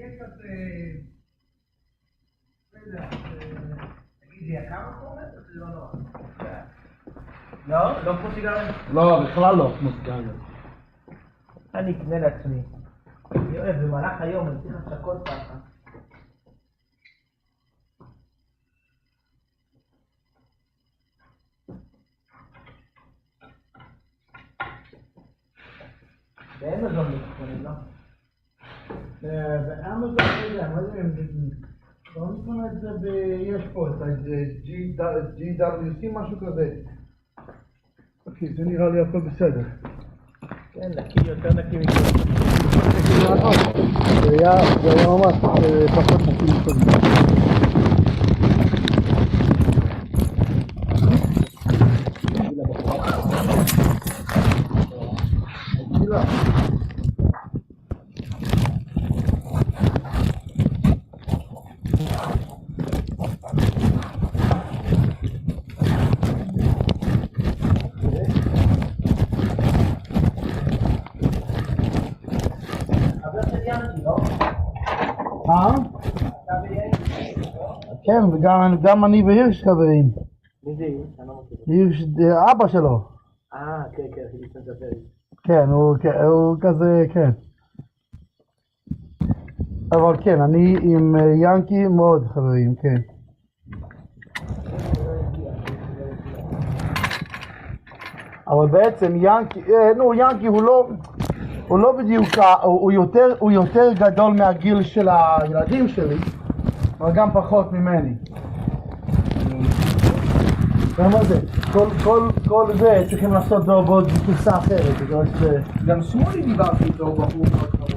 יש עוד, לא יודע, תגיד, זה יקר החומר או שזה לא נורא? לא? לא כמו סיגריה? לא, בכלל לא כמו סיגריה. אני אקנה לעצמי. אני אוהב, במהלך היום אני צריך לחכות ככה. באמזון מתכונים, לא? באמזון, לא יודע, מה זה, לא נקרא את זה יש פה, את ה-GWC, משהו כזה. אוקיי, זה נראה לי הכל בסדר. כן, נקי, יותר נקי מכאן. זה היה ממש פחות נקי מכאן. כן, וגם אני והירש חברים. מי זה הירש? אני לא מכיר. הירש, אבא שלו. כן, כן, הירש מדבר. כן, הוא כזה, כן. אבל כן, אני עם ינקי מאוד חברים, כן. אבל בעצם ינקי, ינקי הוא לא בדיוק, הוא יותר גדול מהגיל של הילדים שלי, אבל גם פחות ממני. מה זה? כל זה צריכים לעשות בעוד גרסה אחרת, בגלל ש... גם שמולי דיברתי איתו בחור מאוד קרוב.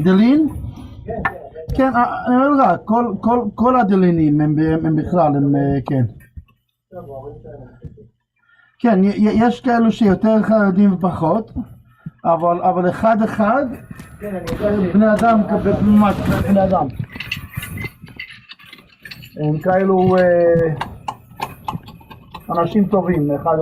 דלין? כן, כן, אני אומר לך, כל הדלינים הם בכלל, הם כן. כן, יש כאלו שיותר חרדים ופחות, אבל אחד בני אדם, ממש בני אדם. הם כאלו אנשים טובים, אחד.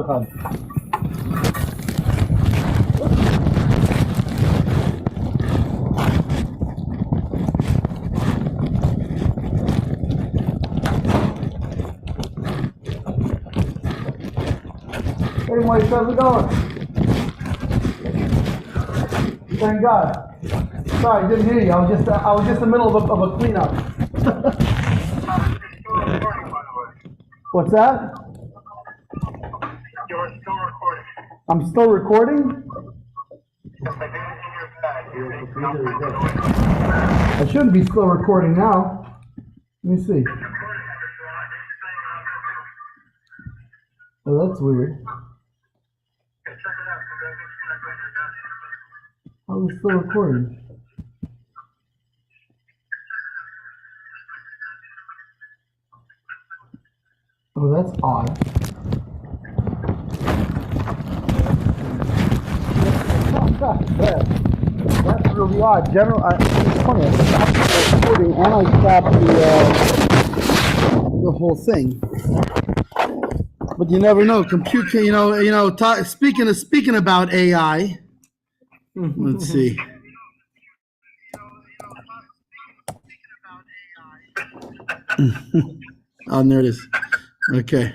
Hey, Mike, how's it going? Thank God. Sorry, I didn't hear you. I was just in the middle of a cleanup. What's that? You're still recording. I'm still recording? Yes, I didn't hear that. I shouldn't be still recording now. Let me see. Oh, that's weird. How is it still recording? Oh, that's odd. That's really odd. It's funny. I stopped recording and I stopped the whole thing. But you never know. Computer, speaking about AI. Let's see. Oh, there it is. Okay.